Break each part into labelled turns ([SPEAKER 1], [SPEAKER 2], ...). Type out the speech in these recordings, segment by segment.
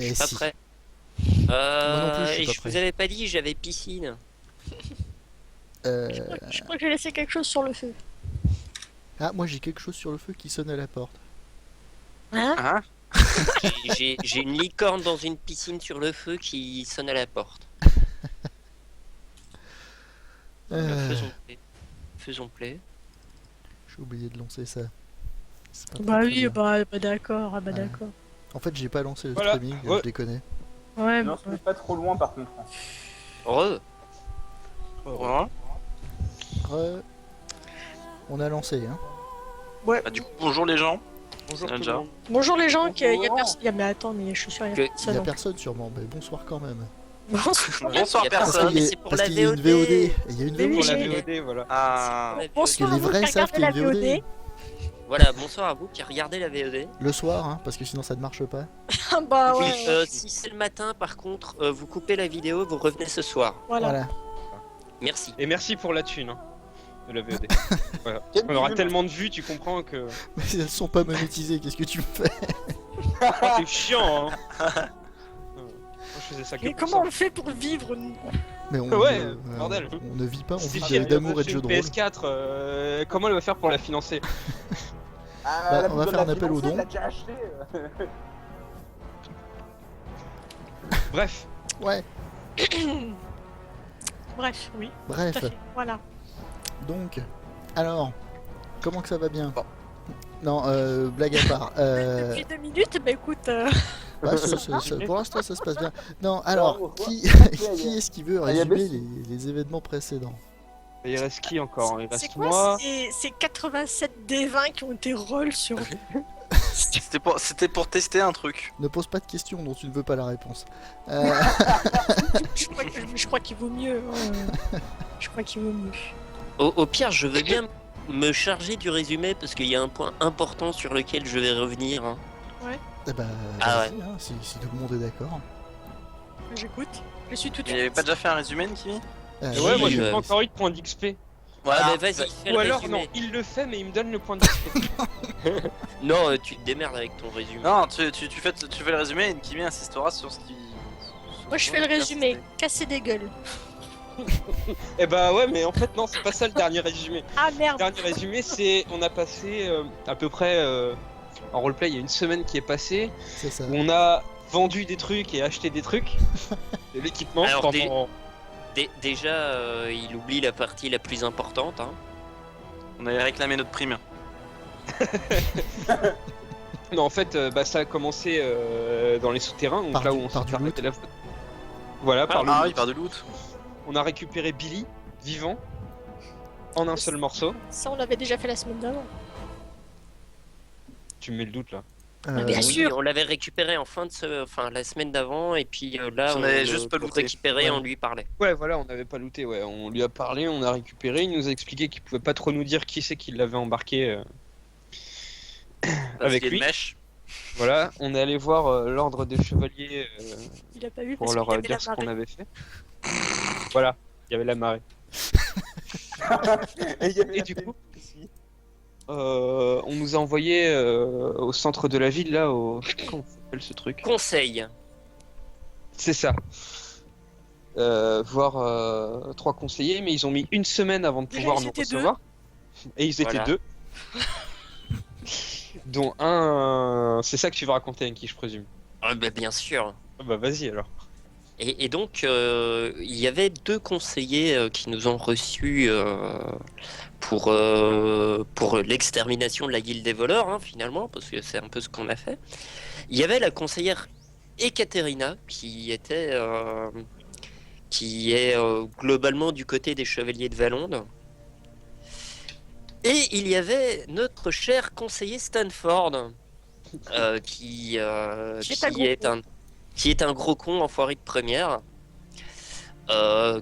[SPEAKER 1] Je suis pas
[SPEAKER 2] si.
[SPEAKER 1] prêt.
[SPEAKER 2] Moi non plus, je suis
[SPEAKER 1] Et
[SPEAKER 2] pas
[SPEAKER 1] je
[SPEAKER 2] prêt.
[SPEAKER 1] vous avais pas dit, j'avais piscine.
[SPEAKER 3] Je crois que j'ai laissé quelque chose sur le feu.
[SPEAKER 2] Ah, moi j'ai quelque chose sur le feu qui sonne à la porte.
[SPEAKER 3] Hein?
[SPEAKER 4] Hein?
[SPEAKER 1] J'ai une licorne dans une piscine sur le feu qui sonne à la porte. Faisons play. Faisons play.
[SPEAKER 2] J'ai oublié de lancer ça. C'est pas
[SPEAKER 3] Bah
[SPEAKER 2] très
[SPEAKER 3] oui,
[SPEAKER 2] bien.
[SPEAKER 3] bah d'accord,
[SPEAKER 2] Ouais.
[SPEAKER 3] d'accord.
[SPEAKER 2] En fait, j'ai pas lancé le
[SPEAKER 5] Voilà.
[SPEAKER 2] streaming,
[SPEAKER 5] Ouais.
[SPEAKER 2] je déconne.
[SPEAKER 3] Ouais,
[SPEAKER 6] Non,
[SPEAKER 3] bah,
[SPEAKER 6] c'est pas trop loin par contre.
[SPEAKER 1] Re.
[SPEAKER 4] Voilà.
[SPEAKER 2] On a lancé, hein.
[SPEAKER 4] Bah, du coup, bonjour les gens.
[SPEAKER 5] Bonjour
[SPEAKER 4] Ah,
[SPEAKER 5] tout
[SPEAKER 4] déjà.
[SPEAKER 5] le monde.
[SPEAKER 3] Bonjour les gens,
[SPEAKER 6] Bonjour.
[SPEAKER 3] y a personne. Mais attends, mais je suis sûr, y a
[SPEAKER 1] Que-
[SPEAKER 2] Il y
[SPEAKER 3] personne.
[SPEAKER 2] a
[SPEAKER 3] en-
[SPEAKER 2] personne sûrement, mais bonsoir quand même.
[SPEAKER 4] Bonsoir
[SPEAKER 1] Il y a
[SPEAKER 4] personne.
[SPEAKER 1] personne. mais c'est pour
[SPEAKER 2] parce
[SPEAKER 1] la
[SPEAKER 2] qu'il y a une
[SPEAKER 1] VOD.
[SPEAKER 2] VOD. Il y a une
[SPEAKER 3] Mais oui,
[SPEAKER 2] VOD.
[SPEAKER 5] Pour la
[SPEAKER 3] j'ai-
[SPEAKER 5] VOD, voilà.
[SPEAKER 4] Ah.
[SPEAKER 2] Parce que
[SPEAKER 3] Bonsoir à
[SPEAKER 2] les
[SPEAKER 3] vous
[SPEAKER 2] vrais
[SPEAKER 3] qui
[SPEAKER 2] savent qu'il y a
[SPEAKER 3] regardez
[SPEAKER 2] une
[SPEAKER 3] la
[SPEAKER 2] VOD.
[SPEAKER 3] VOD.
[SPEAKER 1] Voilà, bonsoir à vous qui regardez la VOD.
[SPEAKER 2] Le soir, hein, parce que sinon ça ne marche pas.
[SPEAKER 3] Ah bah
[SPEAKER 1] Oui,
[SPEAKER 3] ouais,
[SPEAKER 1] si c'est le matin, par contre, vous coupez la vidéo, vous revenez ce soir.
[SPEAKER 3] voilà.
[SPEAKER 2] Voilà.
[SPEAKER 1] Merci.
[SPEAKER 5] Et merci pour la thune, hein, de la VOD. Voilà.
[SPEAKER 6] Quel
[SPEAKER 5] On aura
[SPEAKER 6] bisou.
[SPEAKER 5] tellement de vues, tu comprends que...
[SPEAKER 2] Mais elles sont pas monétisées, qu'est-ce que tu me fais?
[SPEAKER 5] Ah, t'es chiant, hein. Moi, je faisais ça que
[SPEAKER 3] Mais
[SPEAKER 5] pour
[SPEAKER 3] comment
[SPEAKER 5] ça.
[SPEAKER 3] on fait pour vivre nous
[SPEAKER 2] Mais on,
[SPEAKER 5] Ouais, bordel.
[SPEAKER 2] on ne vit pas, on
[SPEAKER 5] Si
[SPEAKER 2] vit
[SPEAKER 5] Cyril
[SPEAKER 2] d'amour et
[SPEAKER 5] veut
[SPEAKER 2] de jeux de
[SPEAKER 5] acheter
[SPEAKER 2] rôle.
[SPEAKER 5] une PS4, comment elle va faire pour la financer?
[SPEAKER 6] Ah,
[SPEAKER 2] Bah,
[SPEAKER 6] la
[SPEAKER 2] on va
[SPEAKER 6] boucle
[SPEAKER 2] faire un
[SPEAKER 6] de la
[SPEAKER 2] appel aux
[SPEAKER 6] financée,
[SPEAKER 2] dons.
[SPEAKER 6] elle l'a déjà acheté.
[SPEAKER 5] Bref,
[SPEAKER 2] Ouais,
[SPEAKER 3] Bref, oui, tout
[SPEAKER 2] bref.
[SPEAKER 3] à fait. Voilà.
[SPEAKER 2] Donc, alors, comment que ça va bien?
[SPEAKER 4] Bon.
[SPEAKER 2] Non, blague à part.
[SPEAKER 3] Depuis 2 minutes, bah écoute,
[SPEAKER 2] Bah, pour l'instant, ça se passe bien. Non, alors,
[SPEAKER 6] Non,
[SPEAKER 2] qui,
[SPEAKER 6] ouais.
[SPEAKER 2] qui est-ce qui veut
[SPEAKER 6] Ah, y a
[SPEAKER 2] résumer
[SPEAKER 6] Bessie.
[SPEAKER 2] les événements précédents?
[SPEAKER 5] il reste qui encore? Il
[SPEAKER 3] c'est
[SPEAKER 5] reste
[SPEAKER 3] quoi
[SPEAKER 5] moi.
[SPEAKER 3] ces 87 D20 qui ont été roll sur...
[SPEAKER 4] C'était pour tester un truc.
[SPEAKER 2] Ne pose pas de questions dont tu ne veux pas la réponse.
[SPEAKER 3] je crois qu'il vaut mieux. Hein. Je crois qu'il vaut mieux.
[SPEAKER 1] Au pire, je veux bien me charger du résumé parce qu'il y a un point important sur lequel je vais revenir. Hein.
[SPEAKER 2] Eh bah,
[SPEAKER 1] Ah
[SPEAKER 2] vas-y, hein, si tout le monde est d'accord.
[SPEAKER 3] J'écoute. Je suis tout de
[SPEAKER 4] Il avait
[SPEAKER 3] suite.
[SPEAKER 4] pas déjà fait un résumé, Nikimi?
[SPEAKER 2] Euh,
[SPEAKER 5] Et ouais, moi
[SPEAKER 1] Oui,
[SPEAKER 5] j'ai
[SPEAKER 1] ouais.
[SPEAKER 5] pas encore eu de point d'XP.
[SPEAKER 4] Voilà.
[SPEAKER 1] Ah, bah, vas-y, fais
[SPEAKER 5] Ou
[SPEAKER 1] le
[SPEAKER 5] alors,
[SPEAKER 1] résumé.
[SPEAKER 5] non, il le fait, mais il me donne le point d'XP.
[SPEAKER 1] Non, tu te démerdes avec ton résumé.
[SPEAKER 4] Non, tu fais le résumé et Nikimi insistera sur ce qui.
[SPEAKER 3] Moi je fais le résumé. Casser des gueules.
[SPEAKER 5] Eh bah ouais, mais en fait, non, c'est pas ça le dernier résumé.
[SPEAKER 3] Ah
[SPEAKER 5] Le
[SPEAKER 3] merde.
[SPEAKER 5] dernier résumé, c'est. On a passé à peu près. En roleplay, il y a une semaine qui est passée.
[SPEAKER 2] c'est ça.
[SPEAKER 5] Où on a vendu des trucs et acheté des trucs. De l'équipement
[SPEAKER 1] Alors,
[SPEAKER 5] pendant.
[SPEAKER 1] Déjà, il oublie la partie la plus importante. Hein.
[SPEAKER 4] On avait réclamé notre prime.
[SPEAKER 5] Non, en fait, bah, ça a commencé dans les souterrains, donc
[SPEAKER 2] Par
[SPEAKER 5] là
[SPEAKER 2] du-
[SPEAKER 5] où on
[SPEAKER 2] par
[SPEAKER 5] s'est
[SPEAKER 2] du
[SPEAKER 5] arrêté la fois. Voilà, par le
[SPEAKER 4] Ah
[SPEAKER 5] loot.
[SPEAKER 4] oui, par de loot.
[SPEAKER 5] On a récupéré Billy, vivant, en un seul morceau.
[SPEAKER 3] Ça on l'avait déjà fait la semaine d'avant.
[SPEAKER 5] Tu me mets le doute là.
[SPEAKER 3] Bien
[SPEAKER 1] Oui,
[SPEAKER 3] sûr.
[SPEAKER 1] on l'avait récupéré en enfin la semaine d'avant et puis là
[SPEAKER 4] On
[SPEAKER 1] on
[SPEAKER 4] avait
[SPEAKER 1] le-
[SPEAKER 4] juste pas
[SPEAKER 1] pour
[SPEAKER 4] looté.
[SPEAKER 1] récupérer,
[SPEAKER 2] Ouais.
[SPEAKER 1] on lui parlait.
[SPEAKER 5] Ouais, voilà, on n'avait pas looté, ouais. On lui a parlé, on a récupéré, il nous a expliqué qu'il pouvait pas trop nous dire qui c'est qui l'avait embarqué.
[SPEAKER 4] Parce
[SPEAKER 5] Avec
[SPEAKER 4] qu'il y a
[SPEAKER 5] lui.
[SPEAKER 4] une mèche.
[SPEAKER 5] Voilà, on est allé voir l'ordre des chevaliers
[SPEAKER 3] Il a pas vu
[SPEAKER 5] pour
[SPEAKER 3] parce
[SPEAKER 5] leur
[SPEAKER 3] qu'il avait
[SPEAKER 5] dire
[SPEAKER 3] la
[SPEAKER 5] ce qu'on
[SPEAKER 3] marée.
[SPEAKER 5] avait fait. Voilà, il y avait la marée.
[SPEAKER 6] Et il y avait
[SPEAKER 5] Et
[SPEAKER 6] la
[SPEAKER 5] du
[SPEAKER 6] télé
[SPEAKER 5] coup
[SPEAKER 6] aussi.
[SPEAKER 5] On nous a envoyé au centre de la ville, là, au... Comment s'appelle ce truc?
[SPEAKER 1] Conseil.
[SPEAKER 5] C'est ça. Voir 3 conseillers, mais ils ont mis une semaine avant de
[SPEAKER 3] Déjà,
[SPEAKER 5] pouvoir
[SPEAKER 3] ils
[SPEAKER 5] nous
[SPEAKER 3] étaient
[SPEAKER 5] recevoir. Et ils étaient
[SPEAKER 1] Voilà.
[SPEAKER 5] 2. Dont un... C'est ça que tu vas raconter, Anki, je présume.
[SPEAKER 1] Ah, bah, bien sûr.
[SPEAKER 5] Ah bah vas-y alors.
[SPEAKER 1] Et donc, il y avait 2 conseillers qui nous ont reçus pour l'extermination de la guilde des voleurs, hein, finalement, parce que c'est un peu ce qu'on a fait. Il y avait la conseillère Ekaterina, qui est globalement du côté des chevaliers de Valonde. Et il y avait notre cher conseiller Stanford, qui est un gros con enfoiré de première,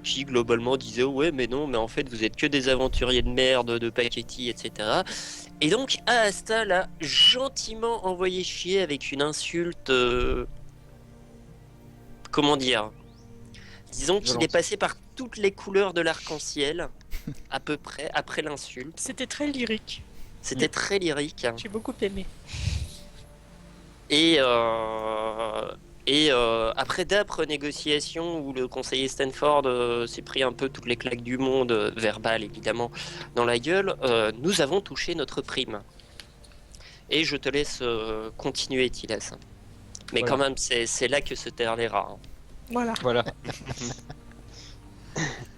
[SPEAKER 1] qui globalement disait ouais mais non mais en fait vous êtes que des aventuriers de merde, de paquetis, etc. Et donc Asta l'a gentiment envoyé chier avec une insulte, comment dire, disons qu'il
[SPEAKER 5] Violente.
[SPEAKER 1] est passé par toutes les couleurs de l'arc-en-ciel à peu près après l'insulte.
[SPEAKER 3] C'était très lyrique.
[SPEAKER 1] C'était très lyrique.
[SPEAKER 3] J'ai beaucoup aimé.
[SPEAKER 1] Et Et après d'âpres négociations où le conseiller Stanford s'est pris un peu toutes les claques du monde, verbales évidemment, dans la gueule, nous avons touché notre prime. Et je te laisse continuer, Tilas. Mais
[SPEAKER 5] Voilà.
[SPEAKER 1] quand même, c'est là que se terrent les rats. Hein.
[SPEAKER 3] Voilà.
[SPEAKER 5] Voilà.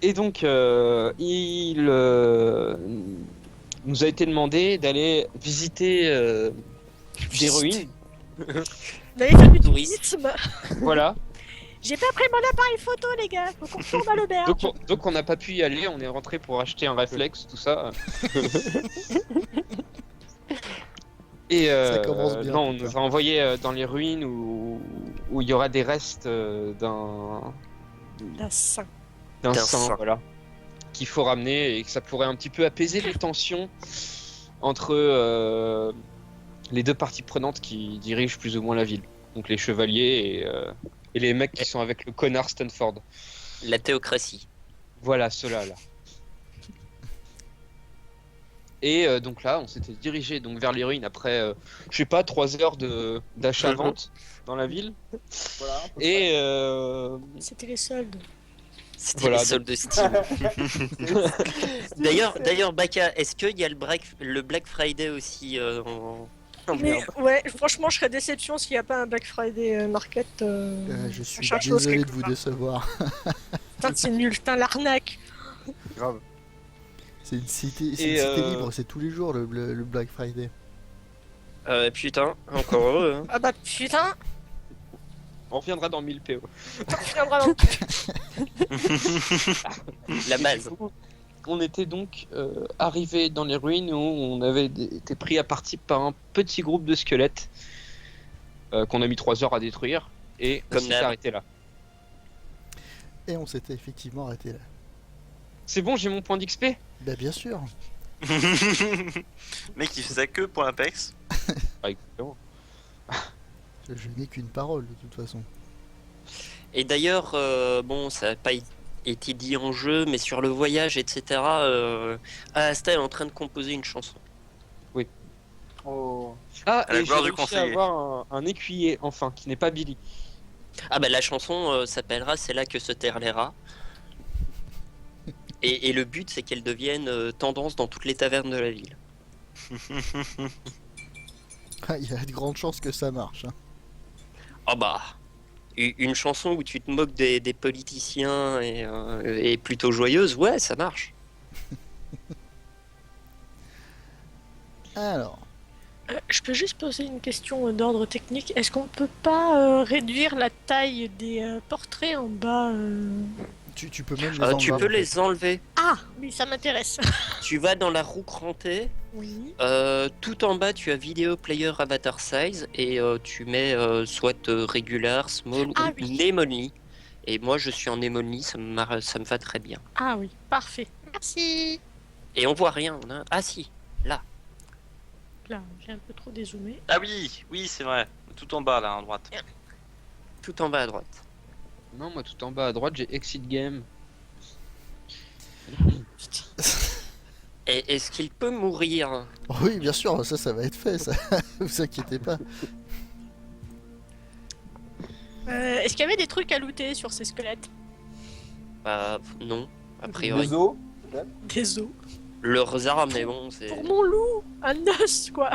[SPEAKER 5] Et donc, il nous a été demandé d'aller visiter des ruines.
[SPEAKER 3] Vous avez fait du
[SPEAKER 1] Tourisme.
[SPEAKER 3] tourisme.
[SPEAKER 5] Voilà.
[SPEAKER 3] J'ai pas pris mon appareil photo, les gars. Faut qu'on retourne à l'auberge.
[SPEAKER 5] Donc on n'a pas pu y aller, on est rentré pour acheter un réflexe, tout ça. Et
[SPEAKER 2] Ça commence bien,
[SPEAKER 5] non, on
[SPEAKER 2] putain.
[SPEAKER 5] nous a envoyé dans les ruines où il y aura des restes d'un
[SPEAKER 3] La saint.
[SPEAKER 5] d'un
[SPEAKER 1] D'un
[SPEAKER 5] saint,
[SPEAKER 1] saint.
[SPEAKER 5] voilà, qu'il faut ramener et que ça pourrait un petit peu apaiser les tensions entre les deux parties prenantes qui dirigent plus ou moins la ville. Donc les chevaliers et les mecs qui sont avec le connard Stanford.
[SPEAKER 1] La théocratie.
[SPEAKER 5] Voilà, ceux-là, là. Et donc là, on s'était dirigé donc vers les ruines après, je sais pas, 3 heures d'achat-vente dans la ville.
[SPEAKER 6] Voilà. à peu près.
[SPEAKER 5] Et
[SPEAKER 3] C'était les soldes.
[SPEAKER 1] C'était
[SPEAKER 5] Voilà,
[SPEAKER 1] les soldes de Steam. D'ailleurs, Baka, est-ce qu'il y a le Black Friday aussi en
[SPEAKER 3] Mais
[SPEAKER 1] merde.
[SPEAKER 3] ouais, franchement, je serais déception s'il n'y a pas un Black Friday Market.
[SPEAKER 2] Je suis
[SPEAKER 3] chaque chose
[SPEAKER 2] désolé de
[SPEAKER 3] quelque
[SPEAKER 2] vous
[SPEAKER 3] part.
[SPEAKER 2] décevoir.
[SPEAKER 3] Putain, c'est nul, putain, l'arnaque.
[SPEAKER 5] grave.
[SPEAKER 2] C'est une cité,
[SPEAKER 5] Et,
[SPEAKER 2] libre, c'est tous les jours le Black Friday.
[SPEAKER 1] Putain, encore heureux. Hein.
[SPEAKER 3] Ah bah putain,
[SPEAKER 5] On reviendra dans 1000 PO.
[SPEAKER 3] on reviendra dans
[SPEAKER 1] La base.
[SPEAKER 5] On était donc arrivé dans les ruines où on avait été pris à partie par un petit groupe de squelettes qu'on a mis 3 heures à détruire et on
[SPEAKER 1] Comme
[SPEAKER 5] s'est
[SPEAKER 1] d'hab.
[SPEAKER 5] arrêté là.
[SPEAKER 2] Et on s'était effectivement arrêté là.
[SPEAKER 5] C'est bon, j'ai mon point d'XP.
[SPEAKER 2] Bah bien sûr.
[SPEAKER 4] Mec, il fait ça que pour l'Apex.
[SPEAKER 5] Ah, exactement.
[SPEAKER 2] Je n'ai qu'une parole de toute façon.
[SPEAKER 1] Et d'ailleurs, bon, ça n'a pas été dit en jeu, mais sur le voyage, etc., Asta est en train de composer une chanson.
[SPEAKER 6] Oh.
[SPEAKER 5] Ah,
[SPEAKER 4] À la
[SPEAKER 5] et j'ai
[SPEAKER 4] gloire du
[SPEAKER 5] réussi à
[SPEAKER 4] conseiller.
[SPEAKER 5] avoir un écuyer enfin qui n'est pas Billy.
[SPEAKER 1] Ah bah la chanson s'appellera C'est là que se terrent les rats. Et le but, c'est qu'elle devienne tendance dans toutes les tavernes de la ville.
[SPEAKER 2] Ah, il y a de grandes chances que ça marche. Hein.
[SPEAKER 1] Ah bah, une chanson où tu te moques des politiciens et plutôt joyeuse, ouais, ça marche.
[SPEAKER 2] Alors,
[SPEAKER 3] Je peux juste poser une question d'ordre technique. Est-ce qu'on peut pas réduire la taille des portraits en bas
[SPEAKER 2] tu peux même les enlever.
[SPEAKER 1] Tu peux les enlever.
[SPEAKER 3] Ah, oui, ça m'intéresse.
[SPEAKER 1] Tu vas dans la roue crantée.
[SPEAKER 3] Oui.
[SPEAKER 1] Tout en bas, tu as vidéo player avatar size et tu mets soit regular, small
[SPEAKER 3] Ah
[SPEAKER 1] ou
[SPEAKER 3] oui.
[SPEAKER 1] name only. Et moi, je suis en name only, ça me va très bien.
[SPEAKER 3] Ah oui, parfait. Merci.
[SPEAKER 1] Et on voit rien. Hein. Ah si,
[SPEAKER 3] Là, j'ai un peu trop dézoomé.
[SPEAKER 4] Ah oui, oui, c'est vrai. Tout en bas, là, à droite.
[SPEAKER 1] tout en bas à droite.
[SPEAKER 5] Non, moi tout en bas à droite, j'ai Exit Game.
[SPEAKER 1] Et est-ce qu'il peut mourir?
[SPEAKER 2] Oh oui, bien sûr, ça va être fait, ça. Vous inquiétez pas.
[SPEAKER 3] Est-ce qu'il y avait des trucs à looter sur ces squelettes?
[SPEAKER 1] Bah non, a priori.
[SPEAKER 6] Des os.
[SPEAKER 3] Des os.
[SPEAKER 1] Leurs armes, mais bon, c'est...
[SPEAKER 3] Pour mon loup, un os quoi.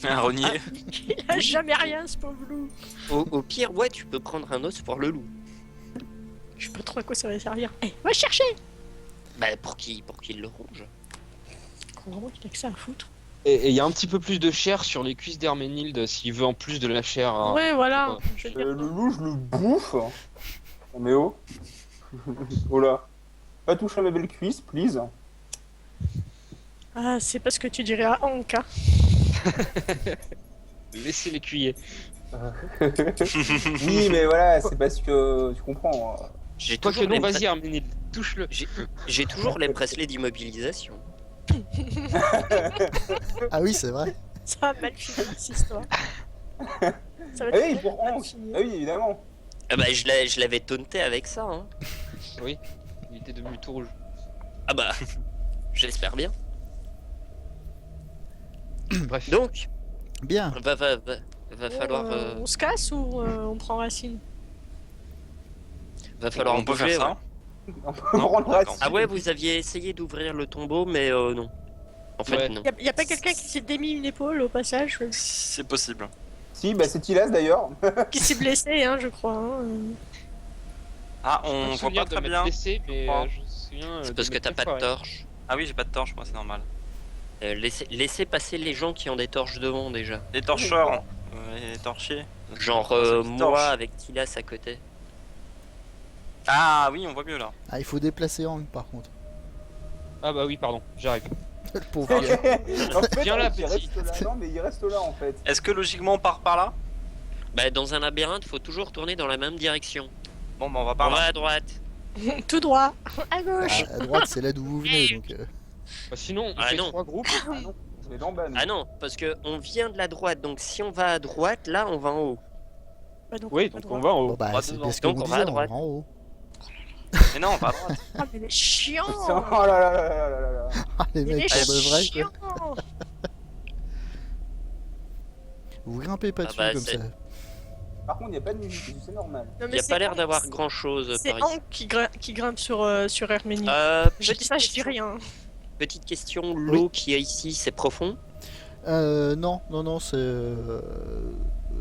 [SPEAKER 4] Un renier.
[SPEAKER 3] Il a jamais rien ce pauvre loup.
[SPEAKER 1] Au pire, ouais, tu peux prendre un os pour le loup.
[SPEAKER 3] Je sais pas trop à quoi ça va servir. Eh, va chercher.
[SPEAKER 1] Bah pour qu'il le ronge.
[SPEAKER 3] Vraiment qu'il a que ça à foutre.
[SPEAKER 5] Et il y a un petit peu plus de chair sur les cuisses d'Herménilde s'il veut en plus de la chair. Hein.
[SPEAKER 3] Ouais, voilà.
[SPEAKER 5] ouais.
[SPEAKER 3] Je veux
[SPEAKER 6] Le
[SPEAKER 3] dire,
[SPEAKER 6] loup, je le bouffe. Oh, mais oh. Oh là. Pas toucher à mes belles cuisses, please.
[SPEAKER 3] ah, c'est pas ce que tu dirais à Hank. Hein.
[SPEAKER 5] Laissez l'écuyer.
[SPEAKER 6] Oui, mais voilà, c'est parce que tu comprends.
[SPEAKER 1] J'ai
[SPEAKER 5] Toi que
[SPEAKER 1] toujours,
[SPEAKER 5] non,
[SPEAKER 1] les
[SPEAKER 5] vas-y Herménilde, touche-le.
[SPEAKER 1] j'ai toujours les bracelets d'immobilisation.
[SPEAKER 2] Ah oui, c'est vrai.
[SPEAKER 3] Ça va mal finir cette histoire. Ça va
[SPEAKER 6] Ah oui,
[SPEAKER 3] très
[SPEAKER 6] pour
[SPEAKER 3] mal
[SPEAKER 6] Hank.
[SPEAKER 3] finir.
[SPEAKER 6] Ah oui, évidemment.
[SPEAKER 1] Ah bah je l'avais taunté avec ça. Hein.
[SPEAKER 5] Oui, il était devenu tout rouge.
[SPEAKER 1] Ah bah, j'espère bien.
[SPEAKER 5] Bref.
[SPEAKER 1] Donc,
[SPEAKER 2] Bien.
[SPEAKER 1] Va falloir,
[SPEAKER 3] On se casse ou on prend racine?
[SPEAKER 1] va falloir
[SPEAKER 4] On peut
[SPEAKER 1] bouger,
[SPEAKER 4] faire ça.
[SPEAKER 1] ouais.
[SPEAKER 6] On peut
[SPEAKER 4] Non,
[SPEAKER 6] prendre
[SPEAKER 4] d'accord.
[SPEAKER 6] racine.
[SPEAKER 1] Ah ouais, vous aviez essayé d'ouvrir le tombeau, mais non. En fait,
[SPEAKER 5] Ouais.
[SPEAKER 1] non.
[SPEAKER 3] Y a pas quelqu'un qui s'est démis une épaule au passage?
[SPEAKER 4] C'est possible.
[SPEAKER 6] Si, bah c'est Tilas d'ailleurs.
[SPEAKER 3] Qui s'est blessé, hein, je crois. Hein.
[SPEAKER 4] Ah,
[SPEAKER 5] Je me
[SPEAKER 4] on voit
[SPEAKER 5] souviens
[SPEAKER 4] pas
[SPEAKER 5] de
[SPEAKER 4] très
[SPEAKER 5] m'être
[SPEAKER 4] bien.
[SPEAKER 5] blessé, mais
[SPEAKER 4] crois.
[SPEAKER 5] je me souviens.
[SPEAKER 1] C'est parce que t'as pas de torche.
[SPEAKER 4] Ah oui, j'ai pas de torche, moi, c'est normal.
[SPEAKER 1] Laissez passer les gens qui ont des torches devant déjà.
[SPEAKER 4] Les torcheurs, les torchiers.
[SPEAKER 1] Genre
[SPEAKER 4] Ceux qui
[SPEAKER 1] moi
[SPEAKER 4] torchent.
[SPEAKER 1] avec Tilas à côté.
[SPEAKER 4] Ah oui, on voit mieux là.
[SPEAKER 2] Ah, il faut déplacer Hank par contre.
[SPEAKER 5] Ah bah oui, pardon, j'arrive.
[SPEAKER 2] Le pauvre gars.
[SPEAKER 6] En fait,
[SPEAKER 5] Viens là,
[SPEAKER 6] il
[SPEAKER 5] petit.
[SPEAKER 6] reste là. Non, mais il reste là en fait.
[SPEAKER 4] Est-ce que logiquement on part par là?
[SPEAKER 1] Bah dans un labyrinthe, faut toujours tourner dans la même direction.
[SPEAKER 4] Bon, bah on va
[SPEAKER 1] On
[SPEAKER 4] par
[SPEAKER 1] va
[SPEAKER 4] là.
[SPEAKER 1] à droite.
[SPEAKER 3] Tout droit, à gauche.
[SPEAKER 2] À droite, c'est là d'où vous venez, donc.
[SPEAKER 5] Bah, sinon, on
[SPEAKER 1] Ah
[SPEAKER 5] fait
[SPEAKER 1] non.
[SPEAKER 5] 3 groupes.
[SPEAKER 6] On est dans ban.
[SPEAKER 1] Ah non, parce que on vient de la droite, donc si on va à droite, là on va en haut.
[SPEAKER 3] Bah, donc,
[SPEAKER 5] Oui,
[SPEAKER 3] on va
[SPEAKER 5] donc on
[SPEAKER 3] droit.
[SPEAKER 5] va en
[SPEAKER 2] Bon
[SPEAKER 5] haut.
[SPEAKER 2] bah,
[SPEAKER 4] droite
[SPEAKER 2] c'est
[SPEAKER 4] devant.
[SPEAKER 2] bien ce que
[SPEAKER 1] Donc,
[SPEAKER 2] vous
[SPEAKER 1] on va à
[SPEAKER 2] disiez, on
[SPEAKER 1] droite.
[SPEAKER 2] va en haut.
[SPEAKER 4] Mais non, on va à droite.
[SPEAKER 3] Ah, mais les chiants.
[SPEAKER 6] Oh là là là là là là.
[SPEAKER 2] Ah, les
[SPEAKER 3] Mais
[SPEAKER 2] mecs,
[SPEAKER 3] les
[SPEAKER 2] pour de vrai, quoi.
[SPEAKER 3] chiants.
[SPEAKER 2] Vous grimpez pas
[SPEAKER 1] Ah
[SPEAKER 2] dessus
[SPEAKER 1] bah,
[SPEAKER 2] comme
[SPEAKER 1] c'est-
[SPEAKER 2] ça.
[SPEAKER 6] Par contre, il n'y a pas de musique, c'est normal.
[SPEAKER 3] Non,
[SPEAKER 1] Il
[SPEAKER 3] mais
[SPEAKER 1] y a
[SPEAKER 3] c'est
[SPEAKER 1] pas l'air
[SPEAKER 3] Hank-
[SPEAKER 1] d'avoir grand chose
[SPEAKER 3] C'est
[SPEAKER 1] par ici.
[SPEAKER 3] Hank qui grimpe sur Herménie. Je dis ça, je dis rien.
[SPEAKER 1] Petite question, l'eau qui est ici, c'est profond?
[SPEAKER 2] Non, non, non, c'est.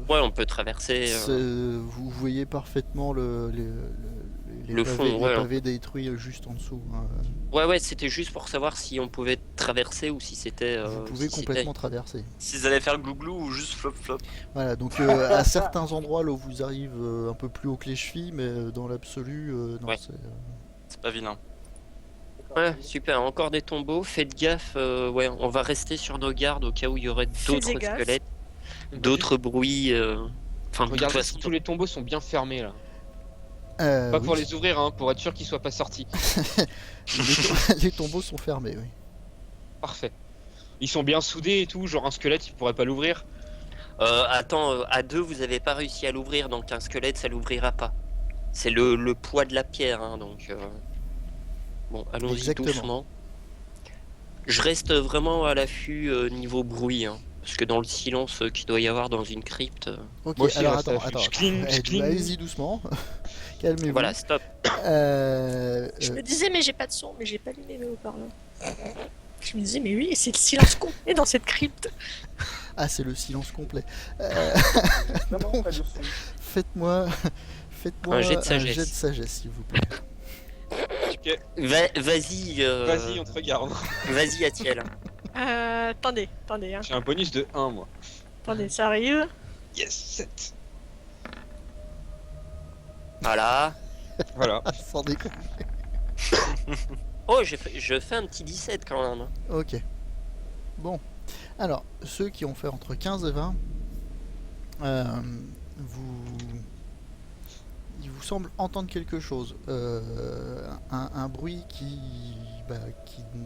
[SPEAKER 1] Ouais, on peut traverser.
[SPEAKER 2] Vous voyez parfaitement les
[SPEAKER 1] Le
[SPEAKER 2] pavés,
[SPEAKER 1] fond,
[SPEAKER 2] les
[SPEAKER 1] ouais.
[SPEAKER 2] pavés détruits juste en dessous. Hein.
[SPEAKER 1] Ouais, ouais, c'était juste pour savoir si on pouvait traverser ou si c'était.
[SPEAKER 2] Vous pouvez
[SPEAKER 1] si c'était-
[SPEAKER 2] complètement traverser.
[SPEAKER 4] S'ils allaient faire glouglou ou juste flop flop.
[SPEAKER 2] Voilà, donc à certains endroits, l'eau vous arrive un peu plus haut que les chevilles, mais dans l'absolu, non,
[SPEAKER 1] Ouais.
[SPEAKER 2] c'est.
[SPEAKER 4] C'est pas vilain.
[SPEAKER 1] Ouais, super, encore des tombeaux. Faites gaffe, ouais, on va rester sur nos gardes au cas où il y aurait d'autres
[SPEAKER 3] gaffe.
[SPEAKER 1] squelettes, d'autres bruits. Enfin, de toute
[SPEAKER 5] Regardez
[SPEAKER 1] façon,
[SPEAKER 5] si tous les tombeaux sont bien fermés là.
[SPEAKER 2] Euh,
[SPEAKER 5] Pas pour
[SPEAKER 2] oui,
[SPEAKER 5] les ouvrir, hein, pour être sûr qu'ils soient pas sortis.
[SPEAKER 2] les tombeaux sont fermés, oui.
[SPEAKER 5] Parfait. Ils sont bien soudés et tout, genre un squelette il pourrait pas l'ouvrir.
[SPEAKER 1] attends, à deux, vous avez pas réussi à l'ouvrir, donc un squelette, ça l'ouvrira pas. C'est le poids de la pierre, hein, donc. Bon, allons-y
[SPEAKER 2] Exactement.
[SPEAKER 1] doucement. Je reste vraiment à l'affût niveau bruit, hein, parce que dans le silence qu'il doit y avoir dans une crypte.
[SPEAKER 2] Ok,
[SPEAKER 5] Moi aussi,
[SPEAKER 2] alors
[SPEAKER 5] je reste à
[SPEAKER 2] attends,
[SPEAKER 5] l'affût.
[SPEAKER 2] attends.
[SPEAKER 5] Je cligne, je cligne.
[SPEAKER 2] Allez-y doucement. Calmez-vous.
[SPEAKER 1] Voilà, stop.
[SPEAKER 3] Je me disais, mais j'ai pas de son, mais j'ai pas allumé mes haut-parleurs. Je me disais, mais oui, c'est le silence complet dans cette crypte.
[SPEAKER 2] Ah, c'est le silence complet.
[SPEAKER 6] Vraiment
[SPEAKER 2] Donc,
[SPEAKER 6] pas de son.
[SPEAKER 2] Faites-moi
[SPEAKER 1] Un jet de
[SPEAKER 2] jet de
[SPEAKER 1] sagesse.
[SPEAKER 2] sagesse, s'il vous plaît.
[SPEAKER 5] Ok,
[SPEAKER 1] Vas-y.
[SPEAKER 5] vas-y, on te regarde.
[SPEAKER 1] Vas-y, Atiel.
[SPEAKER 3] Attendez, hein.
[SPEAKER 5] J'ai un bonus de 1 moi.
[SPEAKER 3] Attendez, ça arrive.
[SPEAKER 5] Yes, 7.
[SPEAKER 1] Voilà.
[SPEAKER 5] Voilà.
[SPEAKER 2] Sans déconner.
[SPEAKER 1] Oh, je fais un petit 17 quand même.
[SPEAKER 2] Ok. Bon. Alors, ceux qui ont fait entre 15 et 20, il vous semble entendre quelque chose. Un bruit qui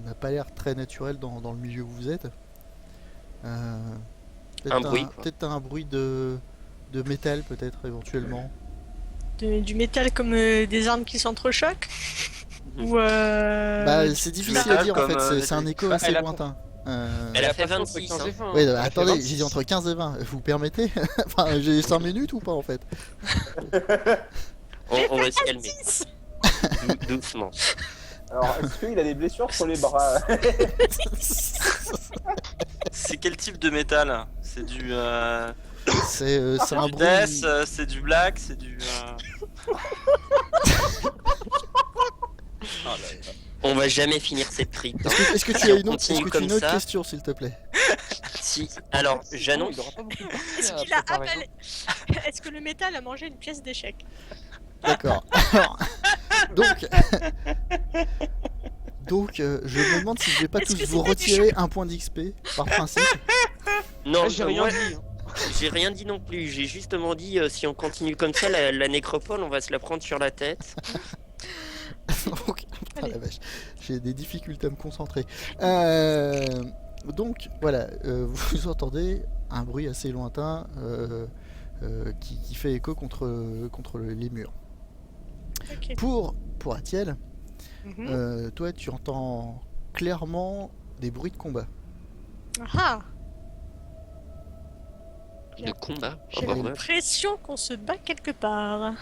[SPEAKER 2] n'a pas l'air très naturel dans le milieu où vous êtes.
[SPEAKER 1] Un bruit, quoi.
[SPEAKER 2] Peut-être un bruit de métal, peut-être, éventuellement.
[SPEAKER 3] Du métal comme des armes qui s'entrechoquent. Ou
[SPEAKER 2] C'est difficile
[SPEAKER 4] métal
[SPEAKER 2] à dire en
[SPEAKER 4] comme,
[SPEAKER 2] fait, c'est un écho
[SPEAKER 5] bah,
[SPEAKER 2] assez
[SPEAKER 5] elle a-
[SPEAKER 2] lointain.
[SPEAKER 1] Elle a fait
[SPEAKER 5] pas entre
[SPEAKER 1] 26.
[SPEAKER 5] 15 et
[SPEAKER 1] Hein.
[SPEAKER 5] 20,
[SPEAKER 2] Oui,
[SPEAKER 5] elle a fait
[SPEAKER 2] attendez,
[SPEAKER 5] 26.
[SPEAKER 2] j'ai dit entre 15 et 20, vous permettez? Enfin, j'ai 5 minutes ou pas en fait?
[SPEAKER 1] On va se calmer. Doucement.
[SPEAKER 6] Alors, est-ce qu'il a des blessures sur les bras?
[SPEAKER 4] C'est quel type de métal? C'est du.
[SPEAKER 2] C'est un
[SPEAKER 4] du
[SPEAKER 2] bruit.
[SPEAKER 4] death, c'est du black, c'est du.
[SPEAKER 5] Ah, là, là.
[SPEAKER 1] On va jamais finir cette crypte.
[SPEAKER 2] Est-ce que
[SPEAKER 1] Si
[SPEAKER 2] tu as
[SPEAKER 1] on
[SPEAKER 2] une autre,
[SPEAKER 1] continue
[SPEAKER 2] est-ce que tu as
[SPEAKER 1] comme
[SPEAKER 2] une autre
[SPEAKER 1] ça-
[SPEAKER 2] question s'il te plaît?
[SPEAKER 1] Si. Alors,
[SPEAKER 5] Il
[SPEAKER 1] j'annonce.
[SPEAKER 5] aura pas beaucoup de parties
[SPEAKER 3] est-ce
[SPEAKER 5] à
[SPEAKER 3] qu'il a
[SPEAKER 5] préparer,
[SPEAKER 3] avalé Est-ce que le métal a mangé une pièce d'échec?
[SPEAKER 2] D'accord. Alors, donc, je me demande si je vais pas
[SPEAKER 3] Est-ce
[SPEAKER 2] tous
[SPEAKER 3] que
[SPEAKER 2] vous
[SPEAKER 3] c'était du
[SPEAKER 2] retirer un point d'XP par principe.
[SPEAKER 1] Non,
[SPEAKER 5] Ah, j'ai rien
[SPEAKER 1] ouais,
[SPEAKER 5] dit.
[SPEAKER 1] j'ai rien dit non plus. J'ai justement dit si on continue comme ça, la nécropole, on va se la prendre sur la tête.
[SPEAKER 2] Donc, putain, la vache, j'ai des difficultés à me concentrer. Donc voilà, vous entendez un bruit assez lointain qui fait écho contre les murs.
[SPEAKER 3] Ok.
[SPEAKER 2] Pour Atiel,
[SPEAKER 3] Mhm.
[SPEAKER 2] toi tu entends clairement des bruits de combat.
[SPEAKER 3] Ah,
[SPEAKER 1] De combat.
[SPEAKER 3] J'ai
[SPEAKER 1] Oh, ouais.
[SPEAKER 3] l'impression qu'on se bat quelque part.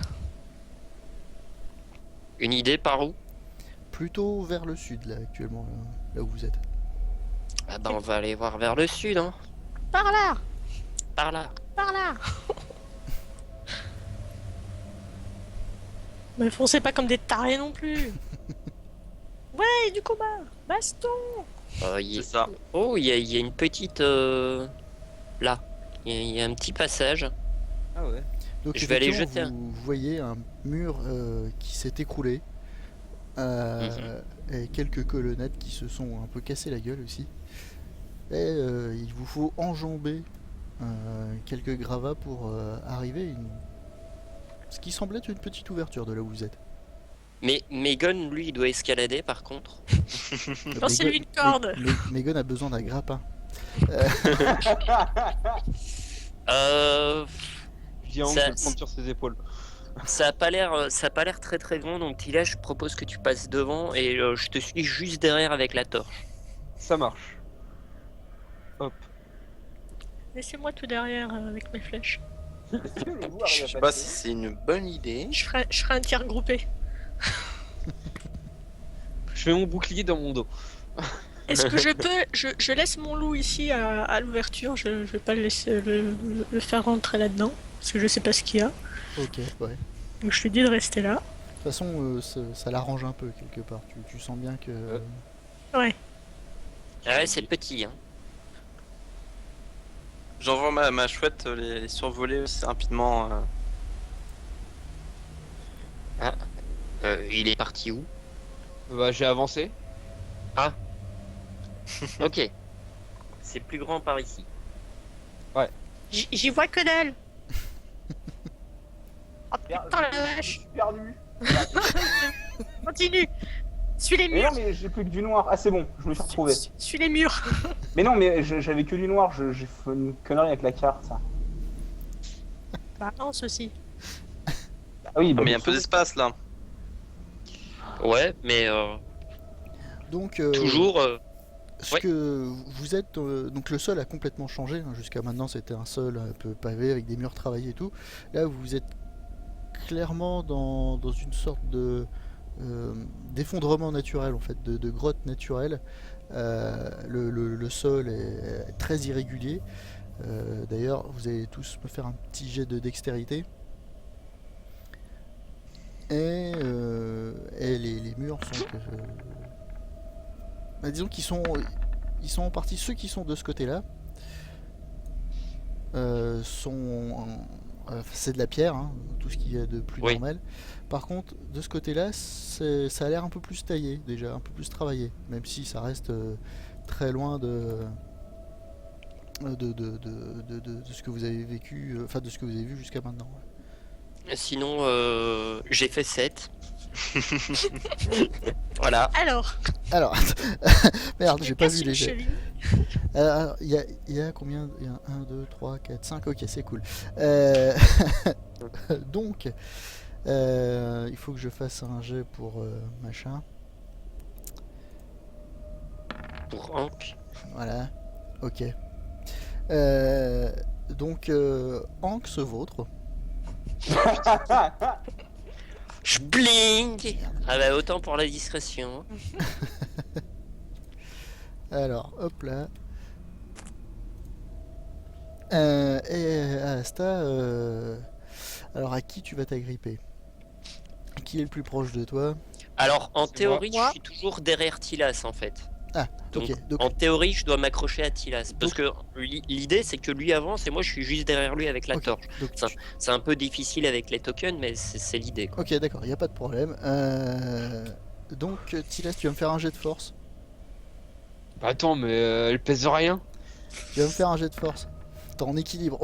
[SPEAKER 1] Une idée par où?
[SPEAKER 2] Plutôt vers le sud, là, actuellement, là où vous êtes.
[SPEAKER 1] Ah bah on va aller voir vers le sud, hein.
[SPEAKER 3] Par là,
[SPEAKER 1] Par là.
[SPEAKER 3] par là. Mais foncez pas comme des tarés non plus. Ouais, du combat, baston.
[SPEAKER 4] C'est ça.
[SPEAKER 1] Oh, il y a une petite... Là. Il y a un petit passage.
[SPEAKER 5] Ah ouais.
[SPEAKER 2] Donc,
[SPEAKER 1] Je vais aller
[SPEAKER 2] effectivement,
[SPEAKER 1] jeter
[SPEAKER 2] vous voyez un mur qui s'est écroulé. Et quelques colonnettes qui se sont un peu cassées la gueule aussi. Et il vous faut enjamber quelques gravats pour arriver à ce qui semble être une petite ouverture de là où vous êtes.
[SPEAKER 1] Mais Megon, lui, il doit escalader par contre.
[SPEAKER 3] Lancez-lui une corde.
[SPEAKER 2] Megon a besoin d'un grappin.
[SPEAKER 1] Euh...
[SPEAKER 5] Je dis à Hank
[SPEAKER 1] Ça-
[SPEAKER 5] de le prendre sur ses épaules.
[SPEAKER 1] Ça a pas l'air très très grand, donc Tila, je propose que tu passes devant et je te suis juste derrière avec la torche.
[SPEAKER 5] Ça marche. Hop.
[SPEAKER 3] Laissez-moi tout derrière avec mes flèches.
[SPEAKER 6] Est-ce que les joueurs arrivent
[SPEAKER 4] Je
[SPEAKER 6] à
[SPEAKER 4] sais pas
[SPEAKER 6] passer
[SPEAKER 4] si c'est une bonne idée.
[SPEAKER 3] Je ferai un tir groupé.
[SPEAKER 5] Je fais mon bouclier dans mon dos.
[SPEAKER 3] Est-ce que je peux... Je laisse mon loup ici à l'ouverture. Je vais pas le laisser le faire rentrer là-dedans. Parce que je sais pas ce qu'il y a.
[SPEAKER 2] Ok, ouais.
[SPEAKER 3] Donc je lui dis de rester là.
[SPEAKER 2] De toute façon, ça l'arrange un peu quelque part. Tu sens bien que.
[SPEAKER 3] Ouais.
[SPEAKER 1] Ah ouais, c'est petit, hein.
[SPEAKER 4] J'envoie ma chouette les survoler aussi rapidement.
[SPEAKER 1] Il est parti où?
[SPEAKER 5] Bah, j'ai avancé.
[SPEAKER 1] Ok. C'est plus grand par ici.
[SPEAKER 3] J'y vois que dalle. Oh
[SPEAKER 6] Merde,
[SPEAKER 3] putain la
[SPEAKER 6] je
[SPEAKER 3] vache.
[SPEAKER 6] suis perdu.
[SPEAKER 3] Continue. Suis les
[SPEAKER 6] Mais
[SPEAKER 3] murs.
[SPEAKER 6] non, mais j'ai plus que du noir. Ah, c'est bon, je me suis retrouvé.
[SPEAKER 3] Suis les murs.
[SPEAKER 6] Mais non, mais j'avais que du noir. J'ai fait une connerie avec la carte, ça.
[SPEAKER 3] Bah non, ceci.
[SPEAKER 6] Ah oui, bah,
[SPEAKER 4] Mais il y a un
[SPEAKER 6] du
[SPEAKER 4] peu
[SPEAKER 6] coup,
[SPEAKER 4] d'espace là.
[SPEAKER 1] Ouais, mais
[SPEAKER 2] Donc,
[SPEAKER 1] toujours...
[SPEAKER 2] ce
[SPEAKER 1] ouais.
[SPEAKER 2] que vous êtes, donc le sol a complètement changé. Hein. Jusqu'à maintenant, c'était un sol un peu pavé avec des murs travaillés et tout. Là, vous êtes clairement dans une sorte de d'effondrement naturel, en fait, de grotte naturelle. Le sol est très irrégulier. D'ailleurs, vous allez tous me faire un petit jet de dextérité. Et les murs sont bah, disons qu'ils sont en partie, ceux qui sont de ce côté-là c'est de la pierre, hein, tout ce qu'il y a de plus
[SPEAKER 1] Oui.
[SPEAKER 2] normal. Par contre, de ce côté-là, ça a l'air un peu plus taillé déjà, un peu plus travaillé, même si ça reste très loin de ce que vous avez vécu, enfin de ce que vous avez vu jusqu'à maintenant. Ouais.
[SPEAKER 1] Sinon, j'ai fait 7. Voilà.
[SPEAKER 3] Alors.
[SPEAKER 2] Alors, merde, j'ai pas vu les jets.
[SPEAKER 3] cheville.
[SPEAKER 2] Alors, il y a combien? Il y a 1, 2, 3, 4, 5, ok, c'est cool. Donc, il faut que je fasse un jet pour machin.
[SPEAKER 1] Pour Hank.
[SPEAKER 2] Voilà, ok. Donc, Hank se vautre.
[SPEAKER 1] Bling. Ah bah autant pour la discrétion.
[SPEAKER 2] Alors, hop là. Et Asta, alors à qui tu vas t'agripper? Qui est le plus proche de toi?
[SPEAKER 1] Alors en
[SPEAKER 5] C'est
[SPEAKER 1] théorie,
[SPEAKER 3] moi.
[SPEAKER 1] je suis toujours derrière Tilas en fait.
[SPEAKER 2] Ah,
[SPEAKER 1] Donc,
[SPEAKER 2] ok. Donc,
[SPEAKER 1] en théorie, je dois m'accrocher à Tilas. Parce que l'idée, c'est que lui avance et moi, je suis juste derrière lui avec la
[SPEAKER 2] ok,
[SPEAKER 1] torche.
[SPEAKER 2] donc
[SPEAKER 1] Ça- C'est un peu difficile avec les tokens, mais c'est l'idée. Quoi.
[SPEAKER 2] ok, d'accord, il n'y a pas de problème. Donc, Tilas, tu vas me faire un jet de force.
[SPEAKER 5] Bah attends, mais elle pèse rien.
[SPEAKER 2] Tu vas me faire un jet de force. T'es en équilibre.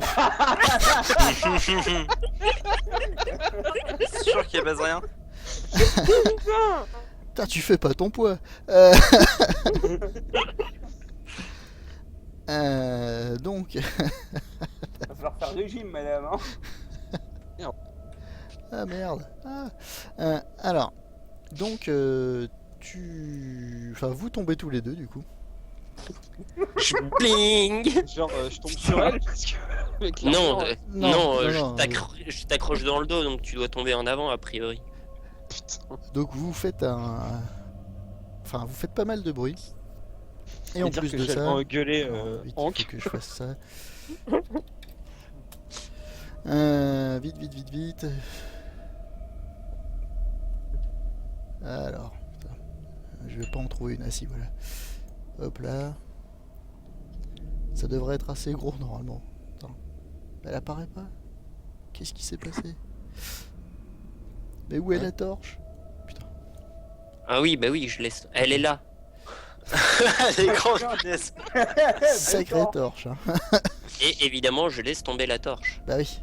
[SPEAKER 4] C'est sûr qu'il baise rien.
[SPEAKER 2] Putain, tu fais pas ton poids. Donc,
[SPEAKER 6] il va falloir faire régime, madame. Hein.
[SPEAKER 2] ah merde. Alors, donc, enfin, vous tombez tous les deux du coup.
[SPEAKER 1] Bling.
[SPEAKER 5] Genre, je tombe sur elle parce que. Mais
[SPEAKER 1] Non,
[SPEAKER 5] clairement,
[SPEAKER 2] Non, non, non,
[SPEAKER 1] je t'accroche dans le dos, donc tu dois tomber en avant a priori.
[SPEAKER 5] putain.
[SPEAKER 2] Donc vous faites enfin, vous faites pas mal de bruit. Et en
[SPEAKER 5] dire
[SPEAKER 2] plus
[SPEAKER 5] que
[SPEAKER 2] de
[SPEAKER 5] j'allais
[SPEAKER 2] ça,
[SPEAKER 5] engueuler
[SPEAKER 2] alors, vite, il
[SPEAKER 5] Hank.
[SPEAKER 2] faut que je fasse ça. Vite, vite, vite, vite. Alors, putain, je vais pas en trouver une. Ah si, voilà. Hop là. Ça devrait être assez gros normalement. Attends. Elle apparaît pas? Qu'est-ce qui s'est passé? Mais où est la torche? Putain.
[SPEAKER 1] Ah oui, bah oui, je laisse. Elle est là.
[SPEAKER 4] Les grands finesse.
[SPEAKER 2] Sacrée torche, hein.
[SPEAKER 1] Et évidemment, je laisse tomber la torche.
[SPEAKER 2] Bah oui.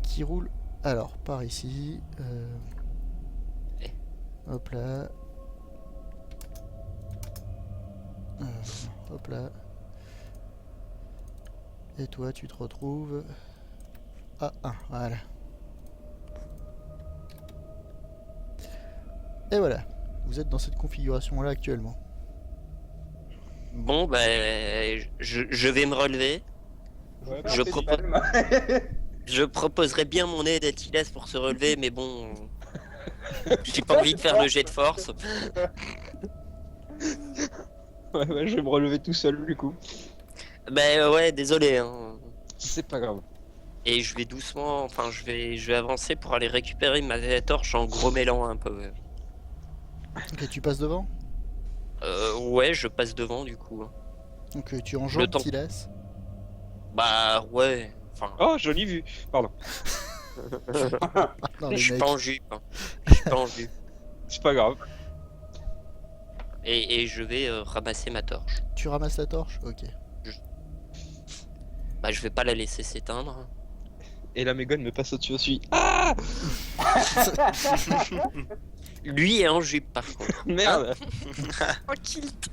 [SPEAKER 2] Qui roule. Alors, par ici. Hop là. Hop là. Et toi, tu te retrouves à 1. Voilà. Et voilà. Vous êtes dans cette configuration-là actuellement.
[SPEAKER 1] Bon, bah, je vais me relever.
[SPEAKER 5] Ouais,
[SPEAKER 1] Je
[SPEAKER 6] Fais
[SPEAKER 1] propose-
[SPEAKER 6] calme.
[SPEAKER 1] Je proposerais bien mon aide à Tilas pour se relever, mais bon. J'ai pas envie de faire le jet de force.
[SPEAKER 5] ouais, je vais me relever tout seul du coup.
[SPEAKER 1] Bah ouais, désolé. Hein.
[SPEAKER 5] C'est pas grave.
[SPEAKER 1] Et je vais doucement, enfin, je vais avancer pour aller récupérer ma torche en grommelant un peu.
[SPEAKER 2] Ok, tu passes devant.
[SPEAKER 1] Ouais, je passe devant du coup.
[SPEAKER 2] Donc tu
[SPEAKER 1] Le
[SPEAKER 2] enjambes
[SPEAKER 1] temps.
[SPEAKER 2] Tilas.
[SPEAKER 1] Bah ouais. Enfin,
[SPEAKER 5] Oh, jolie vue. Pardon.
[SPEAKER 2] Non,
[SPEAKER 1] je
[SPEAKER 2] les
[SPEAKER 1] suis
[SPEAKER 2] mecs.
[SPEAKER 1] pas en jupe. Hein. Je suis pas en jupe.
[SPEAKER 5] C'est pas grave.
[SPEAKER 1] Et je vais ramasser ma torche.
[SPEAKER 2] Tu ramasses la torche. Ok.
[SPEAKER 1] Bah je vais pas la laisser s'éteindre.
[SPEAKER 5] Et la Mégane me passe au-dessus aussi. Ah
[SPEAKER 1] Lui est en jupe par contre.
[SPEAKER 5] Merde.
[SPEAKER 3] Oh, kilt.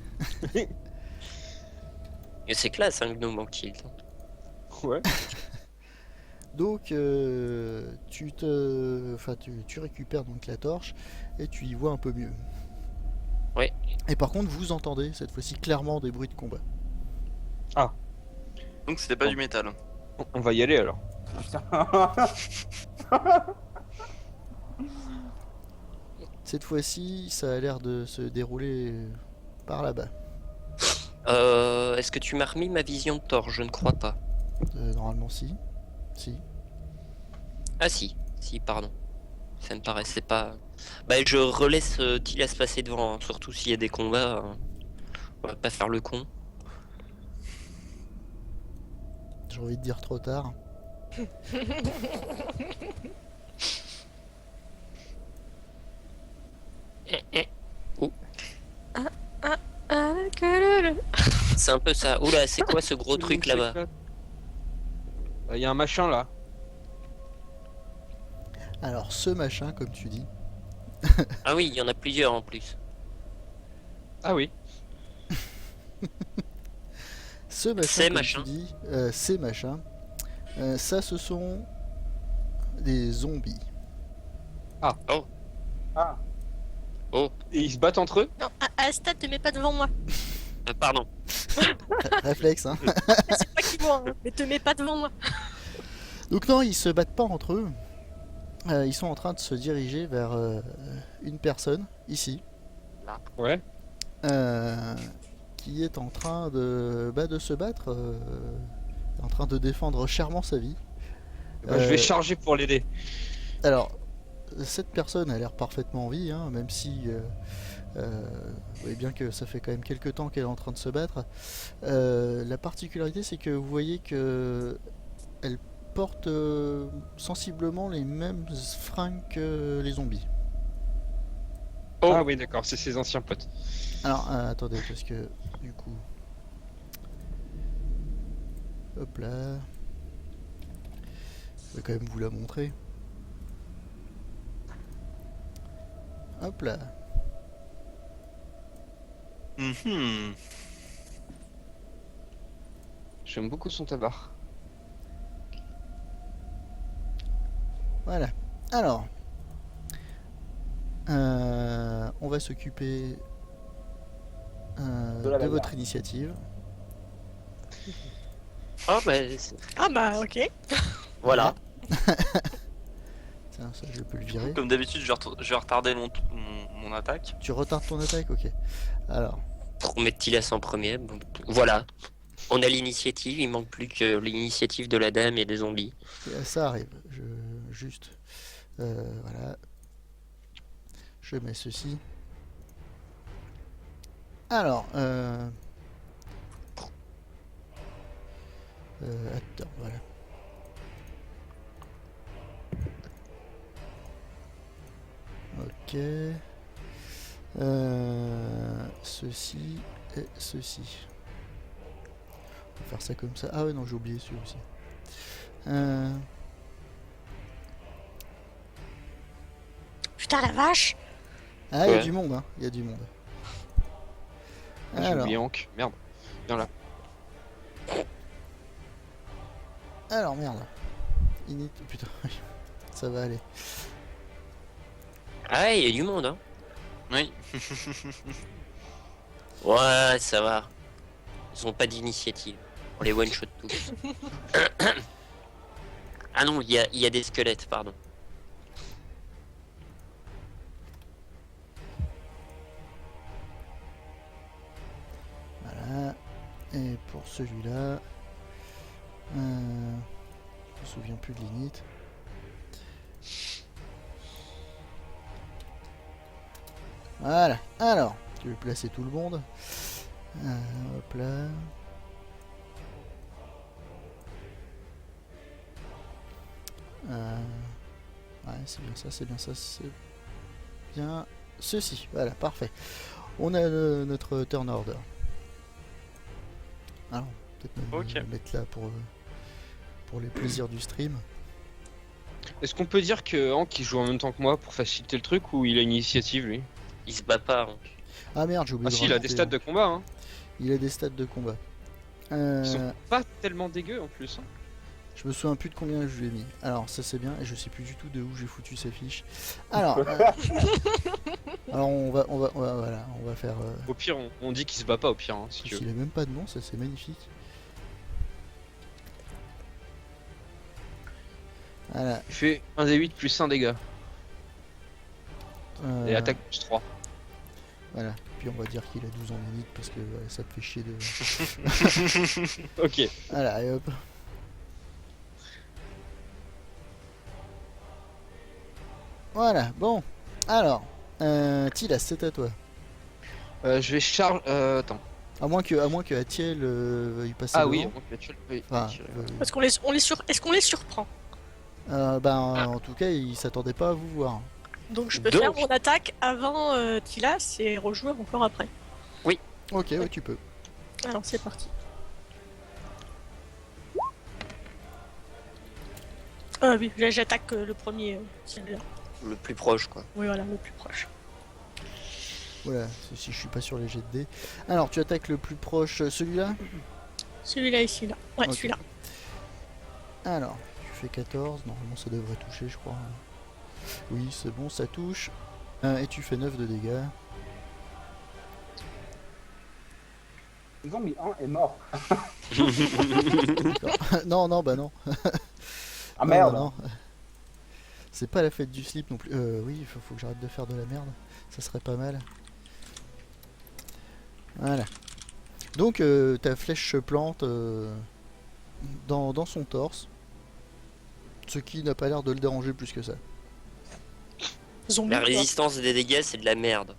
[SPEAKER 1] Et c'est classe un gnome en kilt.
[SPEAKER 5] Ouais.
[SPEAKER 2] Donc tu récupères donc la torche et tu y vois un peu mieux.
[SPEAKER 1] Ouais.
[SPEAKER 2] Et par contre vous entendez cette fois-ci clairement des bruits de combat.
[SPEAKER 4] Donc c'était pas du métal.
[SPEAKER 5] On va y aller alors.
[SPEAKER 2] Cette fois-ci ça a l'air de se dérouler par là-bas.
[SPEAKER 1] Est-ce que tu m'as remis ma vision de torche? Je ne crois pas.
[SPEAKER 2] Normalement si. Si.
[SPEAKER 1] Ah si, si, pardon. Ça ne paraissait pas. Bah je relaisse Tilas passer devant, hein, surtout s'il y a des combats. On va pas faire le con.
[SPEAKER 2] J'ai envie de dire trop tard.
[SPEAKER 1] C'est un peu ça. Oula, c'est quoi ce gros truc là-bas?
[SPEAKER 5] Il y a un machin là.
[SPEAKER 2] Alors ce machin comme tu dis.
[SPEAKER 1] Ah oui, il y en a plusieurs en plus.
[SPEAKER 5] Ah oui.
[SPEAKER 2] Ce machin
[SPEAKER 1] Ces
[SPEAKER 2] comme
[SPEAKER 1] machins.
[SPEAKER 2] tu dis. Ces machins. Ça ce sont des zombies.
[SPEAKER 6] Ah,
[SPEAKER 5] Et ils se battent entre eux.
[SPEAKER 3] Non, Asta, te mets pas devant moi.
[SPEAKER 1] Pardon.
[SPEAKER 2] Réflexe hein.
[SPEAKER 3] C'est pas qui moi, hein, mais te mets pas devant moi.
[SPEAKER 2] Donc non, ils se battent pas entre eux. Ils sont en train de se diriger vers une personne, ici,
[SPEAKER 5] Ouais.
[SPEAKER 2] qui est en train de se battre, en train de défendre chèrement sa vie.
[SPEAKER 5] Bah, je vais charger pour l'aider.
[SPEAKER 2] Alors, cette personne a l'air parfaitement en vie, hein, même si vous voyez bien que ça fait quand même quelques temps qu'elle est en train de se battre. La particularité, c'est que vous voyez que elle porte sensiblement les mêmes fringues que les zombies.
[SPEAKER 1] Oh.
[SPEAKER 5] Ah oui, d'accord, c'est ses anciens potes.
[SPEAKER 2] Alors, attendez, parce que du coup. Hop là. Je vais quand même vous la montrer. Hop là.
[SPEAKER 4] Mhm.
[SPEAKER 5] J'aime beaucoup son tabac.
[SPEAKER 2] Voilà. Alors. On va s'occuper
[SPEAKER 6] De la
[SPEAKER 2] de votre
[SPEAKER 6] bagarre.
[SPEAKER 2] initiative.
[SPEAKER 1] Ah bah,
[SPEAKER 3] Ah bah ok.
[SPEAKER 1] voilà.
[SPEAKER 2] Tiens, ça je peux le virer.
[SPEAKER 4] Comme d'habitude, je vais retarder mon attaque.
[SPEAKER 2] Tu retardes ton attaque, ok. Alors,
[SPEAKER 1] Pour mettre Tilas en premier. Bon, voilà. On a l'initiative, il manque plus que l'initiative de la dame et des zombies.
[SPEAKER 2] ça arrive. Juste. Voilà. Je mets ceci. Alors, attends, voilà. Ok. Ceci et ceci. On va faire ça comme ça. Ah ouais, non, j'ai oublié celui aussi.
[SPEAKER 3] Putain la vache.
[SPEAKER 2] Ah, il y a
[SPEAKER 1] Ouais.
[SPEAKER 2] du monde, hein. Il y a du monde.
[SPEAKER 5] Ah, j'ai
[SPEAKER 2] Alors,
[SPEAKER 5] oublié Hank. Merde. Viens là.
[SPEAKER 2] alors merde. Init. Putain, ça va aller.
[SPEAKER 1] Ah ouais, il y a du monde, hein.
[SPEAKER 4] Oui.
[SPEAKER 1] Ouais, ça va. Ils ont pas d'initiative. On les one-shot tous. Ah non, il y a des squelettes, pardon.
[SPEAKER 2] Voilà. Et pour celui-là, je me souviens plus de l'init. Voilà. Alors, tu veux placer tout le monde. Hop là. Ouais, c'est bien ça, c'est bien ça, c'est bien ceci. Voilà, parfait. On a notre turn order. Alors, peut-être même
[SPEAKER 4] Ok.
[SPEAKER 2] le mettre là pour les plaisirs du stream.
[SPEAKER 5] Est-ce qu'on peut dire que Hank il joue en même temps que moi pour faciliter le truc ou il a une initiative lui?
[SPEAKER 1] Il se bat pas, hein.
[SPEAKER 2] Ah merde, j'ai oublié
[SPEAKER 5] Ah
[SPEAKER 2] de
[SPEAKER 5] si, il a des
[SPEAKER 2] rajouter,
[SPEAKER 5] stats de combat, hein.
[SPEAKER 2] Il a des stats de combat.
[SPEAKER 5] Ils sont pas tellement dégueux en plus. Hein.
[SPEAKER 2] Je me souviens plus de combien je lui ai mis. Alors ça c'est bien et je sais plus du tout de où j'ai foutu ces fiches. Alors, alors voilà, on va faire.
[SPEAKER 5] Au pire, on dit qu'il se bat pas au pire, hein, si tu
[SPEAKER 2] Parce
[SPEAKER 5] veux.
[SPEAKER 2] qu'il a même pas de nom, ça c'est magnifique. Voilà.
[SPEAKER 5] Il fait 1 des 8 plus 1 dégâts. Et
[SPEAKER 2] euh,
[SPEAKER 5] attaque plus 3.
[SPEAKER 2] Voilà. Puis on va dire qu'il a 12 ans minutes parce que ça me fait chier de.
[SPEAKER 5] Ok.
[SPEAKER 2] Voilà, et hop. Voilà, bon. Alors, Tilas, c'est à toi.
[SPEAKER 5] Je vais charge. Attends.
[SPEAKER 2] À moins que Atiel veuille passer
[SPEAKER 5] Ah
[SPEAKER 2] devant.
[SPEAKER 5] oui, donc, tu oui.
[SPEAKER 2] Enfin,
[SPEAKER 3] Est-ce qu'on est-ce qu'on les surprend?
[SPEAKER 2] en tout cas, il s'attendait pas à vous voir.
[SPEAKER 3] Donc je peux
[SPEAKER 1] Donc-
[SPEAKER 3] faire mon attaque avant Tilas et rejouer encore après.
[SPEAKER 2] Ok, ouais, tu peux.
[SPEAKER 3] Alors c'est parti. Ah oui, là, j'attaque le premier. Celui-là.
[SPEAKER 1] Le plus proche, quoi.
[SPEAKER 3] Oui, voilà, le plus proche.
[SPEAKER 2] Voilà, si je suis pas sur les jets de dés. Alors, tu attaques le plus proche, celui-là.
[SPEAKER 3] Celui-là ici, là. Ouais,
[SPEAKER 2] Ok.
[SPEAKER 3] celui-là.
[SPEAKER 2] Alors, tu fais 14, normalement ça devrait toucher, je crois. Oui, c'est bon, ça touche. Et tu fais 9 de dégâts.
[SPEAKER 6] Zombie 1 est mort.
[SPEAKER 2] D'accord. Non, non, bah non.
[SPEAKER 6] Ah
[SPEAKER 2] Non,
[SPEAKER 6] merde.
[SPEAKER 2] non. C'est pas la fête du slip non plus. Oui, faut que j'arrête de faire de la merde. Ça serait pas mal. Voilà. Donc, ta flèche se plante dans son torse. Ce qui n'a pas l'air de le déranger plus que ça.
[SPEAKER 3] Zombie.
[SPEAKER 1] La
[SPEAKER 3] quoi.
[SPEAKER 1] résistance des dégâts, c'est de la merde.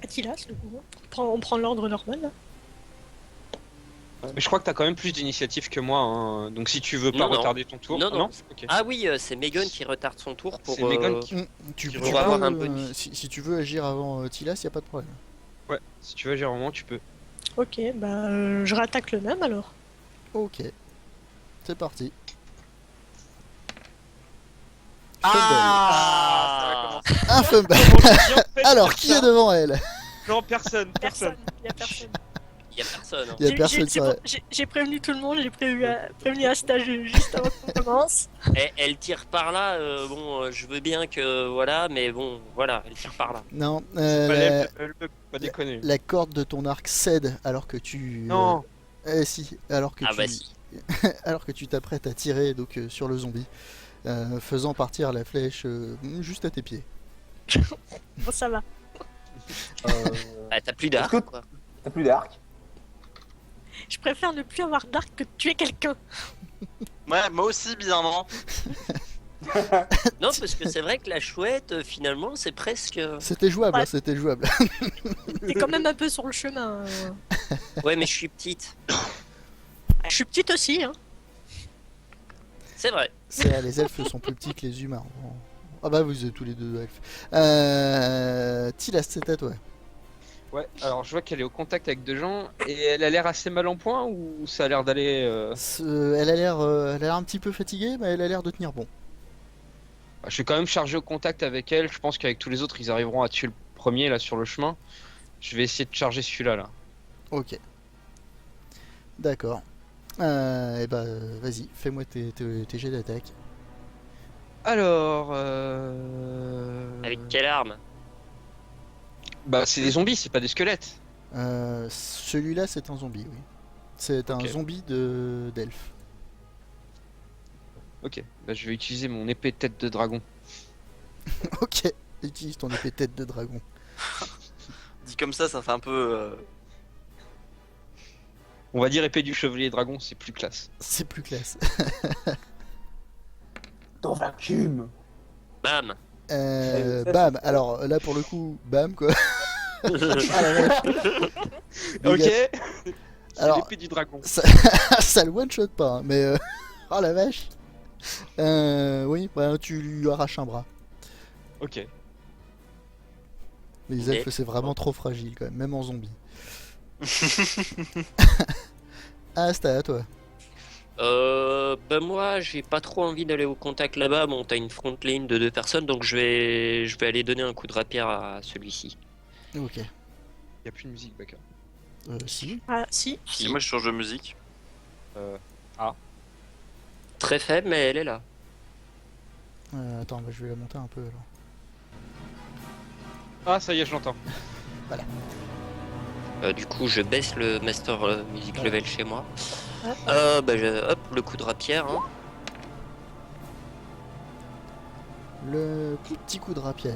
[SPEAKER 3] Tilas, le coup. On prend l'ordre normal, là.
[SPEAKER 5] Mais je crois que t'as quand même plus d'initiative que moi, hein. Donc si tu veux pas
[SPEAKER 1] Non, non.
[SPEAKER 5] retarder ton tour.
[SPEAKER 1] Non, non.
[SPEAKER 5] Ok.
[SPEAKER 1] Ah oui, c'est Megan qui retarde son tour pour.
[SPEAKER 5] C'est Megan qui-
[SPEAKER 2] Tu
[SPEAKER 5] Qui
[SPEAKER 2] peux,
[SPEAKER 5] va
[SPEAKER 1] avoir un bonus.
[SPEAKER 2] si tu veux agir avant Tilas, y a pas de problème.
[SPEAKER 5] Ouais, si tu veux agir au moment, tu peux.
[SPEAKER 3] Ok, bah je rattaque le même alors.
[SPEAKER 2] Ok. C'est parti.
[SPEAKER 1] Ah,
[SPEAKER 2] Un fumble. Alors, qui est devant elle?
[SPEAKER 5] Non, personne,
[SPEAKER 3] Personne. Y a personne.
[SPEAKER 1] y a personne. Hein.
[SPEAKER 2] Il y a
[SPEAKER 3] J'ai-
[SPEAKER 2] personne
[SPEAKER 3] j'ai- c'est
[SPEAKER 2] sur la-
[SPEAKER 3] bon, j'ai prévenu tout le monde, j'ai prévenu Asta juste avant qu'on commence.
[SPEAKER 1] Elle tire par là, je veux bien que, voilà, mais bon, voilà, elle tire par là.
[SPEAKER 2] Non,
[SPEAKER 5] C'est pas l'elfe, pas déconner.
[SPEAKER 2] la corde de ton arc cède alors que tu...
[SPEAKER 5] Non.
[SPEAKER 2] si, alors que
[SPEAKER 1] Ah
[SPEAKER 2] tu...
[SPEAKER 1] bah si.
[SPEAKER 2] alors que tu t'apprêtes à tirer donc sur le zombie, faisant partir la flèche juste à tes pieds.
[SPEAKER 3] Bon, ça va.
[SPEAKER 1] Bah, t'as plus d'arc,
[SPEAKER 6] Est-ce que-
[SPEAKER 1] quoi.
[SPEAKER 6] T'as plus d'arc?
[SPEAKER 3] Je préfère ne plus avoir d'arc que de tuer quelqu'un.
[SPEAKER 4] Ouais, moi aussi, bizarrement.
[SPEAKER 1] Non, parce que c'est vrai que la chouette, finalement, c'est presque.
[SPEAKER 2] C'était jouable,
[SPEAKER 3] Ouais.
[SPEAKER 2] hein, c'était jouable.
[SPEAKER 3] T'es quand même un peu sur le chemin.
[SPEAKER 1] Ouais, mais je suis petite.
[SPEAKER 3] Je suis petite aussi, hein.
[SPEAKER 1] C'est vrai.
[SPEAKER 2] C'est vrai, les elfes sont plus petits que les humains. Ah bah vous êtes tous les deux elfes. Tilas, c'est à toi.
[SPEAKER 5] Ouais, alors je vois qu'elle est au contact avec deux gens et elle a l'air assez mal en point ou ça a l'air d'aller.
[SPEAKER 2] Elle a l'air un petit peu fatiguée, mais elle a l'air de tenir bon.
[SPEAKER 5] Je suis quand même chargé au contact avec elle. Je pense qu'avec tous les autres, ils arriveront à tuer le premier là sur le chemin. Je vais essayer de charger celui-là là.
[SPEAKER 2] Ok. D'accord. Et bah vas-y, fais-moi tes jets d'attaque.
[SPEAKER 5] Alors.
[SPEAKER 1] Avec quelle arme?
[SPEAKER 5] Bah, c'est des zombies, c'est pas des squelettes.
[SPEAKER 2] Celui-là, c'est un zombie, oui. C'est un
[SPEAKER 5] Ok.
[SPEAKER 2] zombie d'elfe.
[SPEAKER 5] Ok, bah, je vais utiliser mon épée tête de dragon.
[SPEAKER 2] Ok, utilise ton épée tête de dragon.
[SPEAKER 4] Dit comme ça fait un peu.
[SPEAKER 5] On va dire épée du chevalier dragon, c'est plus classe.
[SPEAKER 2] C'est plus classe.
[SPEAKER 6] Ton vacuum.
[SPEAKER 1] Bam.
[SPEAKER 6] Ça,
[SPEAKER 2] Bam,
[SPEAKER 6] c'est-
[SPEAKER 2] alors là pour le coup, bam quoi. Ah, la vache. Les
[SPEAKER 5] Ok.
[SPEAKER 2] gars,
[SPEAKER 5] C'est
[SPEAKER 2] Alors-
[SPEAKER 5] l'épée du dragon.
[SPEAKER 2] ça le one shot pas, hein, mais oh la vache. Oui, bah, tu lui arraches un bras.
[SPEAKER 5] Ok.
[SPEAKER 2] Mais les
[SPEAKER 1] Ok.
[SPEAKER 2] elfes c'est vraiment trop fragile quand même en zombie. Ah, c'était à toi.
[SPEAKER 1] Bah moi, j'ai pas trop envie d'aller au contact là-bas. Bon, t'as une front ligne de 2 personnes, donc je vais aller donner un coup de rapier à celui-ci.
[SPEAKER 2] Ok.
[SPEAKER 5] Y a plus de musique, Baka.
[SPEAKER 2] Si.
[SPEAKER 3] Ah, si.
[SPEAKER 4] Si moi je change de musique.
[SPEAKER 1] Très faible, mais elle est là.
[SPEAKER 2] Attends, bah, je vais la monter un peu alors.
[SPEAKER 5] Ah, ça y est, je l'entends.
[SPEAKER 1] Du coup, je baisse le master music
[SPEAKER 2] Voilà.
[SPEAKER 1] level chez moi.
[SPEAKER 3] Hop.
[SPEAKER 1] Hop, le coup de rapier. Hein.
[SPEAKER 2] Le petit coup de rapière.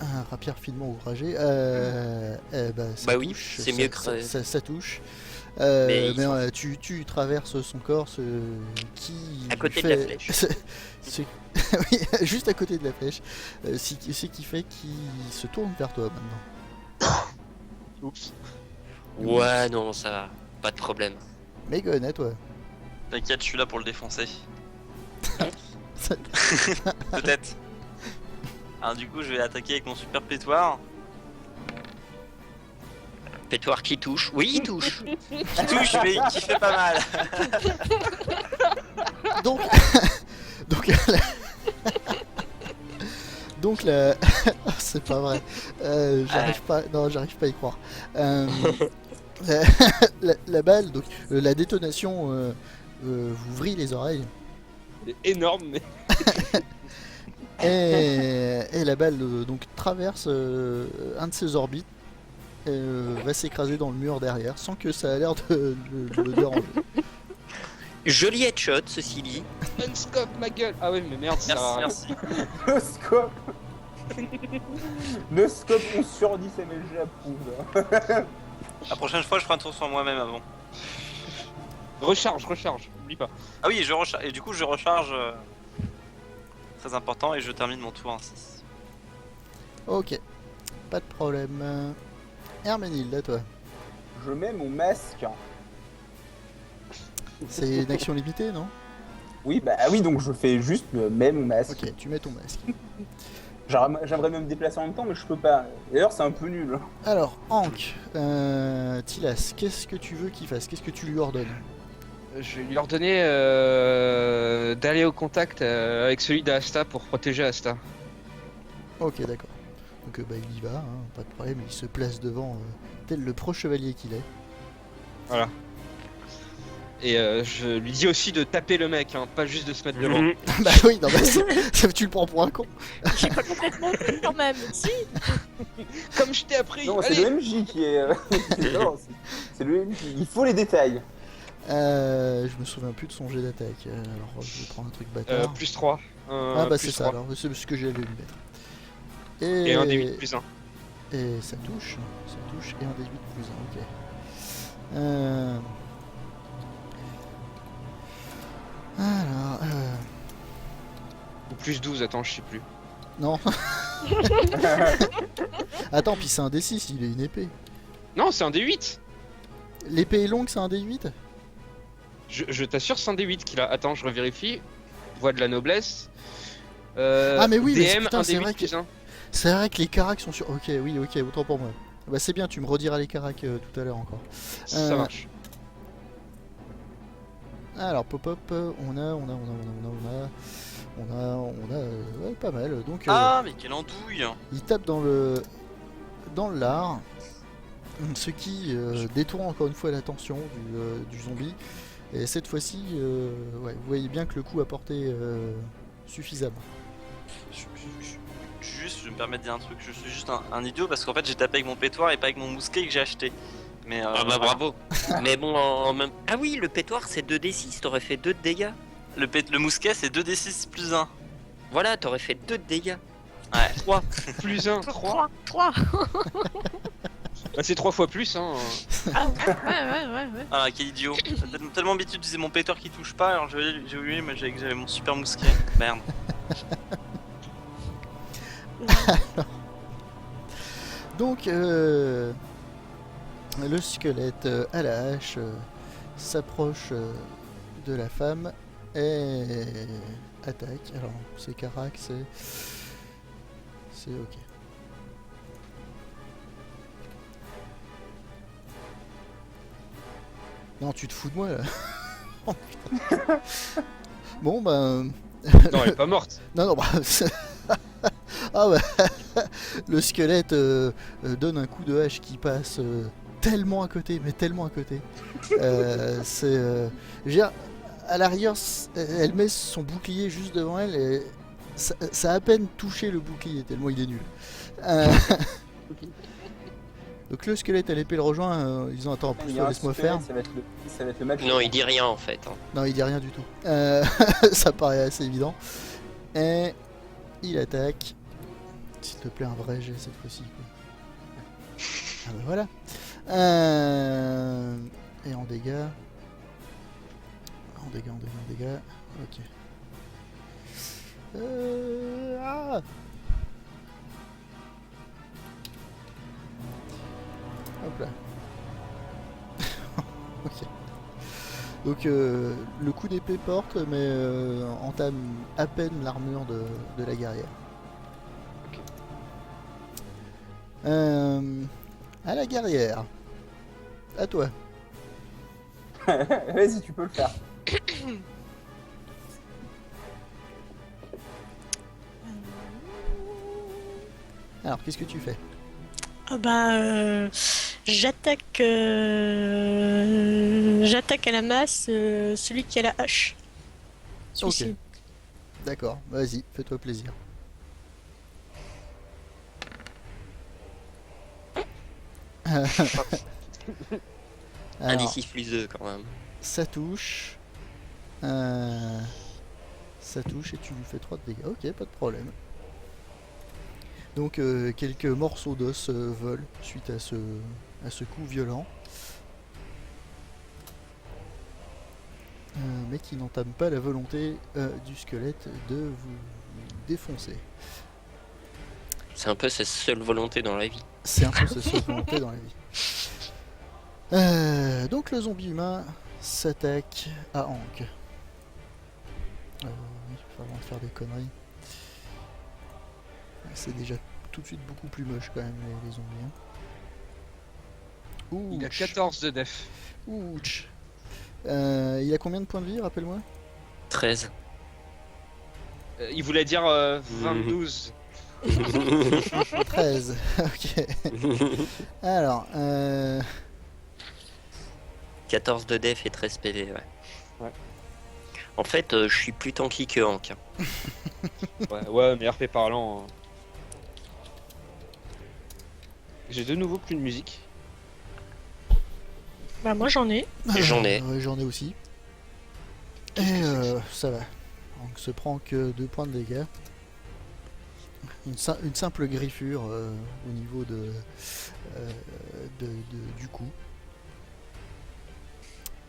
[SPEAKER 2] Un rapière finement ouvragé. Ça
[SPEAKER 1] Bah oui,
[SPEAKER 2] touche,
[SPEAKER 1] c'est
[SPEAKER 2] ça-
[SPEAKER 1] mieux que-
[SPEAKER 2] ça touche.
[SPEAKER 1] Mais ils sont-
[SPEAKER 2] Tu traverses son corps, qui
[SPEAKER 1] À côté de
[SPEAKER 2] fait-
[SPEAKER 1] la flèche.
[SPEAKER 2] Oui, juste à côté de la flèche. Ce qui fait qu'il se tourne vers toi maintenant.
[SPEAKER 5] Oups.
[SPEAKER 1] Ouais, non, ça va. Pas de problème.
[SPEAKER 2] Megan, à toi.
[SPEAKER 4] T'inquiète, je suis là pour le défoncer. Peut-être. Alors du coup, je vais attaquer avec mon super pétoire.
[SPEAKER 1] Pétoire qui touche. Oui, il touche.
[SPEAKER 4] Qui touche, mais qui fait pas mal.
[SPEAKER 2] Donc, donc la, c'est pas vrai. J'arrive pas, non, j'arrive pas à y croire. La, la balle, donc la détonation, vous vrille les oreilles
[SPEAKER 5] Elle est énorme, mais.
[SPEAKER 2] et la balle donc traverse un de ses orbites. Et, va s'écraser dans le mur derrière sans que ça a l'air de le déranger.
[SPEAKER 1] Joli headshot, ceci dit.
[SPEAKER 5] Unscope ma gueule. Ah ouais, mais merde, ça sert à
[SPEAKER 4] Merci,
[SPEAKER 5] rien.
[SPEAKER 4] merci.
[SPEAKER 6] Le scope. Le scope 11 sur 10 MLG approuve.
[SPEAKER 4] La prochaine fois, je ferai un tour sur moi-même avant.
[SPEAKER 5] Recharge, oublie pas.
[SPEAKER 4] Ah oui, je recharge. Et du coup, je recharge. Très important, et je termine mon tour ainsi.
[SPEAKER 2] Ok, pas de problème. Herménilde, à toi.
[SPEAKER 6] Je mets mon masque.
[SPEAKER 2] C'est une action limitée, non?
[SPEAKER 6] Oui, bah oui, donc je fais juste mets mon masque.
[SPEAKER 2] Ok, tu mets ton masque.
[SPEAKER 6] J'aimerais même me déplacer en même temps, mais je peux pas. D'ailleurs, c'est un peu nul.
[SPEAKER 2] Alors, Hank, Tilas, qu'est-ce que tu veux qu'il fasse? Qu'est-ce que tu lui ordonnes?
[SPEAKER 5] Je vais lui ordonner d'aller au contact avec celui d'Asta pour protéger Asta.
[SPEAKER 2] Ok, d'accord. Donc bah, il y va, hein, pas de problème, il se place devant tel le pro chevalier qu'il est.
[SPEAKER 5] Voilà. Et je lui dis aussi de taper le mec, hein, pas juste de se mettre devant.
[SPEAKER 1] Mhm.
[SPEAKER 2] Bah oui, non, bah, tu le prends pour un con.
[SPEAKER 3] J'ai pas complètement compris quand même. Si.
[SPEAKER 5] Comme je t'ai appris.
[SPEAKER 6] Non, c'est
[SPEAKER 5] allez.
[SPEAKER 6] le MJ qui est. Non, c'est le MJ. Il faut les détails.
[SPEAKER 2] Je me souviens plus de son jet d'attaque. Alors je vais prendre un truc bâtard.
[SPEAKER 5] Plus 3.
[SPEAKER 2] Ah bah
[SPEAKER 5] plus
[SPEAKER 2] c'est ça,
[SPEAKER 5] 3.
[SPEAKER 2] alors c'est ce que j'allais lui mettre.
[SPEAKER 5] Et un D8 plus 1.
[SPEAKER 2] Et ça touche, et un D8 plus 1, ok. Alors,
[SPEAKER 5] Ou plus 12, attends, je sais plus.
[SPEAKER 2] non. Attends, puis c'est un D6, il est une épée.
[SPEAKER 5] Non, c'est un D8.
[SPEAKER 2] L'épée est longue, c'est un D8 ?
[SPEAKER 5] Je t'assure, c'est un D8 qu'il a. Attends, je revérifie. Voix de la noblesse.
[SPEAKER 2] Ah, mais oui, mais
[SPEAKER 5] DM,
[SPEAKER 2] putain,
[SPEAKER 5] un
[SPEAKER 2] c'est
[SPEAKER 5] D8
[SPEAKER 2] vrai que-
[SPEAKER 5] plus 1.
[SPEAKER 2] C'est vrai que les caracs sont sur... Ok, oui, ok, autant pour moi. Bah c'est bien, tu me rediras les caracs tout à l'heure encore.
[SPEAKER 5] Ça marche.
[SPEAKER 2] Alors, pop-up, on a ouais, pas mal. Donc,
[SPEAKER 4] Ah, mais quelle andouille.
[SPEAKER 2] il tape dans le lard, ce qui détourne encore une fois l'attention du zombie. Et cette fois-ci, ouais, vous voyez bien que le coup a porté suffisamment.
[SPEAKER 4] Je me permets de dire un truc, je suis juste un idiot parce qu'en fait j'ai tapé avec mon pétoire et pas avec mon mousquet que j'ai acheté. Mais
[SPEAKER 1] Ah bah
[SPEAKER 4] voilà.
[SPEAKER 1] bravo. Mais bon, en même... Ah oui, le pétoire c'est 2d6, t'aurais fait 2 de dégâts.
[SPEAKER 4] Le mousquet c'est 2d6 plus 1.
[SPEAKER 1] Voilà, t'aurais fait 2 de dégâts.
[SPEAKER 4] Ouais.
[SPEAKER 1] 3.
[SPEAKER 5] Plus 1, 3.
[SPEAKER 3] 3.
[SPEAKER 5] Bah, c'est 3 fois plus, hein.
[SPEAKER 3] Ah ouais.
[SPEAKER 4] Ah quel idiot. J'ai tellement habitué d'utiliser mon pétoire qui touche pas alors j'ai oublié mais j'avais mon super mousquet. Merde.
[SPEAKER 2] Donc, le squelette à la hache s'approche de la femme et attaque. Alors, c'est Karak, c'est ok. Non, tu te fous de moi là. Oh, putain. Bon, ben.
[SPEAKER 5] Non, elle est pas morte.
[SPEAKER 2] Non, non, bah. Ah bah. Le squelette donne un coup de hache qui passe tellement à côté, mais tellement à côté. C'est. Je veux dire, à l'arrière, elle met son bouclier juste devant elle et ça a à peine touché le bouclier, tellement il est nul. Donc le squelette à l'épée le rejoint, ils ont attends,
[SPEAKER 6] Il y a un
[SPEAKER 2] laisse-moi
[SPEAKER 6] squelette,
[SPEAKER 2] faire.
[SPEAKER 6] ça va être le match.
[SPEAKER 1] Non, il dit rien en fait. Hein.
[SPEAKER 2] Non, il dit rien du tout. Ça paraît assez évident. Et il attaque. S'il te plaît, un vrai jet cette fois-ci. Ah bah voilà. Et en dégâts. En dégâts. Ok. Ah. Hop là. Ok. Donc le coup d'épée porte, mais entame à peine l'armure de la guerrière. À la guerrière. À toi.
[SPEAKER 6] Vas-y, tu peux le faire.
[SPEAKER 2] Alors, qu'est-ce que tu fais?
[SPEAKER 3] Ah bah, j'attaque à la masse celui qui a la hache. Celui-ci.
[SPEAKER 2] D'accord, vas-y, fais-toi plaisir.
[SPEAKER 1] Un
[SPEAKER 2] Alors,
[SPEAKER 1] D6 plus 2 quand même.
[SPEAKER 2] ça touche. Ça touche et tu lui fais 3 de dégâts. Ok, pas de problème. Donc quelques morceaux d'os volent suite à ce coup violent. Mais qui n'entame pas la volonté du squelette de vous défoncer.
[SPEAKER 1] C'est un peu sa seule volonté dans la vie.
[SPEAKER 2] C'est un peu sa seule volonté dans la vie. Donc le zombie humain s'attaque à Hank. Il va falloir faire des conneries. C'est déjà tout de suite beaucoup plus moche quand même les zombies. Hein.
[SPEAKER 5] Il a
[SPEAKER 2] Ouch.
[SPEAKER 5] 14 de def.
[SPEAKER 2] Ouch. Il a combien de points de vie, rappelle-moi?
[SPEAKER 1] 13.
[SPEAKER 5] Il voulait dire 22.
[SPEAKER 2] 13. Ok. Alors,
[SPEAKER 1] 14 de def et 13 PV, ouais.
[SPEAKER 5] Ouais.
[SPEAKER 1] En fait, je suis plus tanky que Hank. Hein.
[SPEAKER 5] Ouais, mais RP parlant. J'ai de nouveau plus de musique.
[SPEAKER 3] Bah moi j'en ai.
[SPEAKER 1] J'en ai.
[SPEAKER 2] Ouais, j'en ai aussi. Et ça va. Donc se prend que 2 points de dégâts. Une simple griffure au niveau du cou.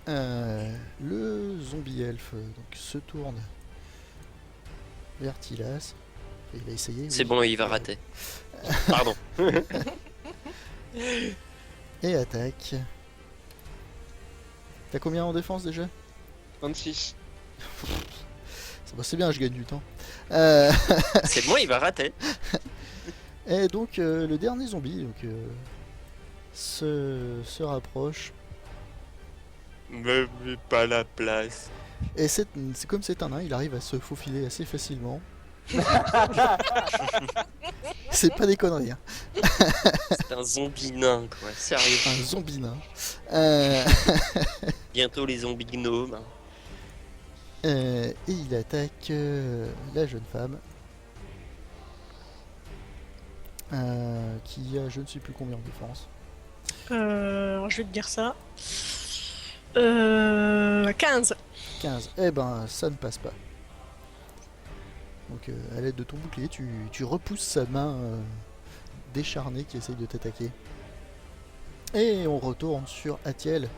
[SPEAKER 2] Le zombie elfe donc, se tourne vers Tilas. Il va essayer.
[SPEAKER 1] C'est
[SPEAKER 2] oui.
[SPEAKER 1] bon, il va rater. Pardon.
[SPEAKER 2] Et attaque. T'as combien en défense déjà?
[SPEAKER 5] 26.
[SPEAKER 2] C'est bien, je gagne du temps.
[SPEAKER 1] C'est bon, il va rater.
[SPEAKER 2] Et donc le dernier zombie donc, se rapproche.
[SPEAKER 1] Mais pas la place.
[SPEAKER 2] Et c'est comme c'est un nain, il arrive à se faufiler assez facilement. C'est pas des conneries, hein.
[SPEAKER 1] C'est un zombie nain, quoi. Sérieux.
[SPEAKER 2] Un zombie nain.
[SPEAKER 1] Bientôt les zombies gnomes.
[SPEAKER 2] Et il attaque la jeune femme. Qui a je ne sais plus combien en défense.
[SPEAKER 3] Alors, je vais te dire ça. 15.
[SPEAKER 2] 15. Eh ben, ça ne passe pas. Donc, à l'aide de ton bouclier, tu repousses sa main décharnée qui essaye de t'attaquer. Et on retourne sur Atiel,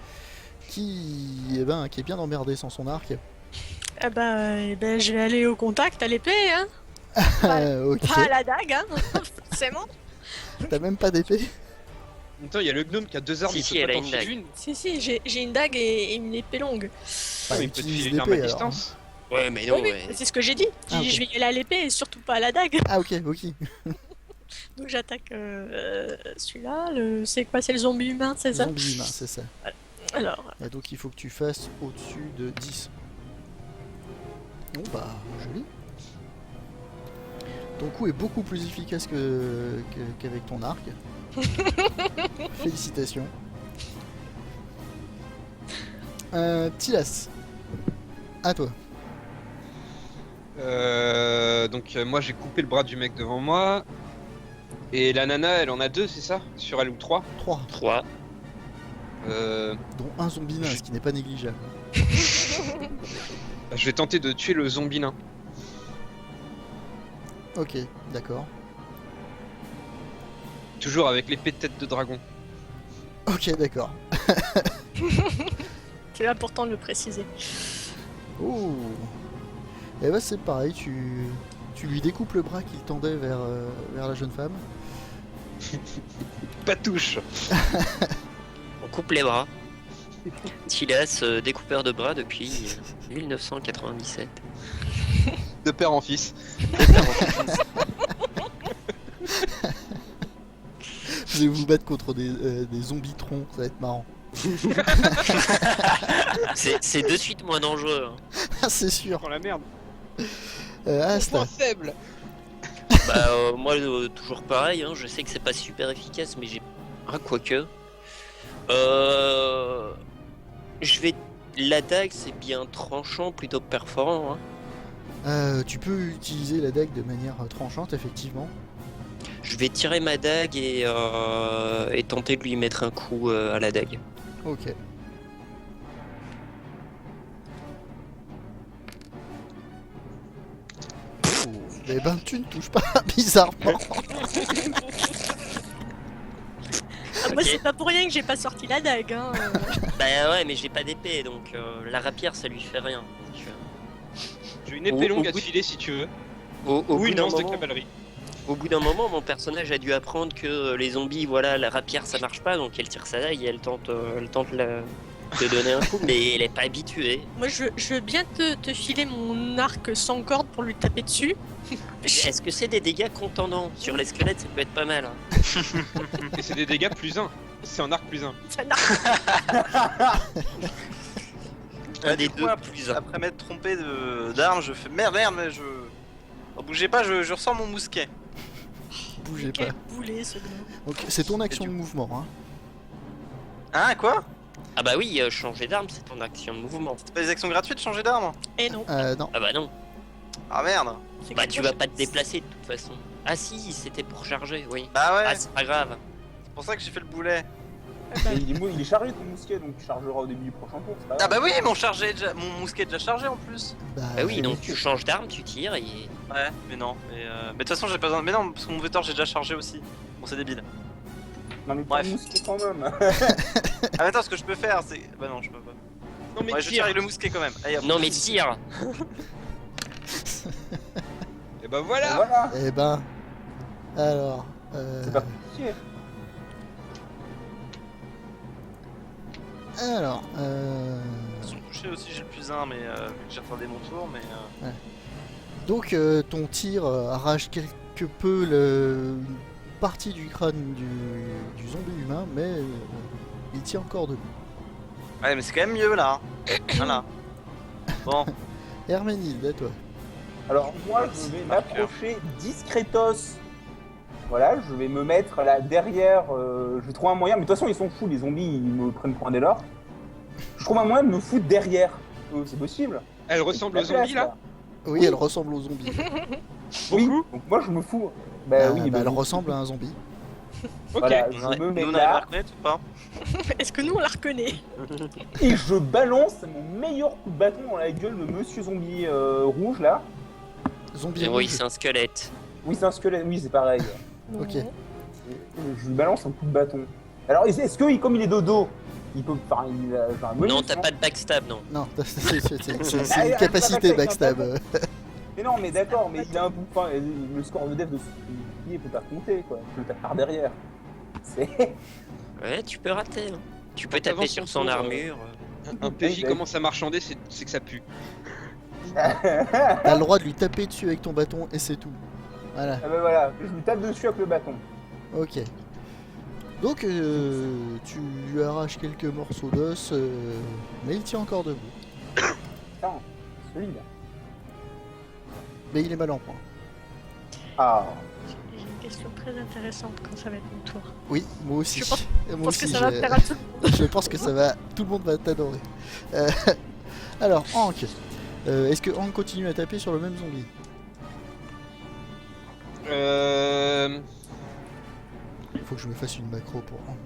[SPEAKER 2] qui est bien emmerdé sans son arc.
[SPEAKER 3] Ah bah, je vais aller au contact à l'épée, hein.
[SPEAKER 2] Ok.
[SPEAKER 3] Pas à la dague, hein. Forcément.
[SPEAKER 2] T'as même pas d'épée?
[SPEAKER 5] En même temps, il y a le gnome qui a 2 armes,
[SPEAKER 1] Si,
[SPEAKER 5] il
[SPEAKER 1] si,
[SPEAKER 5] peut
[SPEAKER 1] elle
[SPEAKER 5] pas
[SPEAKER 1] a
[SPEAKER 5] t'en
[SPEAKER 1] une
[SPEAKER 5] filer
[SPEAKER 1] dague.
[SPEAKER 5] une.
[SPEAKER 3] Si, j'ai une dague et une épée longue.
[SPEAKER 2] Bah,
[SPEAKER 5] Mais il peut te
[SPEAKER 2] utilise
[SPEAKER 5] filer une arme à
[SPEAKER 2] l'épée, alors.
[SPEAKER 5] distance.
[SPEAKER 1] Ouais, mais non,
[SPEAKER 3] Oui,
[SPEAKER 1] ouais.
[SPEAKER 3] c'est ce que j'ai dit.
[SPEAKER 2] Ah, ok.
[SPEAKER 3] Je vais y aller à l'épée et surtout pas à la dague.
[SPEAKER 2] Ah ok.
[SPEAKER 3] Donc j'attaque celui-là. C'est quoi? C'est le zombie humain, c'est ça?
[SPEAKER 2] Zombie humain, c'est ça.
[SPEAKER 3] Alors,
[SPEAKER 2] Et donc il faut que tu fasses au-dessus de 10. Bon bah, joli. Ton coup est beaucoup plus efficace qu'avec ton arc. Félicitations. Tilas. À toi.
[SPEAKER 5] Donc moi j'ai coupé le bras du mec devant moi. Et la nana elle en a 2 c'est ça? Sur elle ou 3?
[SPEAKER 2] 3.
[SPEAKER 1] 3.
[SPEAKER 2] Dont un zombie nain, ce qui n'est pas négligeable.
[SPEAKER 5] Je vais tenter de tuer le zombie nain.
[SPEAKER 2] Ok, d'accord.
[SPEAKER 5] Toujours avec l'épée de tête de dragon.
[SPEAKER 2] Ok, d'accord.
[SPEAKER 3] c'est important de le préciser.
[SPEAKER 2] Oh. Et bah c'est pareil, tu lui découpes le bras qu'il tendait vers la jeune femme.
[SPEAKER 5] Pas touche.
[SPEAKER 1] On coupe les bras. Tilas, découpeur de bras depuis 1997.
[SPEAKER 5] De père en fils.
[SPEAKER 2] Vous allez vous battre contre des zombies-trons, ça va être marrant.
[SPEAKER 1] C'est de suite moins dangereux. Hein.
[SPEAKER 2] Ah, c'est sûr.
[SPEAKER 5] Prends la merde.
[SPEAKER 2] Asta.
[SPEAKER 5] Point faible.
[SPEAKER 1] Bah, moi, toujours pareil. Hein. Je sais que c'est pas super efficace, mais j'ai. Ah, quoique. Je vais. La dague, c'est bien tranchant plutôt que perforant. Hein.
[SPEAKER 2] Tu peux utiliser la dague de manière tranchante, effectivement.
[SPEAKER 1] Je vais tirer ma dague et tenter de lui mettre un coup à la dague.
[SPEAKER 2] Ok. Oh, eh ben tu ne touches pas, bizarrement.
[SPEAKER 3] Ah, moi,
[SPEAKER 1] Ok.
[SPEAKER 3] c'est pas pour rien que j'ai pas sorti la dague, hein.
[SPEAKER 1] Bah ouais, mais j'ai pas d'épée, donc la rapière ça lui fait rien. Donc,
[SPEAKER 5] J'ai une épée
[SPEAKER 1] Au
[SPEAKER 5] longue à
[SPEAKER 1] bout
[SPEAKER 5] te filer si tu veux.
[SPEAKER 1] au
[SPEAKER 5] Ou
[SPEAKER 1] bout
[SPEAKER 5] une
[SPEAKER 1] d'un
[SPEAKER 5] lance de
[SPEAKER 1] moment,
[SPEAKER 5] cavalerie.
[SPEAKER 1] au bout d'un moment, mon personnage a dû apprendre que les zombies, voilà, la rapière ça marche pas, donc elle tire sa dague et elle tente de donner un coup, mais elle est pas habituée.
[SPEAKER 3] Moi, je veux bien te filer mon arc sans corde pour lui taper dessus.
[SPEAKER 1] Est-ce que c'est des dégâts contendants? Sur les squelettes, ça peut être pas mal. Hein.
[SPEAKER 5] Et c'est des dégâts plus 1. C'est un arc plus 1.
[SPEAKER 3] C'est un arc.
[SPEAKER 1] Un des
[SPEAKER 4] Du coup,
[SPEAKER 1] deux
[SPEAKER 4] après-
[SPEAKER 1] plus un.
[SPEAKER 4] Après m'être trompé d'arme, je fais merde, mais je. Oh, bougez pas, je ressors mon mousquet.
[SPEAKER 2] Bougez pas.
[SPEAKER 3] Quel boulet ce gars.
[SPEAKER 2] Donc c'est ton action de mouvement. Hein.
[SPEAKER 4] Hein, quoi?
[SPEAKER 1] Ah bah oui, changer d'arme, c'est ton action de mouvement.
[SPEAKER 4] C'est pas des actions gratuites de changer d'arme?
[SPEAKER 3] Et non.
[SPEAKER 2] Non.
[SPEAKER 1] Ah bah non.
[SPEAKER 4] Ah merde.
[SPEAKER 3] c'est
[SPEAKER 1] Bah
[SPEAKER 3] que
[SPEAKER 1] tu
[SPEAKER 3] moi,
[SPEAKER 1] vas pas te déplacer de toute façon. Ah si, c'était pour charger, oui.
[SPEAKER 4] Bah ouais,
[SPEAKER 1] Ah c'est pas grave.
[SPEAKER 4] c'est pour ça que j'ai fait le boulet.
[SPEAKER 6] Et il est chargé ton mousquet, donc tu chargeras au début du prochain tour. c'est pas
[SPEAKER 4] Ah
[SPEAKER 6] grave.
[SPEAKER 4] bah oui, mon mousquet est déjà chargé en plus.
[SPEAKER 1] Bah oui, donc tu changes d'arme, tu tires et...
[SPEAKER 4] Ouais, mais non. Mais de toute façon, j'ai pas besoin. Mais non, parce que mon vecteur, j'ai déjà chargé aussi. Bon, c'est débile.
[SPEAKER 6] Non, mais pas
[SPEAKER 4] Bref.
[SPEAKER 6] le mousquet quand même.
[SPEAKER 4] Ah, mais attends, ce que je peux faire, c'est. Bah non, je peux pas.
[SPEAKER 5] Non mais
[SPEAKER 4] Ouais, je tire
[SPEAKER 5] tire.
[SPEAKER 4] avec le mousquet quand même. Allez, hop.
[SPEAKER 1] Non mais tire.
[SPEAKER 5] Et bah
[SPEAKER 6] Et
[SPEAKER 5] voilà.
[SPEAKER 6] voilà.
[SPEAKER 2] Eh ben. Alors.
[SPEAKER 6] C'est pas compliqué.
[SPEAKER 2] Alors.
[SPEAKER 4] Sur le toucher aussi, j'ai le plus 1, mais vu que j'ai retardé mon tour, mais.
[SPEAKER 2] Donc ton tir arrache quelque peu une partie du crâne du zombie humain, mais il tient encore debout.
[SPEAKER 4] Ouais, mais c'est quand même mieux là. Voilà. Bon,
[SPEAKER 2] Herménilde, à toi.
[SPEAKER 6] Alors moi je vais m'approcher discretos. Voilà, je vais me mettre là derrière, je vais trouver un moyen, mais de toute façon ils sont fous les zombies, ils me prennent pour un dès lors. Je trouve un moyen de me foutre derrière. C'est possible.
[SPEAKER 5] Elle ressemble aux
[SPEAKER 6] La place,
[SPEAKER 5] zombies là.
[SPEAKER 2] Oui,
[SPEAKER 6] Oui.
[SPEAKER 2] elle ressemble aux zombies.
[SPEAKER 6] Oui, donc moi je me fous. Bah oui,
[SPEAKER 2] bah,
[SPEAKER 6] bah,
[SPEAKER 2] elle
[SPEAKER 6] donc,
[SPEAKER 2] ressemble à un zombie.
[SPEAKER 5] Ok.
[SPEAKER 6] Voilà,
[SPEAKER 4] nous,
[SPEAKER 6] je
[SPEAKER 4] on
[SPEAKER 6] me mets
[SPEAKER 4] nous, on arrive à
[SPEAKER 6] là
[SPEAKER 4] reconnaître ou pas?
[SPEAKER 3] Est-ce que nous on la reconnaît?
[SPEAKER 6] et je balance mon meilleur coup de bâton dans la gueule de monsieur zombie rouge là.
[SPEAKER 2] Zombie
[SPEAKER 1] Oui,
[SPEAKER 2] rouge.
[SPEAKER 1] c'est un squelette.
[SPEAKER 6] Oui, c'est un squelette, oui, c'est pareil.
[SPEAKER 2] Ok.
[SPEAKER 6] Et je lui balance un coup de bâton. Alors, est-ce que, comme il est dodo, il peut. Enfin, il a genre un bonus,
[SPEAKER 1] Non, t'as pas de backstab, non.
[SPEAKER 2] Non, c'est
[SPEAKER 6] Ah,
[SPEAKER 2] une
[SPEAKER 6] ah,
[SPEAKER 2] capacité
[SPEAKER 6] ah,
[SPEAKER 2] backstab.
[SPEAKER 6] Mais non, mais d'accord, mais il a un bout. Enfin, le score de dev de ce il peut pas compter, quoi. Tu le tapes par derrière. C'est.
[SPEAKER 1] Ouais, tu peux rater. Hein. Tu peux
[SPEAKER 5] Quand
[SPEAKER 1] taper
[SPEAKER 5] t'avances
[SPEAKER 1] sur
[SPEAKER 5] ton
[SPEAKER 1] son
[SPEAKER 5] tour,
[SPEAKER 1] armure.
[SPEAKER 5] Un PJ commence à marchander, c'est que ça pue.
[SPEAKER 2] T'as le droit de lui taper dessus avec ton bâton et c'est tout. Voilà,
[SPEAKER 6] Ah bah voilà, je lui tape dessus avec le bâton.
[SPEAKER 2] ok. Donc tu lui arraches quelques morceaux d'os, mais il tient encore debout.
[SPEAKER 6] Putain, solide.
[SPEAKER 2] Mais il est mal en point.
[SPEAKER 6] Ah.
[SPEAKER 3] J'ai une question très intéressante quand ça va être mon tour.
[SPEAKER 2] Oui, moi aussi.
[SPEAKER 3] Je pense-
[SPEAKER 2] Moi
[SPEAKER 3] Je pense que
[SPEAKER 2] aussi,
[SPEAKER 3] ça va
[SPEAKER 2] j'ai-
[SPEAKER 3] plaire à tout le monde.
[SPEAKER 2] je pense que ça va. Tout le monde va t'adorer. Alors, Hank. Est-ce que Hank continue à taper sur le même zombie? Faut que je me fasse une macro pour Hank.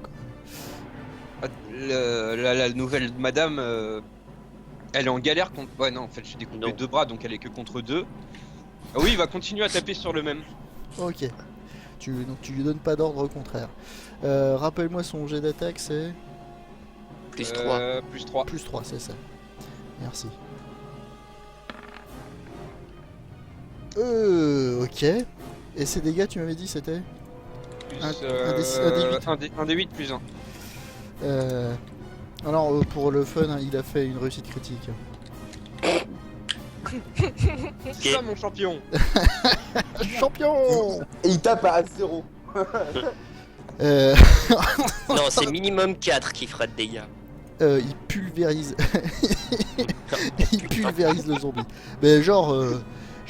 [SPEAKER 2] Quand même.
[SPEAKER 5] La nouvelle madame, elle est en galère contre. Ouais, non, en fait, j'ai découpé
[SPEAKER 1] Non.
[SPEAKER 5] 2 bras donc elle est que contre 2. Ah oui, il va continuer à taper sur le même.
[SPEAKER 2] Ok. Donc tu lui donnes pas d'ordre contraire. Rappelle-moi son jet d'attaque, c'est
[SPEAKER 1] Plus 3.
[SPEAKER 5] Plus 3.
[SPEAKER 2] plus 3, c'est ça. Merci. Ok. Et ses dégâts, tu m'avais dit, c'était Un
[SPEAKER 5] D8 plus 1.
[SPEAKER 2] Alors, pour le fun, hein, il a fait une réussite critique.
[SPEAKER 5] C'est ça mon champion.
[SPEAKER 2] Champion
[SPEAKER 6] Et il tape à 0.
[SPEAKER 2] euh,
[SPEAKER 1] Non, c'est minimum 4 qui fera de dégâts.
[SPEAKER 2] Il pulvérise. Il pulvérise le zombie. Mais genre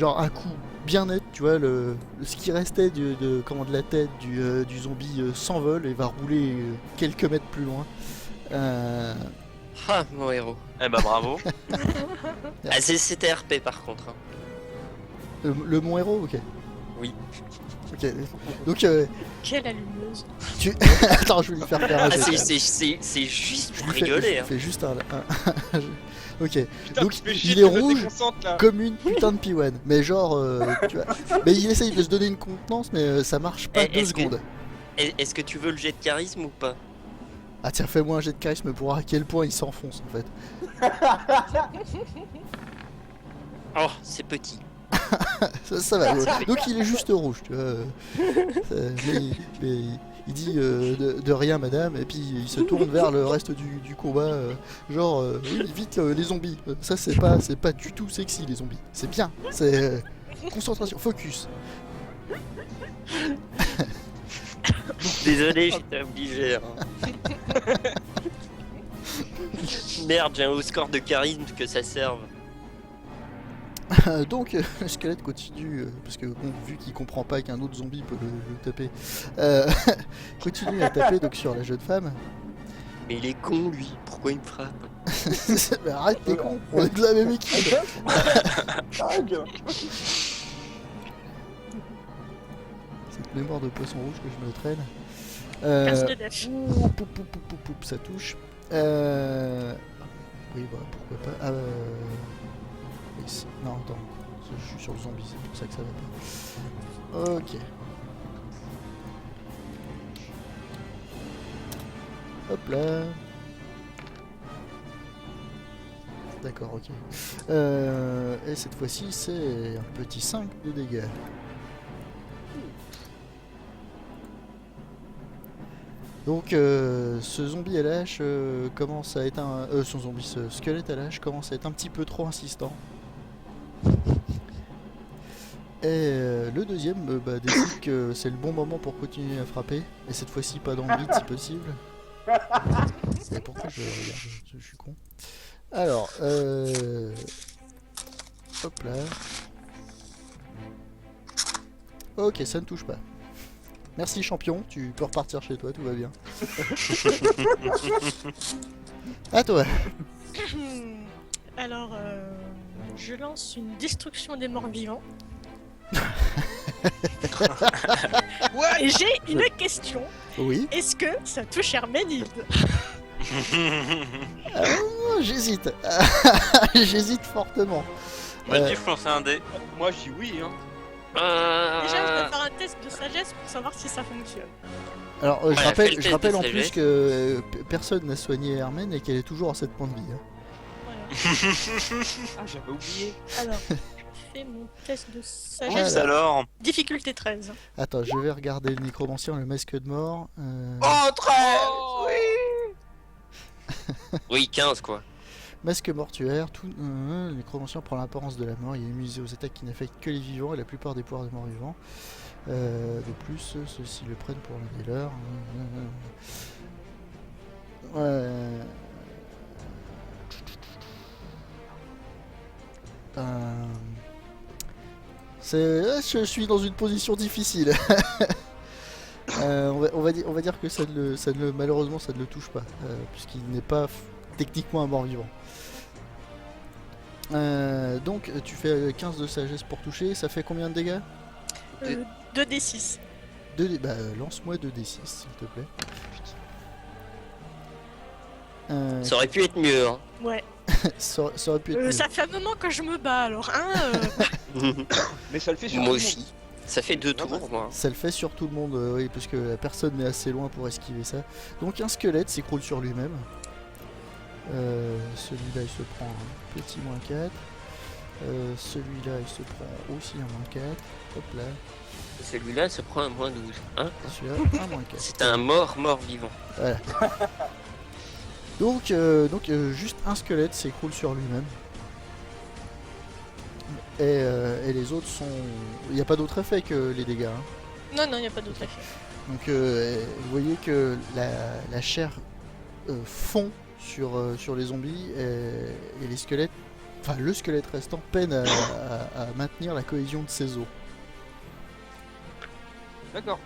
[SPEAKER 2] un coup bien net, tu vois, ce qui restait de la tête du zombie s'envole et va rouler quelques mètres plus loin.
[SPEAKER 1] Ah, mon héros.
[SPEAKER 4] Eh bah bravo.
[SPEAKER 1] Ah, c'était RP par contre. Hein.
[SPEAKER 2] Le mon héros, ok.
[SPEAKER 1] Oui.
[SPEAKER 2] Ok. Donc
[SPEAKER 3] Quelle allumeuse.
[SPEAKER 2] attends, je vais lui faire faire un
[SPEAKER 1] Ah,
[SPEAKER 2] jet.
[SPEAKER 1] c'est juste
[SPEAKER 2] Je
[SPEAKER 1] pour
[SPEAKER 2] lui fais-
[SPEAKER 1] rigoler.
[SPEAKER 2] je
[SPEAKER 1] Hein.
[SPEAKER 2] fais juste un ok.
[SPEAKER 5] Putain,
[SPEAKER 2] Donc,
[SPEAKER 5] tu fais chier
[SPEAKER 2] il
[SPEAKER 5] de
[SPEAKER 2] est
[SPEAKER 5] me
[SPEAKER 2] rouge
[SPEAKER 5] déconcentre, là.
[SPEAKER 2] comme une putain de piouane. Mais genre, tu vois. Mais il essaye de se donner une contenance, mais ça marche pas
[SPEAKER 1] Eh,
[SPEAKER 2] 2
[SPEAKER 1] est-ce que-
[SPEAKER 2] secondes.
[SPEAKER 1] Est-ce que tu veux le jet de charisme ou pas?
[SPEAKER 2] Ah tiens, fais-moi un jet de charisme pour voir à quel point il s'enfonce en fait.
[SPEAKER 1] Oh, c'est petit.
[SPEAKER 2] Ça va. Donc il est juste rouge, tu vois. Mais il dit de rien madame, et puis il se tourne vers le reste du combat. Genre, oui, vite les zombies. Ça c'est pas du tout sexy les zombies. C'est bien. C'est concentration, focus.
[SPEAKER 1] Désolé, j'étais obligé. Hein. Merde, j'ai un haut score de charisme que ça serve.
[SPEAKER 2] Donc le squelette continue, parce que bon, vu qu'il comprend pas qu'un autre zombie peut le taper, continue à taper donc sur la jeune femme.
[SPEAKER 1] Mais il est con, lui. Pourquoi il me frappe?
[SPEAKER 2] Mais arrête, t'es con, on est de la même équipe.
[SPEAKER 6] Arrête.
[SPEAKER 2] Cette mémoire de poisson rouge que je me traîne.
[SPEAKER 3] 15 de def.
[SPEAKER 2] Ouh, poup, ça touche. Oui, bah pourquoi pas. Ici. Non, attends. Je suis sur le zombie, c'est pour ça que ça va pas. Ok. Hop là. D'accord, ok. Et cette fois-ci, c'est un petit 5 de dégâts. Donc ce zombie à l'âge commence à être ce squelette à l'âge commence à être un petit peu trop insistant. Et le deuxième décide que c'est le bon moment pour continuer à frapper, et cette fois-ci pas dans le vide si possible. Et pourquoi je regarde, je suis con. Alors, hop là. Ok, ça ne touche pas. Merci champion, tu peux repartir chez toi, tout va bien. À toi.
[SPEAKER 3] Alors, je lance une destruction des morts vivants. Et j'ai une question.
[SPEAKER 2] Oui.
[SPEAKER 3] Est-ce que ça touche Herménilde?
[SPEAKER 2] J'hésite. J'hésite fortement.
[SPEAKER 4] Moi, je dis, faut lancer un dé.
[SPEAKER 5] Moi, je dis oui, hein.
[SPEAKER 3] Déjà, je vais faire un test de sagesse pour savoir si ça fonctionne.
[SPEAKER 2] Alors,
[SPEAKER 1] Ouais, fais le
[SPEAKER 2] je
[SPEAKER 1] test
[SPEAKER 2] rappelle
[SPEAKER 1] de
[SPEAKER 2] en plus
[SPEAKER 1] sagesse.
[SPEAKER 2] que personne n'a soigné Hermène et qu'elle est toujours à 7 points de vie. Hein.
[SPEAKER 3] Voilà.
[SPEAKER 5] Ah, j'avais oublié.
[SPEAKER 3] Alors, je fais mon test de sagesse.
[SPEAKER 2] Voilà.
[SPEAKER 4] Oups, alors.
[SPEAKER 3] Difficulté 13.
[SPEAKER 2] Attends, je vais regarder le nécromancien, le masque de mort.
[SPEAKER 4] Oh, 13
[SPEAKER 1] Oui, 15 quoi.
[SPEAKER 2] Masque mortuaire, tout le nécromancien prend l'apparence de la mort, il est immunisé aux attaques qui n'affectent que les vivants et la plupart des pouvoirs des morts vivants. De plus, ceux-ci le prennent pour l'un des leurs. Je suis dans une position difficile. On va dire que malheureusement ça ne le touche pas, puisqu'il n'est pas techniquement un mort-vivant. Donc tu fais 15 de sagesse pour toucher, ça fait combien de dégâts?
[SPEAKER 3] 2d6.
[SPEAKER 2] Lance-moi 2d6 s'il te plaît.
[SPEAKER 1] Ça aurait pu être mieux. Hein.
[SPEAKER 3] Ouais.
[SPEAKER 2] ça aurait pu être mieux.
[SPEAKER 3] Ça fait un moment que je me bats alors, hein.
[SPEAKER 5] Mais ça le fait sur
[SPEAKER 1] Moi
[SPEAKER 5] tout le
[SPEAKER 1] aussi. Ça fait 2 tours, moi.
[SPEAKER 2] Ça le fait sur tout le monde, oui, parce que personne n'est assez loin pour esquiver ça. Donc un squelette s'écroule sur lui-même. Celui-là il se prend un petit moins 4. Celui-là il se prend aussi un moins 4. Hop là.
[SPEAKER 1] Celui-là se prend un moins 12. Hein,
[SPEAKER 2] Celui-là un moins 4.
[SPEAKER 1] c'est un mort vivant.
[SPEAKER 2] Voilà. Donc, juste un squelette s'écroule sur lui-même. Et les autres sont... Il n'y a pas d'autre effet que les dégâts. Hein.
[SPEAKER 3] Non, il n'y a pas d'autre effet.
[SPEAKER 2] Donc vous voyez que la chair fond sur les zombies et les squelettes... Enfin, le squelette restant peine à maintenir la cohésion de ses os.
[SPEAKER 5] D'accord.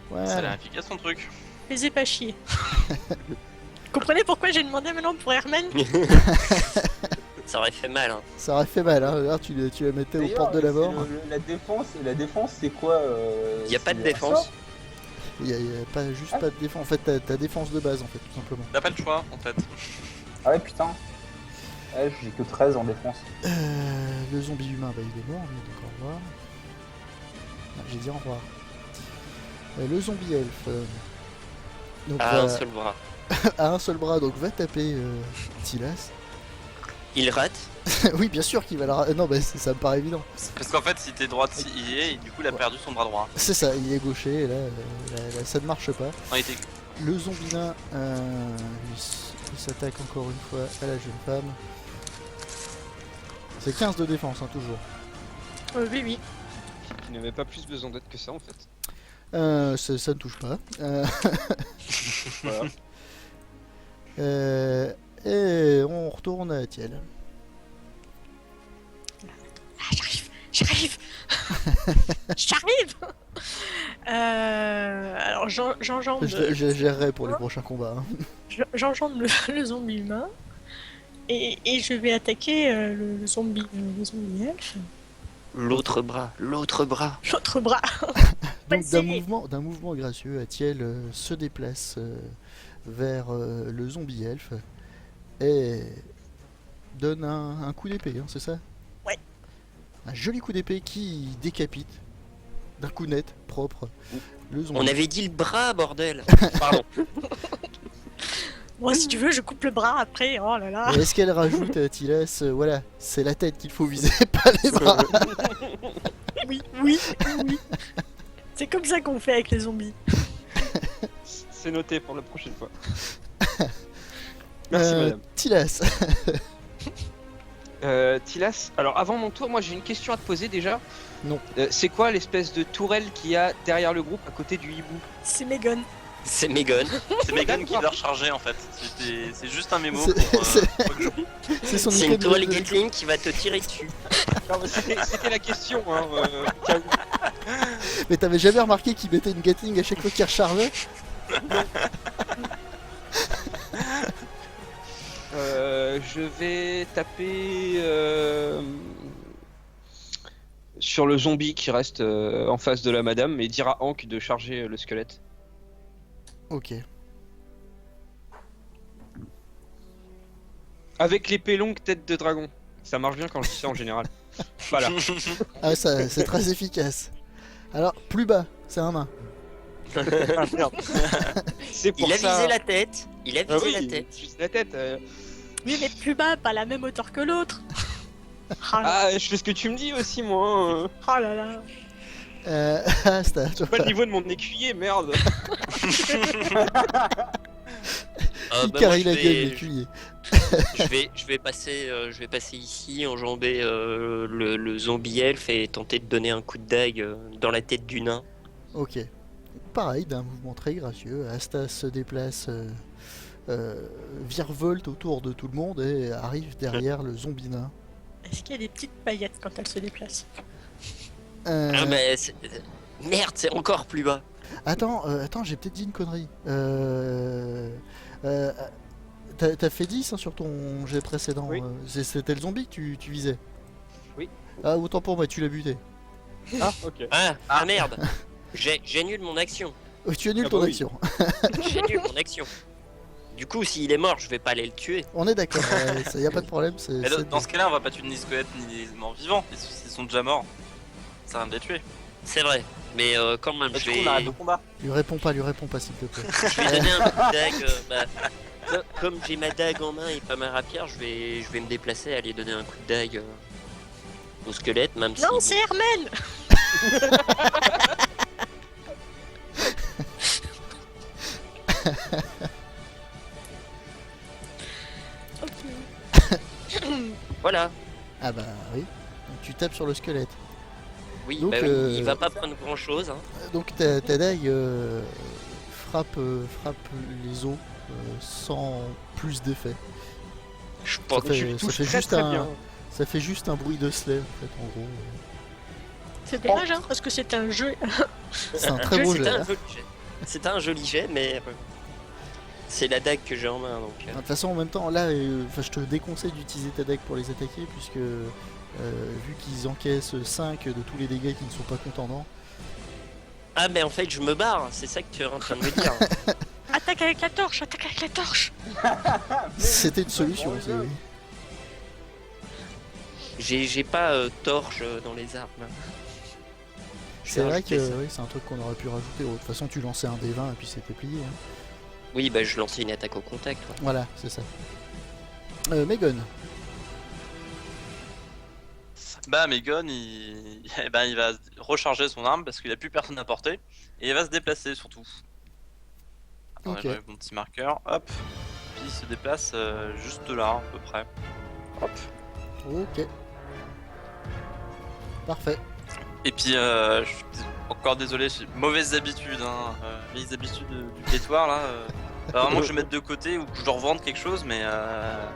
[SPEAKER 2] Voilà.
[SPEAKER 4] Ça a l'air efficace son truc.
[SPEAKER 3] Les ai pas chier. Comprenez pourquoi j'ai demandé maintenant pour Herman?
[SPEAKER 1] Ça aurait fait mal. Hein.
[SPEAKER 2] Ça aurait fait mal, hein. Là, tu la mettais aux
[SPEAKER 6] D'ailleurs,
[SPEAKER 2] portes de la
[SPEAKER 6] c'est
[SPEAKER 2] mort.
[SPEAKER 6] la défense, c'est quoi
[SPEAKER 1] Il n'y a pas de
[SPEAKER 6] c'est un
[SPEAKER 1] défense.
[SPEAKER 6] sort
[SPEAKER 2] Il y a pas, juste pas de défense. En fait, ta défense de base, en fait, tout simplement.
[SPEAKER 4] T'as pas le choix, en fait.
[SPEAKER 6] Ah ouais, putain. Ouais, j'ai que 13 en défense.
[SPEAKER 2] Le zombie humain, il est mort, donc au revoir. Non, j'ai dit au revoir. Le zombie elfe. Donc
[SPEAKER 1] À un seul bras.
[SPEAKER 2] a un seul bras, donc va taper Tilas.
[SPEAKER 1] Il rate.
[SPEAKER 2] Oui, bien sûr qu'il va la... Non, ça me paraît évident.
[SPEAKER 4] Parce qu'en fait, si t'es droite, il y est, et du coup, il a perdu son bras droit.
[SPEAKER 2] C'est ça, il est gaucher, et là, ça ne marche pas.
[SPEAKER 4] Non, il était...
[SPEAKER 2] Le zombie nain, il s'attaque encore une fois à la jeune femme. C'est 15 de défense, hein, toujours.
[SPEAKER 3] Oui.
[SPEAKER 5] Qui n'avait pas plus besoin d'aide que ça en fait.
[SPEAKER 2] Ça ne touche pas.
[SPEAKER 5] Voilà.
[SPEAKER 2] Et on retourne à Thiel.
[SPEAKER 3] J'arrive. J'arrive. Alors j'enjambe.
[SPEAKER 2] Je la gérerai pour les prochains combats. Hein.
[SPEAKER 3] J'enjambe le zombie humain et je vais attaquer le zombie elfe.
[SPEAKER 1] L'autre bras, l'autre bras.
[SPEAKER 3] L'autre bras.
[SPEAKER 2] Donc
[SPEAKER 3] Essayer.
[SPEAKER 2] d'un mouvement gracieux, Atiel se déplace vers le zombie elfe et donne un coup d'épée, hein, c'est ça?
[SPEAKER 3] Ouais.
[SPEAKER 2] Un joli coup d'épée qui décapite d'un coup net, propre, le zombie.
[SPEAKER 1] On avait dit le bras, bordel. Pardon.
[SPEAKER 3] Moi, si tu veux, je coupe le bras après. Oh là là.
[SPEAKER 2] Et est-ce qu'elle rajoute, Tilas, voilà, c'est la tête qu'il faut viser, pas les bras.
[SPEAKER 3] Oui. C'est comme ça qu'on fait avec les zombies.
[SPEAKER 5] C'est noté pour la prochaine fois. Merci madame.
[SPEAKER 2] Tilas.
[SPEAKER 5] Tilas, alors avant mon tour, moi j'ai une question à te poser déjà.
[SPEAKER 2] Non.
[SPEAKER 5] C'est quoi l'espèce de tourelle qu'il y a derrière le groupe à côté du hibou?
[SPEAKER 3] C'est Megan.
[SPEAKER 1] C'est Megan.
[SPEAKER 4] C'est Megan qui l'a rechargé en fait. C'est juste un mémo
[SPEAKER 2] C'est-
[SPEAKER 4] pour que je-
[SPEAKER 2] C'est son
[SPEAKER 1] C'est une
[SPEAKER 2] icône
[SPEAKER 1] toile
[SPEAKER 2] de-
[SPEAKER 1] Gatling qui va te tirer dessus.
[SPEAKER 5] Non, mais c'était la question. Hein, au cas où.
[SPEAKER 2] Mais t'avais jamais remarqué qu'il mettait une Gatling à chaque fois qu'il rechargeait?
[SPEAKER 5] Je vais taper sur le zombie qui reste en face de la madame et dire à Hank de charger le squelette.
[SPEAKER 2] Ok.
[SPEAKER 5] Avec l'épée longue tête de dragon. Ça marche bien quand je dis ça en général. Voilà.
[SPEAKER 2] Ah, ça, c'est très efficace. Alors, plus bas, c'est un nain.
[SPEAKER 5] Ah, merde. C'est pour
[SPEAKER 1] Il a
[SPEAKER 5] ça.
[SPEAKER 1] visé la tête. Il a
[SPEAKER 5] Ah
[SPEAKER 1] visé
[SPEAKER 5] oui,
[SPEAKER 1] la tête.
[SPEAKER 5] juste la tête.
[SPEAKER 3] Oui, mais plus bas, pas la même hauteur que l'autre. Oh là,
[SPEAKER 5] Ah, je fais ce que tu me dis aussi, moi.
[SPEAKER 3] oh là là.
[SPEAKER 2] Ah, c'est à toi.
[SPEAKER 5] Pas le niveau de mon écuyer, merde.
[SPEAKER 1] Ah,
[SPEAKER 2] Il
[SPEAKER 1] bah,
[SPEAKER 2] carrie
[SPEAKER 1] moi,
[SPEAKER 2] la gueule, l'écuyer.
[SPEAKER 1] je vais passer ici, enjamber le zombie elfe et tenter de donner un coup de dague dans la tête du nain.
[SPEAKER 2] Ok. Pareil, d'un mouvement très gracieux, Asta se déplace, virevolte autour de tout le monde et arrive derrière le zombie nain.
[SPEAKER 3] Est-ce qu'il y a des petites paillettes quand elle se déplace?
[SPEAKER 1] Ah, mais merde, c'est encore plus bas.
[SPEAKER 2] Attends, j'ai peut-être dit une connerie. T'as fait 10 hein, sur ton jet précédent.
[SPEAKER 5] Oui.
[SPEAKER 2] C'était le zombie que tu visais.
[SPEAKER 5] Oui.
[SPEAKER 2] Ah, autant pour moi, tu l'as buté.
[SPEAKER 5] Ah, ok.
[SPEAKER 1] Ah merde. J'annule mon action.
[SPEAKER 2] Oh, tu annules
[SPEAKER 5] Ah
[SPEAKER 2] ton
[SPEAKER 5] bah oui.
[SPEAKER 2] action.
[SPEAKER 1] J'annule mon action. Du coup, s'il est mort, je vais pas aller le tuer.
[SPEAKER 2] On est d'accord, y a pas de problème.
[SPEAKER 4] Mais dans ce cas-là, on va pas tuer ni squelette ni les morts vivants. Ils sont déjà morts. Ça rien de les tuer.
[SPEAKER 1] C'est vrai. Mais quand même,
[SPEAKER 4] Bah,
[SPEAKER 1] je
[SPEAKER 4] du coup, on arrête le
[SPEAKER 1] vais,
[SPEAKER 4] combat.
[SPEAKER 2] Lui réponds pas, s'il te plaît.
[SPEAKER 1] je vais donner un coup de dague. Comme j'ai ma dague en main et pas ma rapière, je vais me déplacer, aller donner un coup de dague au squelette, même si.
[SPEAKER 3] Non, c'est Hermel.
[SPEAKER 1] Voilà.
[SPEAKER 2] Ah bah oui. Donc, tu tapes sur le squelette.
[SPEAKER 1] Oui,
[SPEAKER 2] Donc,
[SPEAKER 1] bah oui, il va pas prendre grand chose. Hein.
[SPEAKER 2] Donc ta dague frappe les os sans plus d'effet.
[SPEAKER 1] Je pense
[SPEAKER 2] Ça
[SPEAKER 1] que
[SPEAKER 2] fait,
[SPEAKER 5] touche très, très bien.
[SPEAKER 2] ça fait juste un bruit de sleigh en fait en gros.
[SPEAKER 3] C'est dommage, hein, parce que c'est un jeu.
[SPEAKER 2] C'est un très beau jet.
[SPEAKER 1] c'était un
[SPEAKER 2] hein.
[SPEAKER 1] joli jet. C'était un joli jet, mais c'est la dague que j'ai en main donc.
[SPEAKER 2] De toute façon en même temps là je te déconseille d'utiliser ta dague pour les attaquer puisque vu qu'ils encaissent 5 de tous les dégâts qui ne sont pas contendants.
[SPEAKER 1] Ah, mais en fait, je me barre, c'est ça que tu es en train de me dire.
[SPEAKER 3] Attaque avec la torche, attaque avec la torche.
[SPEAKER 2] C'était une solution. c'est-
[SPEAKER 1] J'ai pas torche dans les armes. Je
[SPEAKER 2] C'est
[SPEAKER 1] vais
[SPEAKER 2] vrai que
[SPEAKER 1] rajouter ça.
[SPEAKER 2] oui, c'est un truc qu'on aurait pu rajouter. De toute façon tu lançais un D20 et puis c'était plié. hein.
[SPEAKER 1] Oui, bah je lançais une attaque au contact. Ouais.
[SPEAKER 2] Voilà, c'est ça. Megan.
[SPEAKER 4] Bah, Megan, eh ben, il va recharger son arme parce qu'il a plus personne à porter. Et il va se déplacer surtout. Attendez,
[SPEAKER 2] Ok.
[SPEAKER 4] j'enlève mon petit marqueur. Hop. Puis il se déplace juste là, à peu près. Hop.
[SPEAKER 2] Ok. Parfait.
[SPEAKER 4] Et puis, je suis encore désolé, j'ai mauvaises habitudes, hein. Les habitudes du pétoire là. Vraiment que je mette de côté ou que je leur vende quelque chose, mais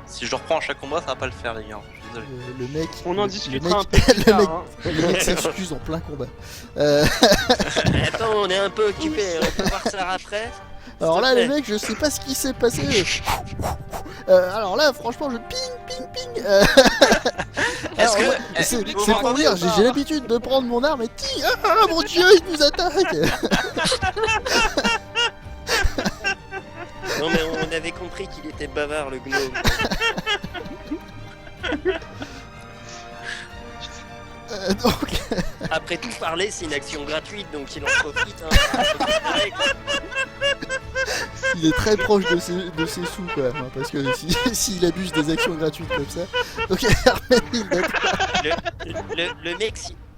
[SPEAKER 4] si je reprends à chaque combat, ça va pas le faire, les gars. Je suis désolé.
[SPEAKER 2] Le mec.
[SPEAKER 5] On en
[SPEAKER 2] le
[SPEAKER 5] discutera un
[SPEAKER 2] mec-
[SPEAKER 5] peu plus
[SPEAKER 2] le
[SPEAKER 5] tard.
[SPEAKER 2] mec-
[SPEAKER 5] Hein.
[SPEAKER 2] Le mec s'excuse en plein combat.
[SPEAKER 1] Attends, on est un peu occupé, on peut voir ça après.
[SPEAKER 2] Alors
[SPEAKER 1] S'il te
[SPEAKER 2] là, les
[SPEAKER 1] plaît.
[SPEAKER 2] mecs, je sais pas ce qui s'est passé. Alors là, franchement, je ping.
[SPEAKER 1] Est-ce
[SPEAKER 2] Alors,
[SPEAKER 1] que-
[SPEAKER 2] ouais,
[SPEAKER 1] est-ce
[SPEAKER 2] c'est
[SPEAKER 1] que
[SPEAKER 2] c'est
[SPEAKER 1] vous
[SPEAKER 2] pour dire,
[SPEAKER 1] m'entendez ou
[SPEAKER 2] j'ai
[SPEAKER 1] pas
[SPEAKER 2] l'habitude de prendre mon arme et ah mon dieu, il nous attaque.
[SPEAKER 1] Non mais on avait compris qu'il était bavard le gnome.
[SPEAKER 2] Donc,
[SPEAKER 1] Après tout parler c'est une action gratuite donc il en profite. Hein.
[SPEAKER 2] il est très proche de ses sous quand même, hein, parce que s'il abuse des actions gratuites comme ça. Donc, il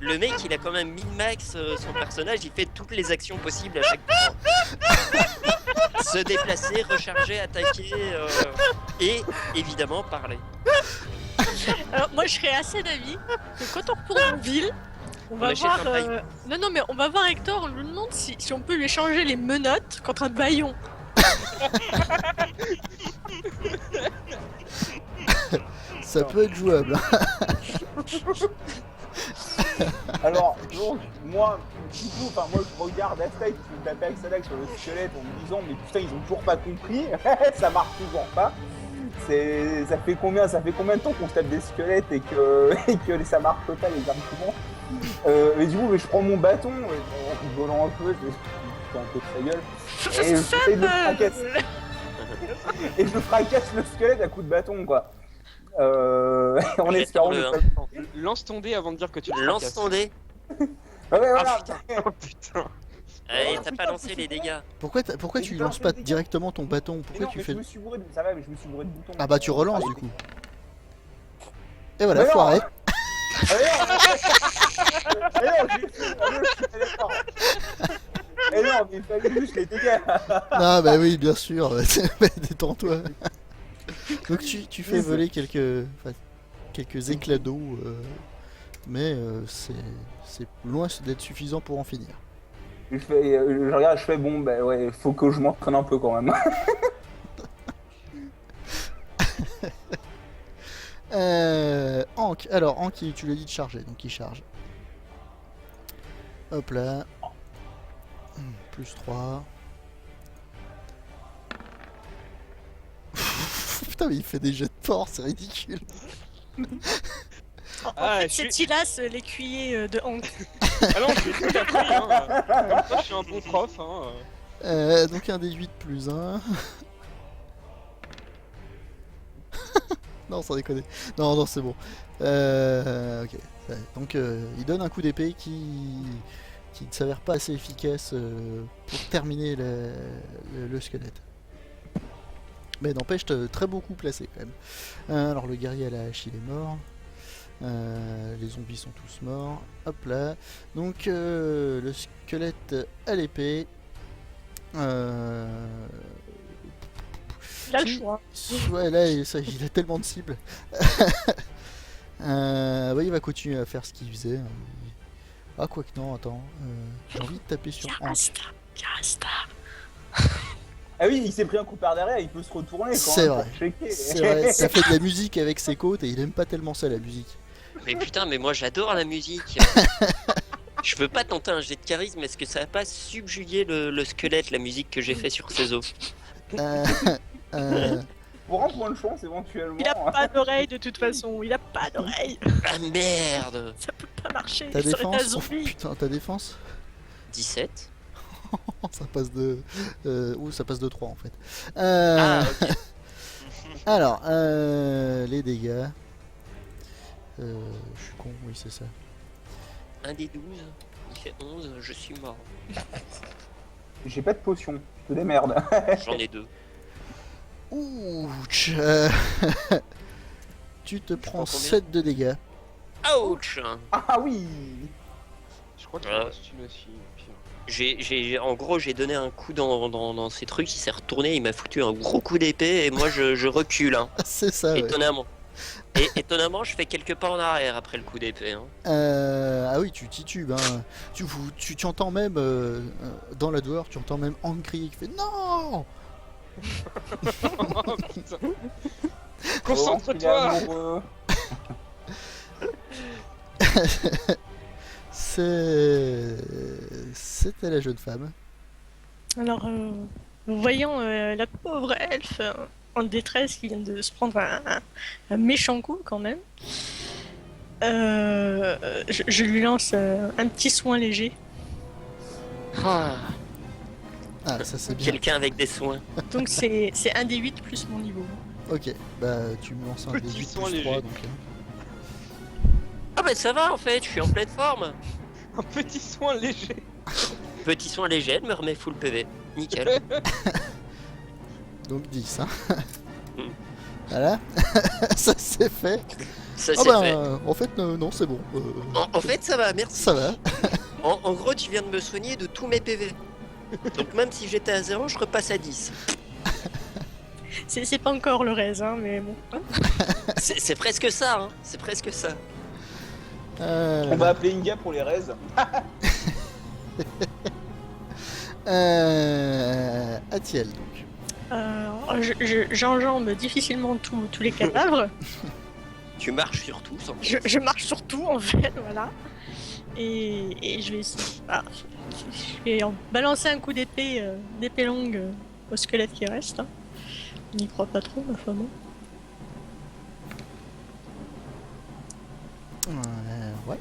[SPEAKER 1] Le mec il a quand même min-max son personnage, il fait toutes les actions possibles à chaque fois. Se déplacer, recharger, attaquer et évidemment parler.
[SPEAKER 3] Alors moi je serais assez d'avis que quand on retourne en ville, on va
[SPEAKER 1] achète
[SPEAKER 3] voir.
[SPEAKER 1] un baillon.
[SPEAKER 3] Non mais on va voir Hector, on lui demande si on peut lui échanger les menottes contre un baillon.
[SPEAKER 2] ça peut être jouable.
[SPEAKER 6] Alors, donc, moi, du coup, moi je regarde Aztec qui me taper avec sa dague sur le squelette en me disant, mais putain, ils ont toujours pas compris, ça marche toujours pas. Ça fait combien de temps qu'on se tape des squelettes et que ça marche pas les arguments. Et du coup, je prends mon bâton, en rigolant un peu, je un peu de sa gueule, et j'essaie de le fracasser. Et je fracasse le squelette à coups de bâton, quoi. En espérant
[SPEAKER 1] Jette-le,
[SPEAKER 6] ne
[SPEAKER 1] hein.
[SPEAKER 6] pas...
[SPEAKER 5] Lance ton dé avant de dire que tu le
[SPEAKER 1] Lance
[SPEAKER 5] fracasses.
[SPEAKER 1] ton dé.
[SPEAKER 6] Ouais, voilà.
[SPEAKER 1] Ah, putain.
[SPEAKER 5] Oh putain.
[SPEAKER 1] Allez, t'as pas lancé les dégâts.
[SPEAKER 2] Pourquoi
[SPEAKER 6] Mais
[SPEAKER 2] tu
[SPEAKER 6] putain,
[SPEAKER 2] lances pas
[SPEAKER 6] c'est
[SPEAKER 2] directement ton bâton?
[SPEAKER 6] Mais
[SPEAKER 2] Pourquoi
[SPEAKER 6] non,
[SPEAKER 2] tu
[SPEAKER 6] mais
[SPEAKER 2] fais...
[SPEAKER 6] je me suis bourré de... Ça va, mais je me suis bourré de boutons.
[SPEAKER 2] Ah bah tu relances du coup. Et voilà,
[SPEAKER 6] Mais non.
[SPEAKER 2] foiré.
[SPEAKER 6] Eh non, mais il fallait juste les dégâts.
[SPEAKER 2] Ah bah oui, bien sûr. Détends-toi. Donc tu fais voler quelques éclats d'eau, mais c'est loin d'être suffisant pour en finir.
[SPEAKER 6] Je regarde, je fais bon, bah ouais, faut que je m'entraîne un peu quand même.
[SPEAKER 2] Hank, alors Hank, tu l'as dit de charger, donc il charge. Hop là. Plus 3. Putain, mais il fait des jets de force, c'est ridicule.
[SPEAKER 3] En
[SPEAKER 5] Ah,
[SPEAKER 3] fait,
[SPEAKER 5] je
[SPEAKER 3] c'est
[SPEAKER 5] suis-
[SPEAKER 3] Tilas, l'écuyer de Hank.
[SPEAKER 5] Ah non, je l'ai tout appris. Hein. Comme ça, je suis un bon prof. Hein.
[SPEAKER 2] Donc un D8 plus 1. Non, sans déconner. Non, c'est bon. Ok. Ouais, donc il donne un coup d'épée qui ne s'avère pas assez efficace pour terminer le squelette. Mais n'empêche, très beau coup placé quand même. Alors le guerrier à la hache il est mort. Les zombies sont tous morts. Hop là. Donc le squelette à l'épée.
[SPEAKER 3] Il a le
[SPEAKER 2] Qui-
[SPEAKER 3] choix.
[SPEAKER 2] Ouais, là il a tellement de cibles. Ouais, il va continuer à faire ce qu'il faisait. Ah, quoi que non, attends. J'ai envie de taper sur Hank.
[SPEAKER 3] Yarasta.
[SPEAKER 6] Ah oui, il s'est pris un coup par derrière, il peut se retourner quand
[SPEAKER 2] C'est
[SPEAKER 6] même
[SPEAKER 2] vrai.
[SPEAKER 6] pour checker.
[SPEAKER 2] C'est vrai, ça fait de la musique avec ses côtes et il aime pas tellement ça la musique.
[SPEAKER 1] Mais putain, mais moi j'adore la musique. Je veux pas tenter un jet de charisme, est-ce que ça va pas subjuguer le squelette, la musique que j'ai fait sur ses os?
[SPEAKER 2] Euh, euh,
[SPEAKER 6] Pour un point de chance éventuellement.
[SPEAKER 3] Il a pas d'oreille de toute façon, il a pas d'oreille.
[SPEAKER 1] Ah merde!
[SPEAKER 3] Ça peut pas marcher.
[SPEAKER 2] ta
[SPEAKER 3] il serait un
[SPEAKER 2] défense oh,
[SPEAKER 3] zombie.
[SPEAKER 2] putain, ta défense
[SPEAKER 1] 17.
[SPEAKER 2] ça passe de. Ça passe de 3 en fait.
[SPEAKER 1] Ah, ok.
[SPEAKER 2] Alors, les dégâts. Je suis con, oui, c'est ça.
[SPEAKER 1] Un des 12, il fait 11, je suis mort.
[SPEAKER 6] J'ai pas de potion, je te démerde.
[SPEAKER 1] J'en ai 2.
[SPEAKER 2] Ouch. Tu te prends
[SPEAKER 1] combien
[SPEAKER 2] 7 de dégâts.
[SPEAKER 1] Ouch!
[SPEAKER 6] Ah oui.
[SPEAKER 5] Je crois qu'il en reste une aussi. Pire.
[SPEAKER 1] En gros, j'ai donné un coup dans ces trucs, il s'est retourné, il m'a foutu un gros coup d'épée et moi je recule, hein,
[SPEAKER 2] C'est ça, ouais.
[SPEAKER 1] étonnamment. Et étonnamment, je fais quelques pas en arrière après le coup d'épée. Hein.
[SPEAKER 2] Ah oui, tu titubes. Hein. Tu entends même, dans la douleur, tu entends même Hank crier qui fait non.
[SPEAKER 5] Oh putain.
[SPEAKER 6] Il est
[SPEAKER 5] Concentre-toi.
[SPEAKER 6] amoureux.
[SPEAKER 2] C'était la jeune femme.
[SPEAKER 3] Alors, voyant la pauvre elfe en détresse qui vient de se prendre un méchant coup quand même, je lui lance un petit soin léger.
[SPEAKER 1] Ah,
[SPEAKER 2] Ah, ça c'est bien.
[SPEAKER 1] quelqu'un avec des soins.
[SPEAKER 3] Donc c'est un des 8 plus mon niveau.
[SPEAKER 2] Ok, bah tu me lances un
[SPEAKER 5] Petit
[SPEAKER 2] D8
[SPEAKER 5] soin
[SPEAKER 2] plus 3
[SPEAKER 5] léger.
[SPEAKER 2] donc.
[SPEAKER 1] Ah bah ça va en fait, je suis en pleine forme.
[SPEAKER 5] Un petit soin léger.
[SPEAKER 1] Petit soin léger, elle me remet full PV. Nickel.
[SPEAKER 2] Donc 10, hein.
[SPEAKER 1] Mm.
[SPEAKER 2] Voilà, ça c'est fait.
[SPEAKER 1] Ça
[SPEAKER 2] Ah
[SPEAKER 1] c'est
[SPEAKER 2] bah,
[SPEAKER 1] fait.
[SPEAKER 2] en fait, non, c'est bon.
[SPEAKER 1] En fait, ça va, merci.
[SPEAKER 2] Ça va.
[SPEAKER 1] En gros, tu viens de me soigner de tous mes PV. Donc même si j'étais à 0, je repasse à 10.
[SPEAKER 3] C'est pas encore le reste, hein, mais bon.
[SPEAKER 1] C'est presque ça, hein. C'est presque ça.
[SPEAKER 6] On va appeler Inga pour les raises.
[SPEAKER 2] Atiel donc.
[SPEAKER 3] J'enjambe difficilement tous les cadavres.
[SPEAKER 1] Tu marches sur tout sans...
[SPEAKER 3] Je marche sur tout en fait, voilà. Et je vais essayer. Je vais en balancer un coup d'épée longue au squelette qui reste. Hein. On n'y croit pas trop, ma femme.
[SPEAKER 2] Ouais.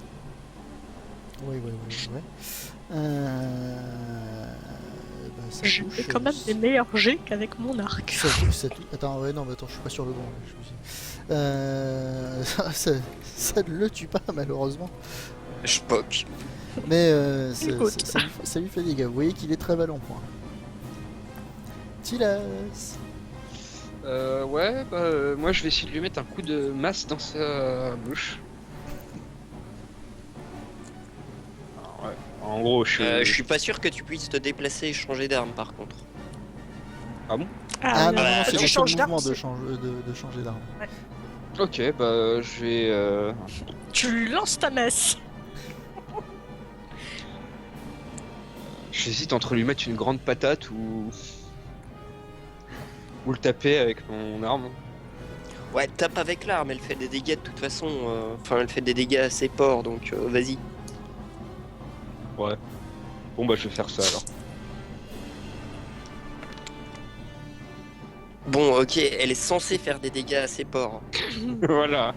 [SPEAKER 2] Ouais. Bah, ça
[SPEAKER 3] Je
[SPEAKER 2] touche,
[SPEAKER 3] fais quand même des meilleurs jets qu'avec mon arc.
[SPEAKER 2] ça touche. Attends, ouais, non, mais attends, je suis pas sur le bon. Ça ne le tue pas, malheureusement.
[SPEAKER 1] Je poque.
[SPEAKER 2] Mais
[SPEAKER 3] côte.
[SPEAKER 2] ça lui fait des dégâts. Vous voyez qu'il est très valant, point. Tilas.
[SPEAKER 5] Ouais, bah moi je vais essayer de lui mettre un coup de masse dans sa bouche. Alors, ouais. En gros,
[SPEAKER 1] Je suis pas sûr que tu puisses te déplacer et changer d'arme par contre.
[SPEAKER 2] Ah non,
[SPEAKER 3] Ah,
[SPEAKER 2] non, c'est
[SPEAKER 3] tu
[SPEAKER 2] le seul
[SPEAKER 3] changes d'arme,
[SPEAKER 2] mouvement de
[SPEAKER 3] c'est-
[SPEAKER 2] changer d'arme.
[SPEAKER 5] Ok, bah je vais.
[SPEAKER 3] Tu lances ta masse.
[SPEAKER 5] J'hésite entre lui mettre une grande patate ou le taper avec mon arme.
[SPEAKER 1] Ouais, tape avec l'arme, elle fait des dégâts de toute façon. Enfin, elle fait des dégâts assez forts, donc vas-y.
[SPEAKER 5] Ouais. Bon bah je vais faire ça alors.
[SPEAKER 1] Bon, ok, elle est censée faire des dégâts assez forts.
[SPEAKER 5] Voilà.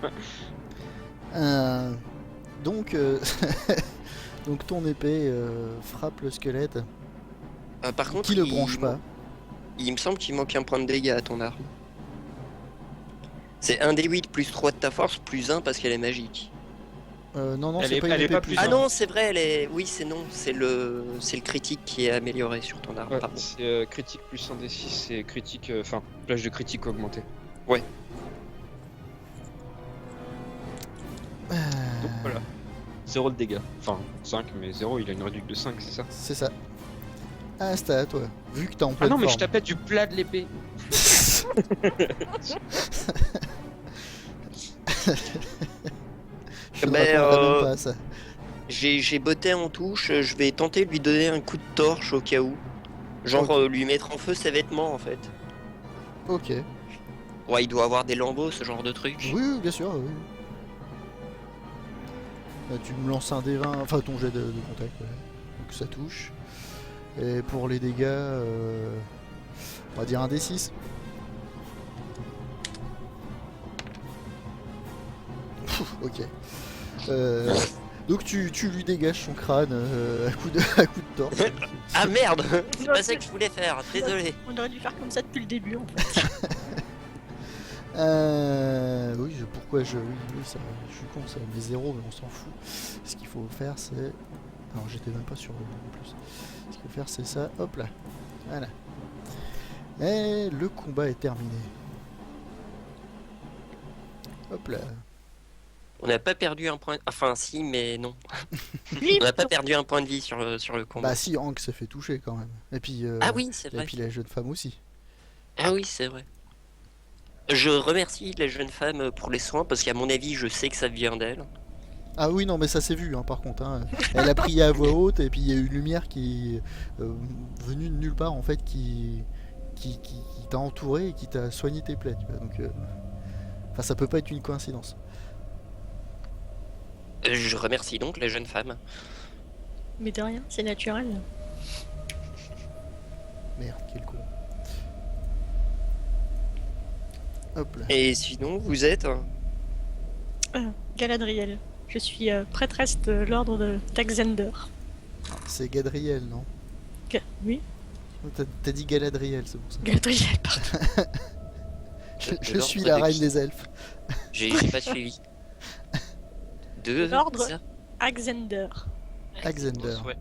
[SPEAKER 2] Donc, donc ton épée frappe le squelette
[SPEAKER 1] Par contre,
[SPEAKER 2] qui ne bronche pas.
[SPEAKER 1] Il me semble qu'il manque un point de dégâts à ton arme. C'est 1 D8 plus 3 de ta force, plus 1 parce qu'elle est magique.
[SPEAKER 2] Non,
[SPEAKER 5] Elle
[SPEAKER 2] c'est
[SPEAKER 5] est-
[SPEAKER 2] pas une
[SPEAKER 5] elle est
[SPEAKER 2] épée
[SPEAKER 5] pas
[SPEAKER 2] plus
[SPEAKER 5] plus
[SPEAKER 1] Ah
[SPEAKER 2] un.
[SPEAKER 1] non, c'est vrai, elle est... Oui, c'est non, c'est le critique qui est amélioré sur ton arme.
[SPEAKER 5] Ouais,
[SPEAKER 1] Pardon.
[SPEAKER 5] c'est critique plus 1d6, c'est critique, enfin, plage de critique augmentée.
[SPEAKER 2] Euh,
[SPEAKER 5] Donc voilà. 0 de dégâts. Enfin, 5, mais 0, il a une réduction de 5, c'est ça?
[SPEAKER 2] C'est ça. Ah, c'est à toi. Vu que t'es en
[SPEAKER 5] Ah
[SPEAKER 2] pleine
[SPEAKER 5] non, mais je
[SPEAKER 2] forme.
[SPEAKER 5] tapais du plat de l'épée.
[SPEAKER 2] Je ne
[SPEAKER 1] Mais,
[SPEAKER 2] répondrai même pas à ça.
[SPEAKER 1] J'ai botté en touche, je vais tenter de lui donner un coup de torche au cas où. Genre
[SPEAKER 2] Ok.
[SPEAKER 1] lui mettre en feu ses vêtements en fait.
[SPEAKER 2] Ok.
[SPEAKER 1] Ouais, il doit avoir des lambeaux, ce genre de truc.
[SPEAKER 2] Oui, bien sûr. Oui. Tu me lances un D20, enfin ton jet de contact. Ouais. Donc ça touche. Et pour les dégâts, on va dire un D6. Pfff, ok. Donc tu lui dégages son crâne à coup de torche.
[SPEAKER 1] Ah merde, c'est pas ça que je voulais faire, désolé.
[SPEAKER 3] On aurait dû faire comme ça depuis le début en fait.
[SPEAKER 2] Oui, pourquoi oui, ça, je suis con, ça met 0, mais on s'en fout. Ce qu'il faut faire, c'est... Alors, j'étais même pas sur le en plus. Ce qu'il faut faire, c'est ça, hop là. Voilà. Et le combat est terminé. Hop là.
[SPEAKER 1] On n'a pas perdu un point... Enfin si, mais non.
[SPEAKER 3] Lui,
[SPEAKER 1] On n'a pas perdu un point de vie sur le combat.
[SPEAKER 2] Bah si, Hank s'est fait toucher quand même. Et puis,
[SPEAKER 1] Ah oui, c'est
[SPEAKER 2] et
[SPEAKER 1] vrai.
[SPEAKER 2] puis la jeune femme aussi.
[SPEAKER 1] Ah oui, c'est vrai. Je remercie la jeune femme pour les soins, parce qu'à mon avis, je sais que ça vient d'elle.
[SPEAKER 2] Ah oui, non, mais ça s'est vu, hein, par contre. Hein. Elle a prié à voix haute, et puis il y a eu une lumière qui est venue de nulle part, en fait, qui t'a entouré et qui t'a soigné tes plaies. Tu vois, donc, enfin, ça peut pas être une coïncidence.
[SPEAKER 1] Je remercie donc la jeune femme.
[SPEAKER 3] Mais de rien, c'est naturel.
[SPEAKER 2] Merde, quel con. Hop là.
[SPEAKER 1] Et sinon, vous êtes
[SPEAKER 3] Galadriel. Je suis prêtresse de l'ordre de Taxander.
[SPEAKER 2] C'est Gadriel, non?
[SPEAKER 3] Oui,
[SPEAKER 2] T'as dit Galadriel, c'est pour ça.
[SPEAKER 3] Galadriel, pardon.
[SPEAKER 2] Je suis la reine des elfes.
[SPEAKER 1] J'ai pas suivi. De
[SPEAKER 3] L'ordre.
[SPEAKER 1] ça
[SPEAKER 3] Axander.
[SPEAKER 2] Axander.
[SPEAKER 4] Ouais.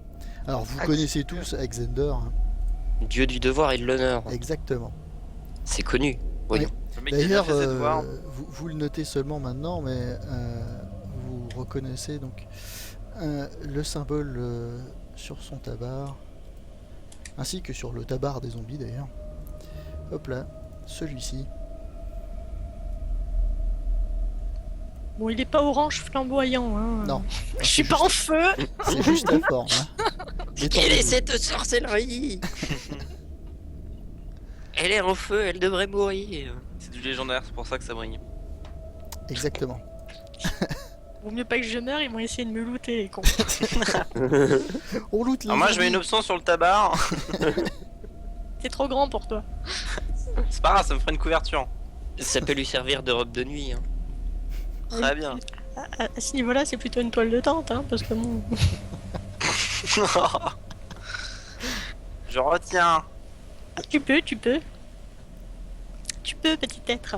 [SPEAKER 2] Alors vous connaissez tous Axander, hein.
[SPEAKER 1] Dieu du devoir et de l'honneur.
[SPEAKER 2] Exactement.
[SPEAKER 1] C'est connu. Voyons.
[SPEAKER 4] Le mec qui a bien
[SPEAKER 2] D'ailleurs,
[SPEAKER 4] fait ses devoirs.
[SPEAKER 2] vous le notez seulement maintenant, mais vous reconnaissez donc le symbole sur son tabard, ainsi que sur le tabard des zombies d'ailleurs. Hop là, celui-ci.
[SPEAKER 3] Bon, il est pas orange flamboyant, hein.
[SPEAKER 2] Non,
[SPEAKER 3] Je suis pas en feu.
[SPEAKER 2] c'est juste la forme. Hein.
[SPEAKER 1] Quelle est
[SPEAKER 2] Détendez-vous.
[SPEAKER 1] cette sorcellerie? Elle est en feu, elle devrait mourir.
[SPEAKER 4] C'est du légendaire, c'est pour ça que ça brille.
[SPEAKER 2] Exactement.
[SPEAKER 3] Vaut mieux pas que je meure, ils vont essayer de me looter, les cons.
[SPEAKER 2] On loot les
[SPEAKER 4] Alors moi je mets
[SPEAKER 2] zombies.
[SPEAKER 4] une option sur le tabac.
[SPEAKER 3] C'est trop grand pour toi.
[SPEAKER 4] C'est pas grave, ça me ferait une couverture.
[SPEAKER 1] Ça peut lui servir de robe de nuit. Hein.
[SPEAKER 4] Très bien.
[SPEAKER 3] À ce niveau-là, c'est plutôt une toile de tente, hein, parce que bon.
[SPEAKER 4] Je retiens.
[SPEAKER 3] Tu peux. Tu peux, petit être.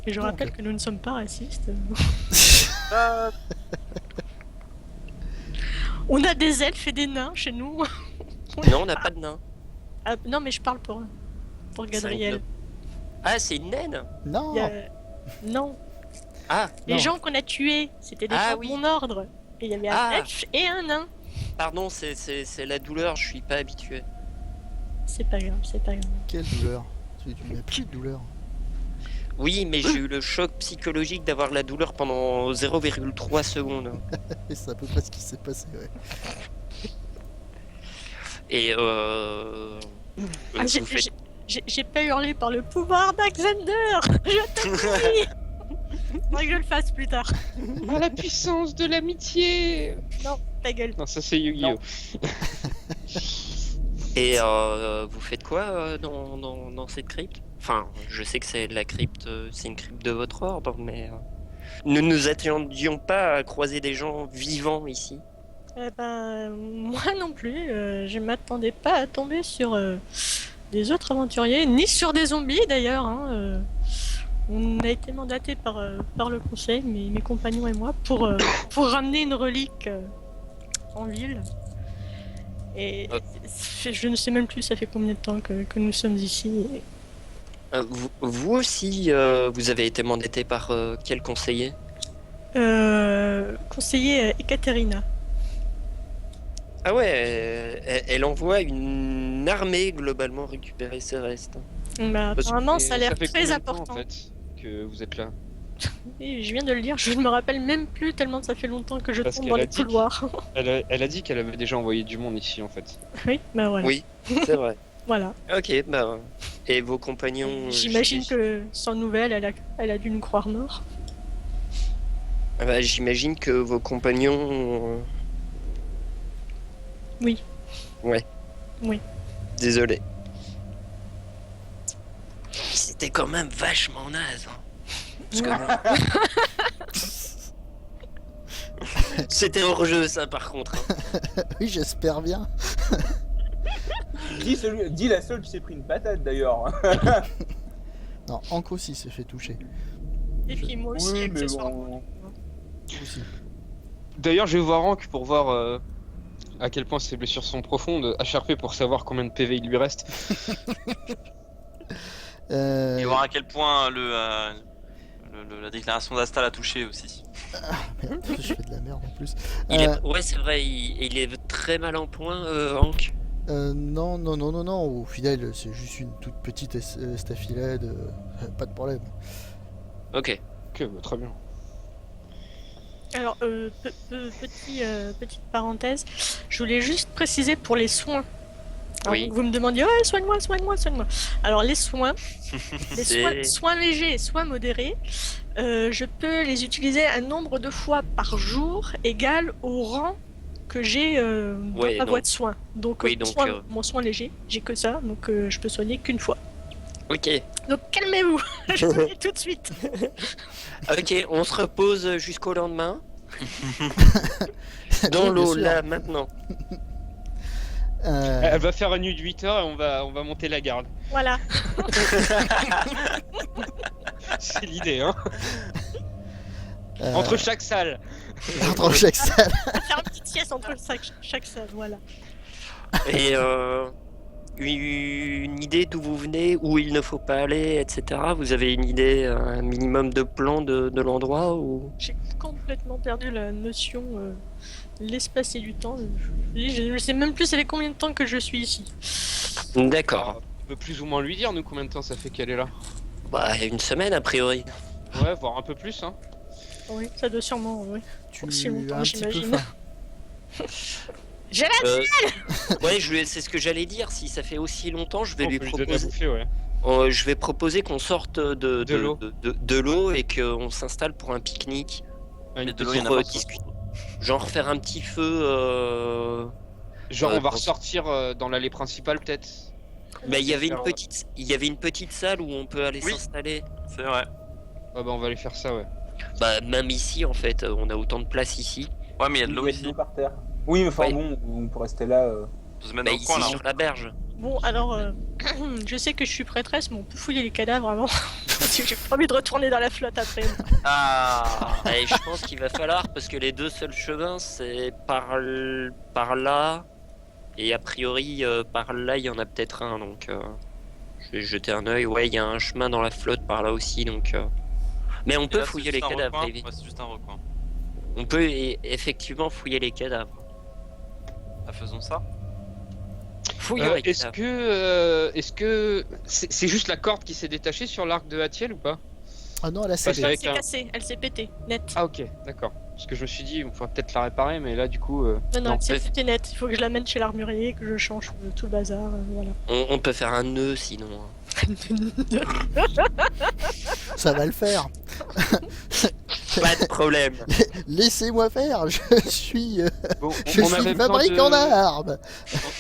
[SPEAKER 3] Et je
[SPEAKER 2] Donc.
[SPEAKER 3] rappelle que nous ne sommes pas racistes. On a des elfes et des nains chez nous.
[SPEAKER 1] Non, on n'a pas de nain.
[SPEAKER 3] Ah, non, mais je parle pour Gadriel.
[SPEAKER 1] Ah, c'est une naine.
[SPEAKER 2] Non,
[SPEAKER 3] Il y a- Non,
[SPEAKER 1] Ah,
[SPEAKER 3] les
[SPEAKER 2] Non.
[SPEAKER 3] gens qu'on a tués, c'était des
[SPEAKER 1] Ah
[SPEAKER 3] gens de
[SPEAKER 1] oui.
[SPEAKER 3] mon ordre. Et il y avait un
[SPEAKER 1] Ah.
[SPEAKER 3] elfe et un nain.
[SPEAKER 1] pardon, c'est la douleur, je suis pas habitué.
[SPEAKER 3] C'est pas grave, c'est pas grave.
[SPEAKER 2] quelle douleur. Tu n'as plus de douleur.
[SPEAKER 1] Oui, mais j'ai eu le choc psychologique d'avoir la douleur pendant 0,3 secondes.
[SPEAKER 2] Et c'est à peu près ce qui s'est passé, ouais.
[SPEAKER 1] Et
[SPEAKER 3] Ah,
[SPEAKER 1] vous faites-
[SPEAKER 3] j'ai pas hurlé par le pouvoir d'Axander. Je te prie. Faudrait que je le fasse plus tard.
[SPEAKER 5] À la puissance de l'amitié.
[SPEAKER 3] Non, ta gueule.
[SPEAKER 5] Non, ça c'est Yu-Gi-Oh!
[SPEAKER 1] Et vous faites quoi dans cette crypte? Enfin, je sais que c'est la crypte, c'est une crypte de votre ordre, mais nous nous attendions pas à croiser des gens vivants ici.
[SPEAKER 3] Eh ben, moi non plus. Je m'attendais pas à tomber sur des autres aventuriers, ni sur des zombies d'ailleurs. Hein. On a été mandaté par le conseil, mes compagnons et moi, pour ramener une relique en ville. Et je ne sais même plus ça fait combien de temps que nous sommes ici.
[SPEAKER 1] Vous aussi, vous avez été mandaté par quel conseiller?
[SPEAKER 3] Conseiller Ekaterina.
[SPEAKER 1] Ah ouais, elle envoie une armée globalement récupérer ses restes.
[SPEAKER 3] Bah,
[SPEAKER 1] Parce que
[SPEAKER 3] apparemment, ça a l'air
[SPEAKER 5] fait
[SPEAKER 3] très
[SPEAKER 5] combien de temps,
[SPEAKER 3] important.
[SPEAKER 5] en fait, que vous êtes là.
[SPEAKER 3] Et je viens de le dire, je ne me rappelle même plus tellement ça fait longtemps que je
[SPEAKER 5] Parce
[SPEAKER 3] tombe
[SPEAKER 5] qu'elle
[SPEAKER 3] dans
[SPEAKER 5] a
[SPEAKER 3] les
[SPEAKER 5] dit que-
[SPEAKER 3] couloirs.
[SPEAKER 5] Elle a dit qu'elle avait déjà envoyé du monde ici en fait.
[SPEAKER 3] Oui, bah voilà.
[SPEAKER 1] Oui, c'est vrai.
[SPEAKER 3] Voilà.
[SPEAKER 1] Ok, bah. Et vos compagnons.
[SPEAKER 3] J'imagine que sans nouvelles, elle a dû nous croire morts.
[SPEAKER 1] Bah, j'imagine que vos compagnons.
[SPEAKER 3] Oui.
[SPEAKER 1] Ouais.
[SPEAKER 3] Oui.
[SPEAKER 1] Désolé. C'était quand même vachement naze. Hein. Parce que c'était hors jeu, ça, par contre. Hein.
[SPEAKER 2] Oui, j'espère bien.
[SPEAKER 6] Dis la seule qui s'est pris une patate d'ailleurs.
[SPEAKER 2] Non, Hank aussi s'est fait toucher.
[SPEAKER 3] Et puis moi aussi,
[SPEAKER 6] Oui, mais
[SPEAKER 3] accessoirement.
[SPEAKER 6] bon.
[SPEAKER 2] Aussi.
[SPEAKER 5] D'ailleurs, je vais voir Rank pour voir à quel point ses blessures sont profondes, HRP pour savoir combien de PV il lui reste.
[SPEAKER 4] Et voir à quel point la déclaration d'Asta l'a touché aussi.
[SPEAKER 2] Merde, je fais de la merde en plus.
[SPEAKER 1] Ouais, c'est vrai, il est très mal en point, Hank.
[SPEAKER 2] Non, au final, c'est juste une toute petite staphylède, pas de problème.
[SPEAKER 1] Ok.
[SPEAKER 5] Ok, bah, très bien.
[SPEAKER 3] Alors, petite parenthèse, je voulais juste préciser pour les soins. Alors,
[SPEAKER 1] Oui.
[SPEAKER 3] vous me demandiez, ouais, soigne-moi, soigne-moi, soigne-moi. Alors, les soins,
[SPEAKER 1] C'est-
[SPEAKER 3] soins légers et soins modérés, je peux les utiliser un nombre de fois par jour égal au rang que j'ai dans
[SPEAKER 1] Ouais,
[SPEAKER 3] ma
[SPEAKER 1] donc-
[SPEAKER 3] boîte soins. Donc,
[SPEAKER 1] oui, donc,
[SPEAKER 3] mon soin léger, j'ai que ça, donc je peux soigner qu'une fois.
[SPEAKER 1] Ok.
[SPEAKER 3] Donc, calmez-vous, je vous le dis tout de suite.
[SPEAKER 1] Ok, on se repose jusqu'au lendemain. Dans
[SPEAKER 2] Oui, bien
[SPEAKER 1] l'eau,
[SPEAKER 2] sûr.
[SPEAKER 1] là, maintenant.
[SPEAKER 5] Elle va faire une nuit de 8 heures et on va monter la garde.
[SPEAKER 3] Voilà.
[SPEAKER 5] C'est l'idée, hein.
[SPEAKER 2] euh,
[SPEAKER 5] Entre chaque salle.
[SPEAKER 2] entre chaque salle.
[SPEAKER 3] On va faire une petite sieste entre chaque salle, voilà.
[SPEAKER 1] Et une idée d'où vous venez, où il ne faut pas aller, etc. Vous avez une idée, un minimum de plan de l'endroit ou...
[SPEAKER 3] J'ai complètement perdu la notion de l'espace et du temps. Je ne sais même plus ça fait combien de temps que je suis ici.
[SPEAKER 1] D'accord.
[SPEAKER 5] On peut plus ou moins lui dire, nous, combien de temps ça fait qu'elle est là.
[SPEAKER 1] Bah, une semaine a priori.
[SPEAKER 5] Ouais, voire un peu plus, hein.
[SPEAKER 3] Oui, ça doit sûrement, oui.
[SPEAKER 2] Tu
[SPEAKER 3] Aussi
[SPEAKER 2] as
[SPEAKER 3] longtemps,
[SPEAKER 2] un petit peu
[SPEAKER 3] j'imagine.
[SPEAKER 2] faim.
[SPEAKER 3] J'ai la
[SPEAKER 1] Ouais, c'est ce que j'allais dire. Si ça fait aussi longtemps, je vais
[SPEAKER 5] On
[SPEAKER 1] lui
[SPEAKER 5] peut lui donner à
[SPEAKER 1] proposer.
[SPEAKER 5] bouffer, ouais.
[SPEAKER 1] Je vais proposer qu'on sorte
[SPEAKER 5] De l'eau.
[SPEAKER 1] de l'eau et qu'on s'installe pour un pique-nique.
[SPEAKER 5] Une
[SPEAKER 4] Mais de l'eau,
[SPEAKER 5] petite-
[SPEAKER 4] il y en a pas
[SPEAKER 1] discuter. Genre faire un petit feu.
[SPEAKER 5] Genre, on va
[SPEAKER 1] pour-
[SPEAKER 5] ressortir dans l'allée principale, peut-être.
[SPEAKER 1] Bah, il y avait
[SPEAKER 5] faire-
[SPEAKER 1] une petite salle où on peut aller
[SPEAKER 4] Oui.
[SPEAKER 1] s'installer.
[SPEAKER 4] C'est vrai.
[SPEAKER 5] Ah bah, on va aller faire ça, ouais.
[SPEAKER 1] Bah, même ici en fait, on a autant de place ici.
[SPEAKER 4] Ouais, mais il y a de l'eau
[SPEAKER 6] Il
[SPEAKER 4] ici.
[SPEAKER 6] par terre. Oui, mais enfin
[SPEAKER 1] Ouais.
[SPEAKER 6] bon, on peut rester là.
[SPEAKER 4] On peut se mettre
[SPEAKER 1] Bah,
[SPEAKER 4] dans le
[SPEAKER 1] ici
[SPEAKER 4] coin là.
[SPEAKER 1] sur la berge.
[SPEAKER 3] Bon, alors, je sais que je suis prêtresse, mais on peut fouiller les cadavres avant. Parce que j'ai pas envie de retourner dans la flotte après.
[SPEAKER 4] Ah.
[SPEAKER 1] Et je pense qu'il va falloir parce que les deux seuls chemins c'est par là et a priori par là il y en a peut-être un donc je vais jeter un œil. Ouais, il y a un chemin dans la flotte par là aussi donc. Mais on
[SPEAKER 4] Et
[SPEAKER 1] peut
[SPEAKER 4] là, c'est
[SPEAKER 1] fouiller les
[SPEAKER 4] juste un
[SPEAKER 1] cadavres.
[SPEAKER 4] recoin.
[SPEAKER 1] Davy.
[SPEAKER 4] Ouais, c'est juste un recoin.
[SPEAKER 1] On peut effectivement fouiller les cadavres.
[SPEAKER 4] Ah, faisons ça.
[SPEAKER 1] Fouillons les
[SPEAKER 5] Est-ce
[SPEAKER 1] cadavres.
[SPEAKER 5] que c'est juste la corde qui s'est détachée sur l'arc de Hatiel ou pas?
[SPEAKER 2] Ah non, elle a
[SPEAKER 5] Parce
[SPEAKER 2] cédé.
[SPEAKER 3] Elle
[SPEAKER 5] avec
[SPEAKER 3] s'est
[SPEAKER 5] un-
[SPEAKER 3] cassée, elle s'est pétée, net.
[SPEAKER 5] Ah ok, d'accord. Parce que je me suis dit, il faudrait peut-être la réparer, mais là du coup...
[SPEAKER 3] Non, non,
[SPEAKER 1] non,
[SPEAKER 3] elle s'est
[SPEAKER 1] peut-
[SPEAKER 3] pétée net. Il faut que je l'amène chez l'armurier, que je change tout le bazar, voilà.
[SPEAKER 1] On peut faire un nœud sinon.
[SPEAKER 2] Ça va le faire.
[SPEAKER 1] Pas de problème.
[SPEAKER 2] Laissez-moi faire. Je suis,
[SPEAKER 5] Bon,
[SPEAKER 2] je suis
[SPEAKER 5] avait besoin
[SPEAKER 2] fabricant
[SPEAKER 5] de...
[SPEAKER 2] d'armes.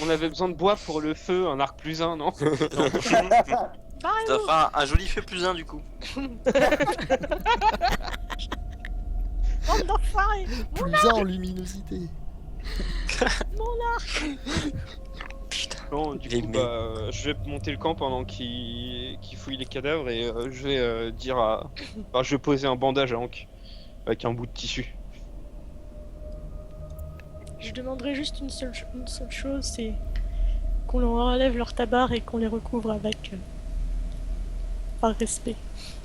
[SPEAKER 5] on avait besoin de bois pour le feu, un arc plus un, non?
[SPEAKER 4] Ça va faire un joli feu plus un du coup.
[SPEAKER 3] Bande d'enfoirés.
[SPEAKER 2] Plus un en luminosité.
[SPEAKER 5] Bon, du
[SPEAKER 1] Les
[SPEAKER 5] coup,
[SPEAKER 1] mecs.
[SPEAKER 5] je vais monter le camp pendant qu'il fouille les cadavres et je vais dire à... Enfin, je vais poser un bandage à Hank avec un bout de tissu.
[SPEAKER 3] Je demanderai juste une seule chose, c'est qu'on leur enlève leur tabac et qu'on les recouvre avec par respect.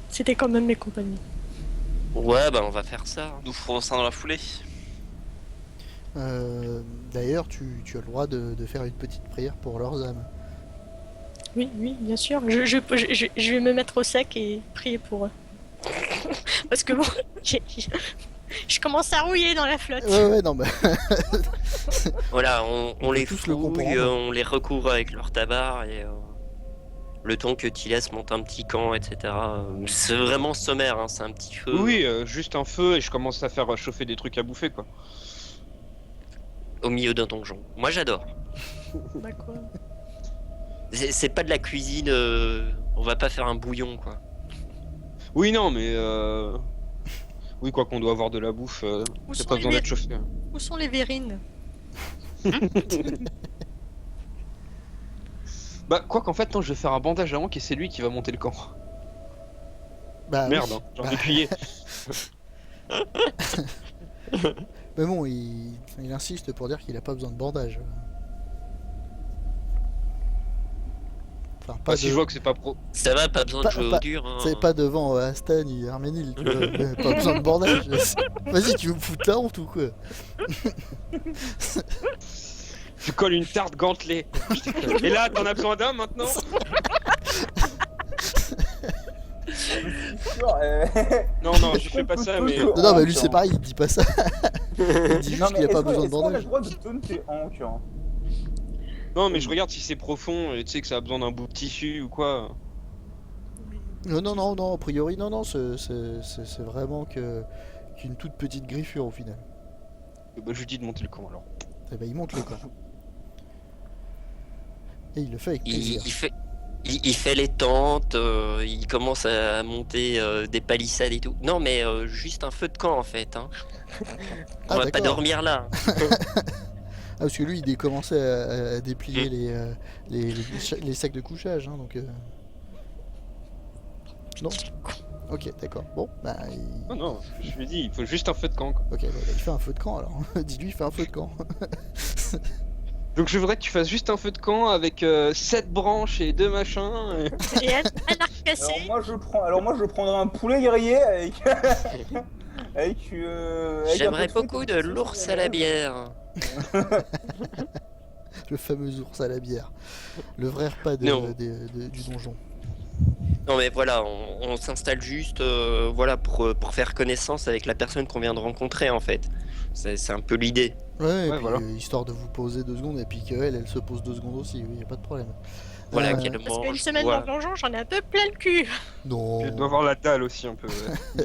[SPEAKER 3] C'était quand même mes compagnons.
[SPEAKER 1] Ouais, bah on va faire ça.
[SPEAKER 4] Nous ferons ça dans la foulée.
[SPEAKER 2] D'ailleurs, tu as le droit de faire une petite prière pour leurs âmes.
[SPEAKER 3] Oui, oui, bien sûr. Je vais me mettre au sec et prier pour eux. Parce que bon, je commence à rouiller dans la flotte.
[SPEAKER 2] Ouais, non, mais
[SPEAKER 1] Voilà, on les
[SPEAKER 2] tous le
[SPEAKER 1] fouille,
[SPEAKER 2] comprendre.
[SPEAKER 1] on les recouvre avec leur tabac et le temps que Tilas monte un petit camp, etc. C'est vraiment sommaire, hein, c'est un petit feu.
[SPEAKER 5] Oui, juste un feu et je commence à faire chauffer des trucs à bouffer, quoi.
[SPEAKER 1] Au milieu d'un donjon. Moi j'adore.
[SPEAKER 3] D'accord.
[SPEAKER 1] C'est pas de la cuisine, on va pas faire un bouillon quoi.
[SPEAKER 5] Oui, non, mais... Oui, quoi qu'on doit avoir de la bouffe,
[SPEAKER 3] Où
[SPEAKER 5] c'est
[SPEAKER 3] sont
[SPEAKER 5] pas
[SPEAKER 3] les
[SPEAKER 5] besoin d'être
[SPEAKER 3] ver-
[SPEAKER 5] chauffé.
[SPEAKER 3] Où sont les verrines?
[SPEAKER 5] Bah, quoi qu'en fait, non, je vais faire un bandage à Hank et c'est lui qui va monter le camp.
[SPEAKER 2] bah,
[SPEAKER 5] Merde,
[SPEAKER 2] oui.
[SPEAKER 5] hein, j'en ai crié.
[SPEAKER 2] Mais bon, il insiste pour dire qu'il a pas besoin de bandage. Enfin, pas,
[SPEAKER 5] Bah, si je vois que c'est pas pro...
[SPEAKER 1] Ça va, pas besoin de
[SPEAKER 2] Pas-
[SPEAKER 1] jouer
[SPEAKER 2] pas-
[SPEAKER 1] au dur. Hein.
[SPEAKER 2] c'est pas devant Astan et Arménil, tu vois. Mais pas besoin de bandage. Vas-y, tu veux me foutre la honte ou quoi?
[SPEAKER 5] Tu colles une tarte gantelée. Et là, t'en as besoin d'un maintenant?
[SPEAKER 6] Sûr,
[SPEAKER 5] Non, non, je fais pas ça, mais...
[SPEAKER 2] Non, mais lui c'est pareil, il dit pas ça. Il dit
[SPEAKER 6] Non,
[SPEAKER 2] juste
[SPEAKER 6] mais
[SPEAKER 2] qu'il a pas
[SPEAKER 6] est-ce
[SPEAKER 2] besoin de
[SPEAKER 6] qu'on a le
[SPEAKER 2] bandage.
[SPEAKER 6] droit de taunter Hank, hein
[SPEAKER 5] Non, mais je regarde si c'est profond et tu sais que ça a besoin d'un bout de tissu ou quoi.
[SPEAKER 2] Non, a priori, non, c'est vraiment qu'une toute petite griffure au final.
[SPEAKER 5] Bah, je lui dis de monter le camp alors.
[SPEAKER 2] Et ben, il monte le camp. Et il le fait avec
[SPEAKER 1] Il,
[SPEAKER 2] plaisir.
[SPEAKER 1] il fait les tentes, il commence à monter des palissades et tout. Non, mais juste un feu de camp en fait. Hein. On
[SPEAKER 2] Ah,
[SPEAKER 1] va pas
[SPEAKER 2] d'accord.
[SPEAKER 1] dormir là.
[SPEAKER 2] Ah, parce que lui, il commençait à déplier les sacs de couchage, hein, donc... Non. Ok, d'accord. Bon, bah...
[SPEAKER 5] Non, non, je lui dis, il faut juste un feu de camp, quoi.
[SPEAKER 2] Ok, bah, il fait un feu de camp, alors. Dis-lui, il fait un feu de camp.
[SPEAKER 5] Donc je voudrais que tu fasses juste un feu de camp avec 7 branches et 2 machins.
[SPEAKER 3] Et un arc cassé.
[SPEAKER 6] Alors moi je prendrais un poulet grillé avec avec un
[SPEAKER 1] J'aimerais
[SPEAKER 6] peu de
[SPEAKER 1] beaucoup
[SPEAKER 6] frites,
[SPEAKER 1] de
[SPEAKER 6] sauce
[SPEAKER 1] l'ours à la bière.
[SPEAKER 2] Le fameux ours à la bière. Le vrai repas
[SPEAKER 1] Non.
[SPEAKER 2] du donjon.
[SPEAKER 1] Non mais voilà, on s'installe juste voilà, pour faire connaissance avec la personne qu'on vient de rencontrer en fait. C'est un peu l'idée.
[SPEAKER 2] Ouais, et
[SPEAKER 5] Ouais,
[SPEAKER 2] puis,
[SPEAKER 5] voilà.
[SPEAKER 2] histoire de vous poser 2 secondes, et puis qu'elle se pose 2 secondes aussi, oui, y a pas de problème.
[SPEAKER 1] Voilà,
[SPEAKER 2] Euh,
[SPEAKER 1] qu'elle
[SPEAKER 3] Parce qu'une
[SPEAKER 1] mange.
[SPEAKER 3] semaine
[SPEAKER 1] Voilà.
[SPEAKER 3] dans le donjon, j'en ai un peu plein le cul.
[SPEAKER 2] Non.
[SPEAKER 5] Elle doit avoir la dalle aussi un peu. Ouais.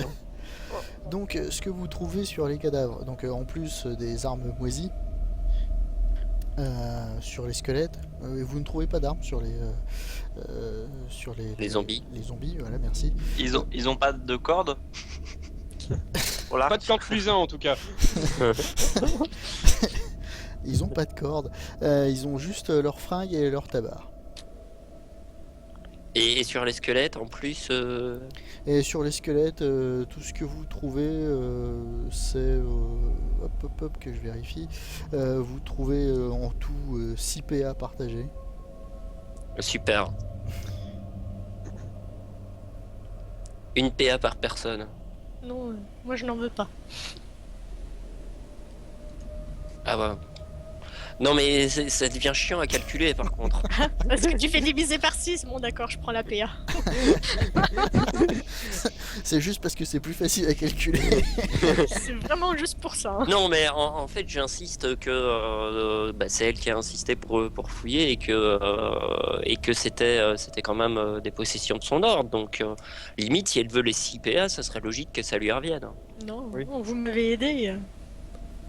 [SPEAKER 2] Donc, ce que vous trouvez sur les cadavres, donc en plus des armes moisies, sur les squelettes, vous ne trouvez pas d'armes sur
[SPEAKER 1] Les zombies.
[SPEAKER 2] Les zombies, voilà, merci.
[SPEAKER 4] Ils ont pas de corde. Voilà.
[SPEAKER 5] Pas de corde plus un en tout cas.
[SPEAKER 2] Ils ont pas de cordes, ils ont juste leurs fringues et leur tabard.
[SPEAKER 1] Et sur les squelettes en plus.
[SPEAKER 2] Et sur les squelettes, tout ce que vous trouvez, c'est... hop, que je vérifie. Vous trouvez en tout 6 PA partagés.
[SPEAKER 1] Super. Une PA par personne.
[SPEAKER 3] Non, moi je n'en veux pas.
[SPEAKER 1] Ah ouais. Non mais ça devient chiant à calculer par contre.
[SPEAKER 3] Parce que tu fais diviser par 6. Bon d'accord, je prends la PA.
[SPEAKER 2] C'est juste parce que c'est plus facile à calculer.
[SPEAKER 3] C'est vraiment juste pour ça. Hein.
[SPEAKER 1] Non mais en fait j'insiste que bah, c'est elle qui a insisté pour fouiller et que c'était quand même des possessions de son ordre. Donc limite si elle veut les 6 PA ça serait logique que ça lui revienne.
[SPEAKER 3] Non,
[SPEAKER 5] Oui.
[SPEAKER 3] non, vous m'avez aidé.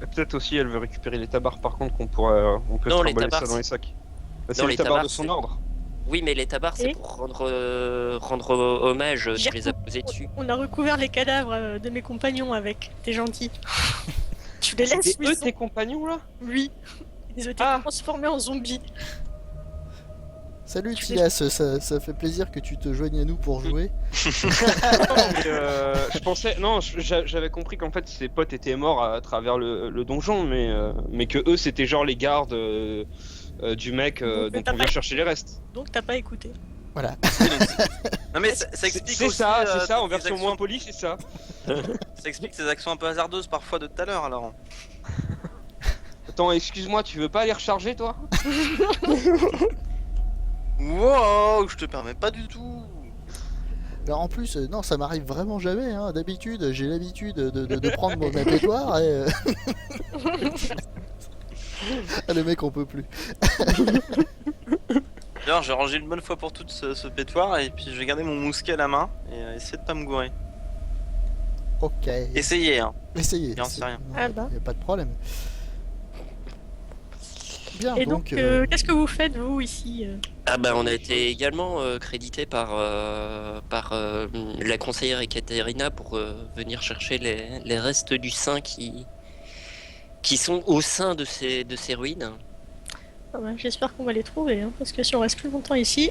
[SPEAKER 5] Et peut-être aussi elle veut récupérer les tabards par contre on peut
[SPEAKER 1] Non,
[SPEAKER 5] se
[SPEAKER 1] les
[SPEAKER 5] trimballer ça
[SPEAKER 1] tabards,
[SPEAKER 5] dans les sacs. Bah, c'est
[SPEAKER 1] Non,
[SPEAKER 5] les
[SPEAKER 1] les
[SPEAKER 5] tabards de
[SPEAKER 1] tabards,
[SPEAKER 5] son
[SPEAKER 1] c'est-
[SPEAKER 5] ordre.
[SPEAKER 1] Oui mais les tabards c'est
[SPEAKER 3] Et
[SPEAKER 1] pour rendre hommage, tu les as posés dessus.
[SPEAKER 3] On a recouvert les cadavres de mes compagnons avec. T'es gentil. Tu les laisses
[SPEAKER 5] C'est
[SPEAKER 3] où ils
[SPEAKER 5] eux
[SPEAKER 3] sont.
[SPEAKER 5] tes compagnons là?
[SPEAKER 3] Oui. Ils ont été
[SPEAKER 5] Ah.
[SPEAKER 3] transformés en zombies.
[SPEAKER 2] Salut Tilas, ça fait plaisir que tu te joignes à nous pour jouer.
[SPEAKER 5] Non, mais, je pensais, non, j'avais compris qu'en fait ses potes étaient morts à travers le donjon, mais que eux c'était genre les gardes du mec
[SPEAKER 3] Donc,
[SPEAKER 5] dont
[SPEAKER 3] t'as
[SPEAKER 5] on vient
[SPEAKER 3] pas-
[SPEAKER 5] chercher les restes.
[SPEAKER 3] Donc t'as pas écouté.
[SPEAKER 2] Voilà.
[SPEAKER 4] Non mais ça explique
[SPEAKER 5] C'est
[SPEAKER 4] aussi,
[SPEAKER 5] ça, c'est ça, en
[SPEAKER 4] tes
[SPEAKER 5] version
[SPEAKER 4] actions-
[SPEAKER 5] moins polie, c'est ça.
[SPEAKER 4] Ça explique ces actions un peu hasardeuses parfois de tout à l'heure alors.
[SPEAKER 5] Attends, excuse-moi, tu veux pas aller recharger toi?
[SPEAKER 4] Wow, je te permets pas du tout.
[SPEAKER 2] Alors en plus, non, ça m'arrive vraiment jamais. Hein. D'habitude, j'ai l'habitude de prendre mon abattoir et... Ah, le mec, on peut plus.
[SPEAKER 4] D'ailleurs, j'ai rangé une bonne fois pour toutes ce pétoire et puis je vais garder mon mousquet à la main et essayer de pas me gourer.
[SPEAKER 2] Ok.
[SPEAKER 4] Essayez, hein.
[SPEAKER 2] Essayez.
[SPEAKER 4] J'en sais rien.
[SPEAKER 3] Ah bah.
[SPEAKER 2] Y a pas de problème. Bien,
[SPEAKER 3] Et donc, qu'est-ce que vous faites vous ici
[SPEAKER 1] Ah bah on a été également crédité par la conseillère Ekaterina pour venir chercher les restes du saint qui sont au sein de ces ruines.
[SPEAKER 3] Ah bah, j'espère qu'on va les trouver, hein, parce que si on reste plus longtemps ici,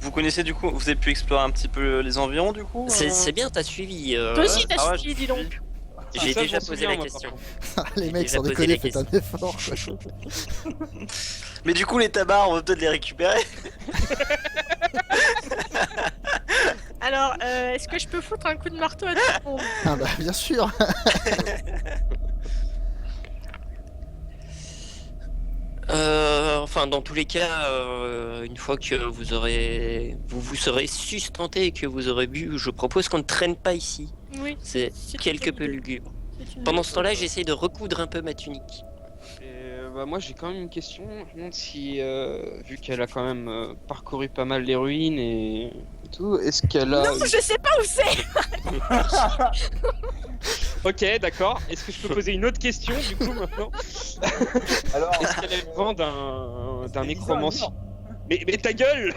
[SPEAKER 4] Vous connaissez du coup, vous avez pu explorer un petit peu les environs du coup
[SPEAKER 1] C'est bien, t'as suivi.
[SPEAKER 3] toi aussi t'as
[SPEAKER 4] Ah ouais,
[SPEAKER 3] suivi,
[SPEAKER 4] je
[SPEAKER 3] dis donc.
[SPEAKER 4] suis-
[SPEAKER 1] J'ai
[SPEAKER 5] Ça, je
[SPEAKER 1] déjà
[SPEAKER 5] m'en
[SPEAKER 1] posé
[SPEAKER 5] souviens,
[SPEAKER 1] la
[SPEAKER 5] moi,
[SPEAKER 1] question.
[SPEAKER 2] les mecs,
[SPEAKER 1] j'ai
[SPEAKER 2] sans
[SPEAKER 1] posé
[SPEAKER 2] déconner,
[SPEAKER 1] la
[SPEAKER 2] faites un effort. quoi.
[SPEAKER 4] Mais du coup, les tabards, on va peut-être les récupérer.
[SPEAKER 3] Alors, est-ce que je peux foutre un coup de marteau à tout le monde?
[SPEAKER 2] Ah bah, bien sûr.
[SPEAKER 1] Enfin, dans tous les cas, une fois que vous serez sustenté et que vous aurez bu, je propose qu'on ne traîne pas ici.
[SPEAKER 3] Oui.
[SPEAKER 1] C'est
[SPEAKER 3] C'est
[SPEAKER 1] quelque
[SPEAKER 3] une
[SPEAKER 1] peu
[SPEAKER 3] bonne idée.
[SPEAKER 1] lugubre.
[SPEAKER 3] C'est une
[SPEAKER 1] Pendant
[SPEAKER 3] bonne
[SPEAKER 1] ce temps-là,
[SPEAKER 3] idée.
[SPEAKER 1] j'essaie de recoudre un peu ma tunique.
[SPEAKER 5] Et Bah moi j'ai quand même une question. Je me demande si, vu qu'elle a quand même parcouru pas mal les ruines et tout, est-ce qu'elle a...
[SPEAKER 3] Non, je sais pas où c'est.
[SPEAKER 5] Ok, d'accord. Est-ce que je peux poser une autre question du coup maintenant?
[SPEAKER 6] Alors,
[SPEAKER 5] Est-ce qu'elle a eu vent d'un
[SPEAKER 6] c'est
[SPEAKER 5] nécromancie?
[SPEAKER 6] bizarre,
[SPEAKER 5] Mais ta gueule!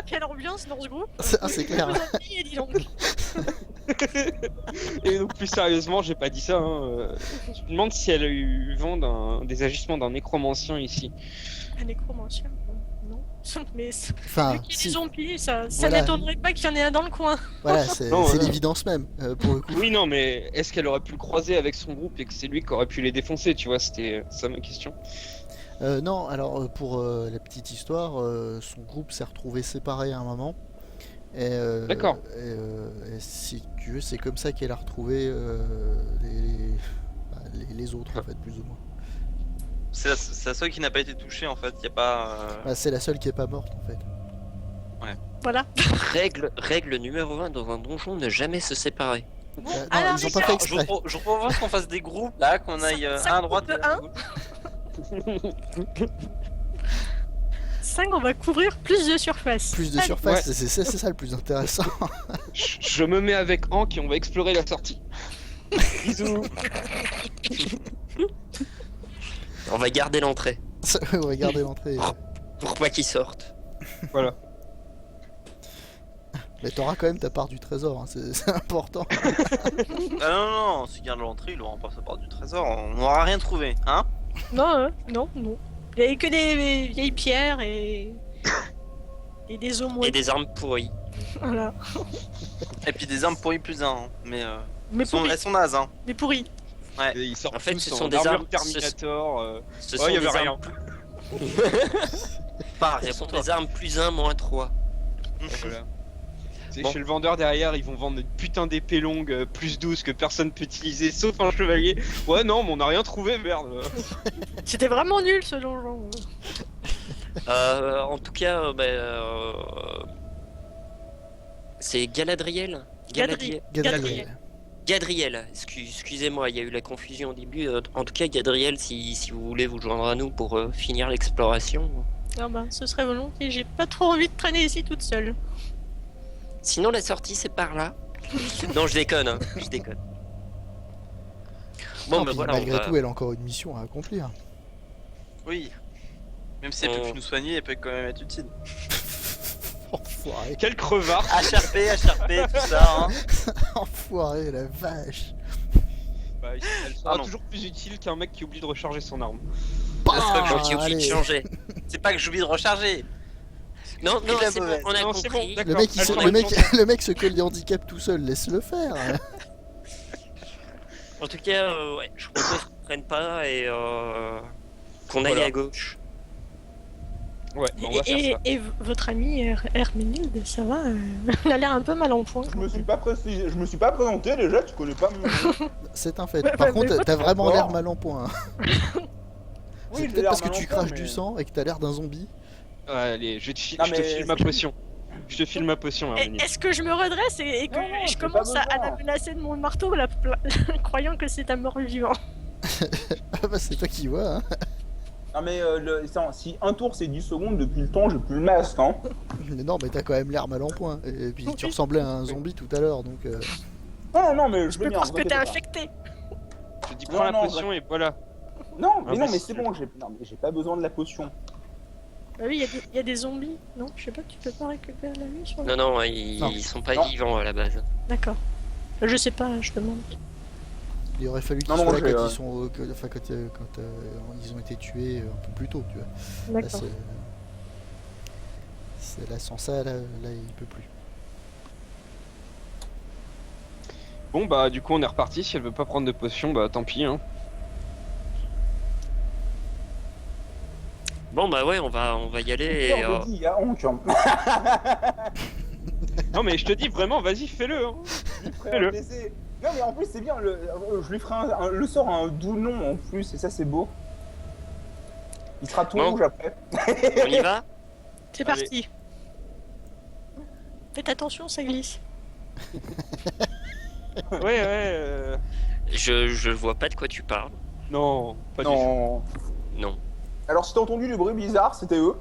[SPEAKER 3] Quelle ambiance dans ce groupe.
[SPEAKER 2] C'est clair.
[SPEAKER 3] Vous ennuyez, dis donc.
[SPEAKER 5] Et donc plus sérieusement, j'ai pas dit ça. Je me demande si elle a eu vent des agissements d'un nécromancien ici.
[SPEAKER 3] Un nécromancien. Non. Mais
[SPEAKER 2] Enfin,
[SPEAKER 3] vu qu'il y a
[SPEAKER 2] si.
[SPEAKER 3] des zombies, ça
[SPEAKER 2] Voilà.
[SPEAKER 3] m'étonnerait pas qu'il y en ait un dans le coin.
[SPEAKER 2] Voilà, c'est
[SPEAKER 5] Non,
[SPEAKER 2] l'évidence même, pour le coup.
[SPEAKER 5] Oui, non, mais est-ce qu'elle aurait pu le croiser avec son groupe et que c'est lui qui aurait pu les défoncer, tu vois? C'était ça ma question.
[SPEAKER 2] Non, alors pour la petite histoire, son groupe s'est retrouvé séparé à un moment.
[SPEAKER 5] D'accord.
[SPEAKER 2] Et si tu veux, c'est comme ça qu'elle a retrouvé les autres, en fait, plus ou moins.
[SPEAKER 4] C'est la seule qui n'a pas été touchée en fait. Y a pas.
[SPEAKER 2] Bah, c'est la seule qui est pas morte, en fait.
[SPEAKER 3] Voilà.
[SPEAKER 1] Règle numéro 1 dans un donjon, ne jamais se séparer.
[SPEAKER 2] Non,
[SPEAKER 3] alors,
[SPEAKER 2] ils ont pas fait
[SPEAKER 3] Richard,
[SPEAKER 4] Je vous,
[SPEAKER 2] exprès.
[SPEAKER 4] je vous propose qu'on fasse des groupes là, qu'on aille
[SPEAKER 3] Ça
[SPEAKER 4] un à droite
[SPEAKER 3] coupe
[SPEAKER 4] et
[SPEAKER 3] de
[SPEAKER 4] un à
[SPEAKER 3] un.
[SPEAKER 4] gauche.
[SPEAKER 3] 5, on va couvrir plus de surface.
[SPEAKER 2] Plus de
[SPEAKER 3] Allez.
[SPEAKER 2] surface,
[SPEAKER 5] Ouais.
[SPEAKER 2] c'est ça le plus intéressant.
[SPEAKER 5] Je me mets avec Hank et on va explorer la sortie. Bisous.
[SPEAKER 1] On va garder l'entrée
[SPEAKER 2] Regardez l'entrée.
[SPEAKER 1] pour pas qu'ils sortent.
[SPEAKER 5] Voilà.
[SPEAKER 2] Mais t'auras quand même ta part du trésor, hein, c'est important.
[SPEAKER 4] Ah non, s'il garde l'entrée, il aura pas sa part du trésor. On n'aura rien trouvé, hein?
[SPEAKER 3] Non, non. Il y avait que des vieilles pierres et des os
[SPEAKER 1] Et
[SPEAKER 3] mouillés.
[SPEAKER 1] des armes pourries.
[SPEAKER 3] Voilà.
[SPEAKER 4] Et puis des armes pourries plus un. Hein. Mais
[SPEAKER 3] Mais pourris.
[SPEAKER 4] elles sont nazes, hein.
[SPEAKER 3] Mais pourris.
[SPEAKER 5] Et ils sortent
[SPEAKER 1] En fait,
[SPEAKER 5] tous
[SPEAKER 1] ce
[SPEAKER 5] en
[SPEAKER 1] sont des
[SPEAKER 5] armure
[SPEAKER 1] armes-
[SPEAKER 5] Terminator.
[SPEAKER 1] Ce
[SPEAKER 5] Ouais, y avait
[SPEAKER 1] des
[SPEAKER 5] rien.
[SPEAKER 1] armes
[SPEAKER 4] Pas
[SPEAKER 1] Ce
[SPEAKER 4] rien
[SPEAKER 1] sont
[SPEAKER 4] pour toi.
[SPEAKER 1] des armes plus 1, moins 3.
[SPEAKER 5] Voilà. Tu sais,
[SPEAKER 1] Bon.
[SPEAKER 5] chez le vendeur derrière, ils vont vendre une putain d'épée longue plus 12 que personne peut utiliser sauf un chevalier. Ouais, non, mais on a rien trouvé, merde.
[SPEAKER 3] C'était vraiment nul ce donjon.
[SPEAKER 1] En tout cas, c'est Galadriel.
[SPEAKER 3] Gadriel.
[SPEAKER 1] Gadriel, excusez-moi, il y a eu la confusion au début. En tout cas, Gadriel, si vous voulez vous joindre à nous pour finir l'exploration.
[SPEAKER 3] Ah bah, ce serait volontiers. J'ai pas trop envie de traîner ici toute seule.
[SPEAKER 1] Sinon, la sortie, c'est par là. Non, je déconne, hein, je déconne. Bon,
[SPEAKER 2] Non,
[SPEAKER 1] bah
[SPEAKER 2] puis
[SPEAKER 1] voilà, on
[SPEAKER 2] malgré
[SPEAKER 1] va...
[SPEAKER 2] tout, elle a encore une mission à accomplir.
[SPEAKER 4] Oui. Même si elle peut plus nous soigner, elle peut quand même être utile.
[SPEAKER 2] Enfoiré.
[SPEAKER 5] Quel crevard.
[SPEAKER 4] HRP, tout ça, hein.
[SPEAKER 2] Enfoiré, la vache.
[SPEAKER 5] Bah, elle sera
[SPEAKER 4] non.
[SPEAKER 5] toujours plus utile qu'un mec qui oublie de recharger son arme.
[SPEAKER 1] C'est pas que j'ai oublié de
[SPEAKER 2] allez.
[SPEAKER 1] changer.
[SPEAKER 4] C'est pas que j'oublie de recharger.
[SPEAKER 1] Non, non,
[SPEAKER 4] la
[SPEAKER 1] c'est bon,
[SPEAKER 4] mauvaise.
[SPEAKER 1] on a
[SPEAKER 5] Non, c'est bon,
[SPEAKER 1] compris.
[SPEAKER 5] d'accord.
[SPEAKER 2] Le mec,
[SPEAKER 5] Elle s'en
[SPEAKER 2] le mec se colle des handicaps tout seul, laisse-le faire.
[SPEAKER 1] En tout cas, ouais, je propose qu'on prenne pas et qu'on aille
[SPEAKER 5] Voilà.
[SPEAKER 1] à gauche.
[SPEAKER 5] Ouais, on va faire ça.
[SPEAKER 3] Et votre ami Herménilde, ça va Elle a l'air un peu mal en point.
[SPEAKER 6] je me suis pas présenté déjà, tu connais pas mon nom.
[SPEAKER 2] C'est un fait.
[SPEAKER 3] Ouais,
[SPEAKER 2] Par
[SPEAKER 3] ouais,
[SPEAKER 2] contre,
[SPEAKER 3] mais
[SPEAKER 2] t'as vraiment l'air
[SPEAKER 6] d'accord.
[SPEAKER 2] mal en point. hein.
[SPEAKER 6] Oui,
[SPEAKER 2] C'est
[SPEAKER 6] j'ai
[SPEAKER 2] peut-être
[SPEAKER 6] l'air
[SPEAKER 2] parce que
[SPEAKER 6] mal
[SPEAKER 2] tu
[SPEAKER 6] en point,
[SPEAKER 2] craches
[SPEAKER 6] mais-
[SPEAKER 2] du sang et que t'as l'air d'un zombie.
[SPEAKER 5] Ouais, allez, je te
[SPEAKER 6] Non,
[SPEAKER 5] file
[SPEAKER 6] mais-
[SPEAKER 5] ma potion. Je te file ma potion, Herménie.
[SPEAKER 3] Est-ce que je me redresse et que
[SPEAKER 6] Non,
[SPEAKER 3] je
[SPEAKER 6] j'ai
[SPEAKER 3] commence
[SPEAKER 6] pas
[SPEAKER 3] à
[SPEAKER 6] besoin.
[SPEAKER 3] la menacer de mon marteau, croyant que c'est un mort-vivant?
[SPEAKER 2] Ah bah c'est toi qui vois. Hein.
[SPEAKER 6] Non mais si un tour c'est 10 secondes, depuis le temps j'ai plus le masque, hein.
[SPEAKER 2] Mais non, mais t'as quand même l'air mal en point. Et puis tu ressemblais à un zombie tout à l'heure, donc.
[SPEAKER 6] Non, mais je
[SPEAKER 3] Je
[SPEAKER 6] vais
[SPEAKER 3] peux
[SPEAKER 6] bien,
[SPEAKER 3] croire
[SPEAKER 6] vous
[SPEAKER 3] que t'es
[SPEAKER 6] inquiétez pas.
[SPEAKER 3] infecté.
[SPEAKER 5] Je te dis,
[SPEAKER 6] Non,
[SPEAKER 5] prends la
[SPEAKER 6] non,
[SPEAKER 5] potion et voilà.
[SPEAKER 6] Non,
[SPEAKER 5] Ah,
[SPEAKER 6] mais
[SPEAKER 5] bah,
[SPEAKER 6] non, mais
[SPEAKER 5] si.
[SPEAKER 6] c'est bon, j'ai pas besoin de la potion.
[SPEAKER 3] Bah oui, il y a des zombies. Non, je sais pas, tu peux pas récupérer la vie sur le...
[SPEAKER 1] Non, non,
[SPEAKER 2] Non.
[SPEAKER 1] ils sont pas
[SPEAKER 6] Non.
[SPEAKER 1] vivants à la base.
[SPEAKER 3] D'accord. Je sais pas, je demande.
[SPEAKER 2] Il aurait fallu qu'ils
[SPEAKER 6] Non,
[SPEAKER 2] soient
[SPEAKER 6] non,
[SPEAKER 2] là
[SPEAKER 6] j'ai,
[SPEAKER 2] quand ils sont, quand ils ont été tués un peu plus tôt, tu vois. Là,
[SPEAKER 3] D'accord.
[SPEAKER 2] là, sans ça, là, il peut plus.
[SPEAKER 5] Bon, bah, du coup, on est reparti. Si elle veut pas prendre de potion, bah, tant pis, hein.
[SPEAKER 1] Bon, bah ouais, on va y aller et...
[SPEAKER 6] On dit, il y a honte, hein.
[SPEAKER 5] Non, mais je te dis, vraiment, vas-y, fais-le, hein.
[SPEAKER 6] Je lui ferai
[SPEAKER 5] Fais-le.
[SPEAKER 6] un baiser. Non mais en plus c'est bien, je lui ferai le sort a un doux nom en plus et ça c'est beau. Il sera tout
[SPEAKER 1] Bon.
[SPEAKER 6] rouge après.
[SPEAKER 1] on y va?
[SPEAKER 3] C'est
[SPEAKER 5] Allez.
[SPEAKER 3] parti. Faites attention, ça glisse.
[SPEAKER 5] Ouais,
[SPEAKER 1] Je vois pas de quoi tu parles.
[SPEAKER 5] Non, pas du tout.
[SPEAKER 6] Non.
[SPEAKER 1] Non.
[SPEAKER 6] Alors, si t'as entendu du bruit bizarre, c'était eux.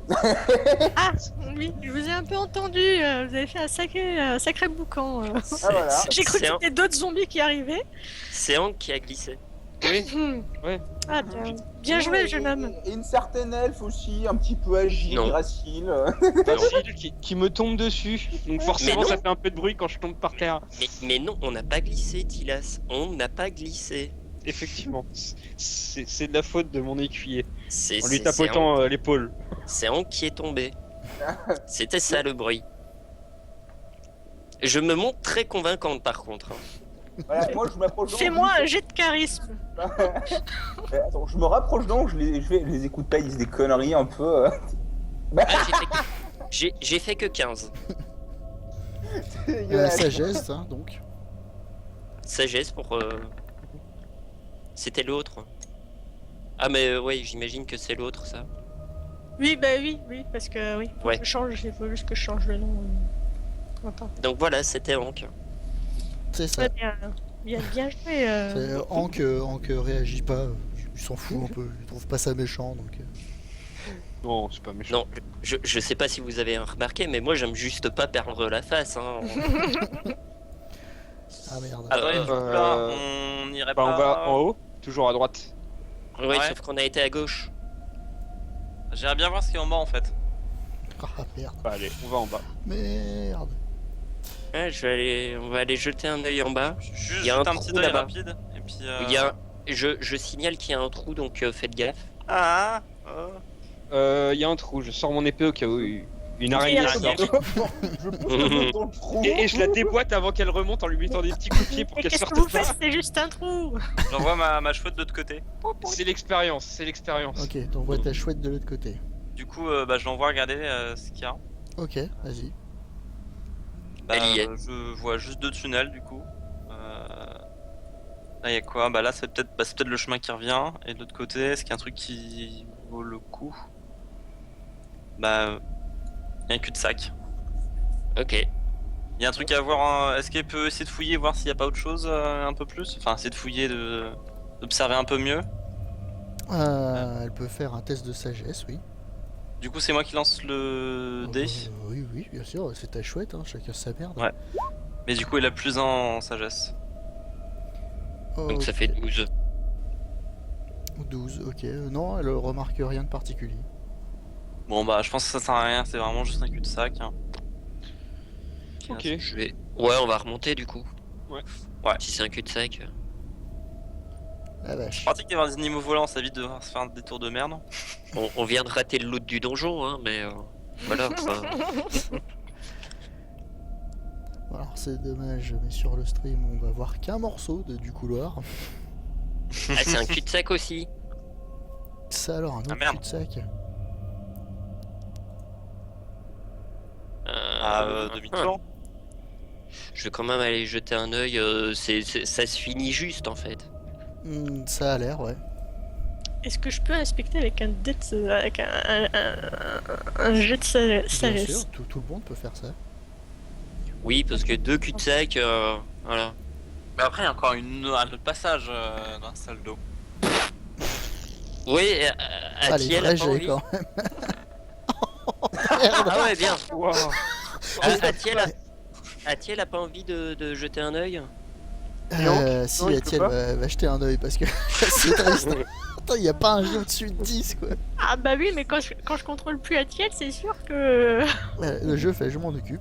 [SPEAKER 3] Ah, oui, je vous ai un peu entendu. Vous avez fait un sacré boucan.
[SPEAKER 6] Ah, voilà.
[SPEAKER 3] J'ai cru que
[SPEAKER 1] C'est
[SPEAKER 3] c'était d'autres zombies qui arrivaient.
[SPEAKER 1] C'est Hank qui a glissé.
[SPEAKER 5] Oui, ouais.
[SPEAKER 3] Ah, bien joué, jeune homme.
[SPEAKER 6] Et une certaine elfe aussi, un petit peu agile,
[SPEAKER 1] Non.
[SPEAKER 6] gracile.
[SPEAKER 5] Facile qui me tombe dessus. Donc forcément,
[SPEAKER 1] Mais non.
[SPEAKER 5] ça fait un peu de bruit quand je tombe par terre.
[SPEAKER 1] Mais non, on n'a pas glissé, Tilas. On n'a pas glissé.
[SPEAKER 5] Effectivement, c'est de la faute de mon écuyer.
[SPEAKER 1] C'est
[SPEAKER 5] En lui
[SPEAKER 1] c'est-
[SPEAKER 5] tapotant l'épaule.
[SPEAKER 1] c'est Hank qui est tombé. C'était ça le bruit. Je me montre très convaincante par contre. Hein.
[SPEAKER 6] Voilà, moi, je m'approche d'eux.
[SPEAKER 3] Fais-moi un jet de charisme.
[SPEAKER 6] Attends, je me rapproche d'eux, je les écoute pas, ils disent des conneries un peu.
[SPEAKER 1] Ah, j'ai fait que 15.
[SPEAKER 2] Sagesse, hein, donc.
[SPEAKER 1] Sagesse pour. C'était l'autre. Ah mais ouais, j'imagine que c'est l'autre ça.
[SPEAKER 3] Oui, bah oui, parce que oui.
[SPEAKER 1] Ouais.
[SPEAKER 3] Il faut juste que je change le nom. Attends.
[SPEAKER 1] Donc voilà, c'était Hank.
[SPEAKER 2] C'est ça.
[SPEAKER 3] Très bien. Bien joué.
[SPEAKER 2] Hank réagit pas, il s'en fout un peu, il trouve pas ça méchant donc.
[SPEAKER 5] Non, c'est pas méchant.
[SPEAKER 1] Non, je sais pas si vous avez remarqué, mais moi j'aime juste pas perdre la face. Hein.
[SPEAKER 2] Ah merde.
[SPEAKER 4] Attendez, donc là, on irait
[SPEAKER 5] Bah,
[SPEAKER 4] pas.
[SPEAKER 5] on va en haut, toujours à droite.
[SPEAKER 1] Ouais,
[SPEAKER 4] Ouais.
[SPEAKER 1] sauf qu'on a été à gauche.
[SPEAKER 4] J'irais bien voir ce qui est en bas en fait.
[SPEAKER 2] Ah merde.
[SPEAKER 5] Bah allez, on va en bas.
[SPEAKER 2] Merde.
[SPEAKER 1] Ouais, on va aller jeter un œil en bas.
[SPEAKER 4] Juste
[SPEAKER 1] Il y a un
[SPEAKER 4] jeter un
[SPEAKER 1] trou
[SPEAKER 4] petit œil
[SPEAKER 1] là-bas.
[SPEAKER 4] rapide. Et puis.
[SPEAKER 1] Il y a, je signale qu'il y a un trou, donc faites gaffe.
[SPEAKER 4] Ah,
[SPEAKER 5] Il y a un trou, je sors mon épée au cas où une araignée
[SPEAKER 3] Il y a
[SPEAKER 5] sort.
[SPEAKER 6] Je pousse le dans le trou.
[SPEAKER 5] Et je la déboîte avant qu'elle remonte en lui mettant des petits coups de pied pour
[SPEAKER 3] Et
[SPEAKER 5] qu'elle
[SPEAKER 3] qu'est-ce
[SPEAKER 5] sorte
[SPEAKER 3] que vous
[SPEAKER 5] pas.
[SPEAKER 3] faites? C'est juste un trou.
[SPEAKER 4] J'envoie ma chouette de l'autre côté.
[SPEAKER 5] C'est l'expérience, c'est l'expérience.
[SPEAKER 2] Ok, t'envoies ta chouette de l'autre côté.
[SPEAKER 4] Du coup, bah, je l'envoie regarder ce qu'il y a.
[SPEAKER 2] Ok, vas-y.
[SPEAKER 4] Bah,
[SPEAKER 1] Elle y est.
[SPEAKER 4] je vois juste deux tunnels du coup. Là, il y a quoi? Bah, là, c'est peut-être le chemin qui revient. Et de l'autre côté, est-ce qu'il y a un truc qui vaut le coup? Bah, il y a un cul-de-sac.
[SPEAKER 1] Ok.
[SPEAKER 4] Il y a un truc à voir. Est-ce qu'elle peut essayer de fouiller, voir s'il n'y a pas autre chose un peu plus? Enfin, essayer de fouiller, d'observer un peu mieux.
[SPEAKER 2] Elle peut faire un test de sagesse, oui.
[SPEAKER 4] Du coup, c'est moi qui lance le dé.
[SPEAKER 2] Oui, oui, bien sûr, c'est ta chouette, hein, chacun sa merde.
[SPEAKER 4] Ouais. Mais du coup, il a plus 1 en sagesse.
[SPEAKER 1] Donc ça fait 12.
[SPEAKER 2] 12, ok. Non, elle remarque rien de particulier.
[SPEAKER 4] Bon, bah, je pense que ça sert à rien. C'est vraiment juste un cul-de-sac. Hein.
[SPEAKER 5] Ok.
[SPEAKER 1] Je vais. Ouais, on va remonter du coup.
[SPEAKER 5] Ouais.
[SPEAKER 4] Ouais.
[SPEAKER 1] Si c'est un cul-de-sac.
[SPEAKER 2] La vache.
[SPEAKER 4] Pratique d'avoir des animaux volants, ça évite de devoir se faire un détour de merde.
[SPEAKER 1] On vient de rater le loot du donjon, hein, mais voilà. Quoi.
[SPEAKER 2] Alors c'est dommage, mais sur le stream, on va voir qu'un morceau du couloir.
[SPEAKER 1] Ah, c'est un cul-de-sac aussi.
[SPEAKER 2] Ça alors, un autre
[SPEAKER 4] merde.
[SPEAKER 2] cul-de-sac.
[SPEAKER 4] Demi-tour.
[SPEAKER 1] Je vais quand même aller jeter un œil. Ça se finit juste en fait.
[SPEAKER 2] Ça a l'air, ouais.
[SPEAKER 3] Est-ce que je peux inspecter avec un dé de- avec un jet de
[SPEAKER 2] Bien
[SPEAKER 3] sagesse?
[SPEAKER 2] sûr, tout le monde peut faire ça.
[SPEAKER 1] Oui, parce que deux cul-de-sac, voilà.
[SPEAKER 4] Mais après, il y a encore un autre passage dans la salle d'eau.
[SPEAKER 1] Oui,
[SPEAKER 2] Ah, les
[SPEAKER 1] Atiel a
[SPEAKER 2] vrais
[SPEAKER 1] pas
[SPEAKER 2] jets
[SPEAKER 1] envie.
[SPEAKER 2] quand même.
[SPEAKER 1] Ah ouais, bien.
[SPEAKER 5] Wow.
[SPEAKER 1] Atiel a pas envie de jeter un œil.
[SPEAKER 2] Si,
[SPEAKER 5] non, il peut
[SPEAKER 2] Atiel
[SPEAKER 5] pas.
[SPEAKER 2] va jeter un œil parce que c'est triste. Attends, il n'y a pas un jeu au-dessus de 10 quoi.
[SPEAKER 3] Ah bah oui, mais quand je contrôle plus Atiel, c'est sûr que...
[SPEAKER 2] Le jeu fait, je m'en occupe.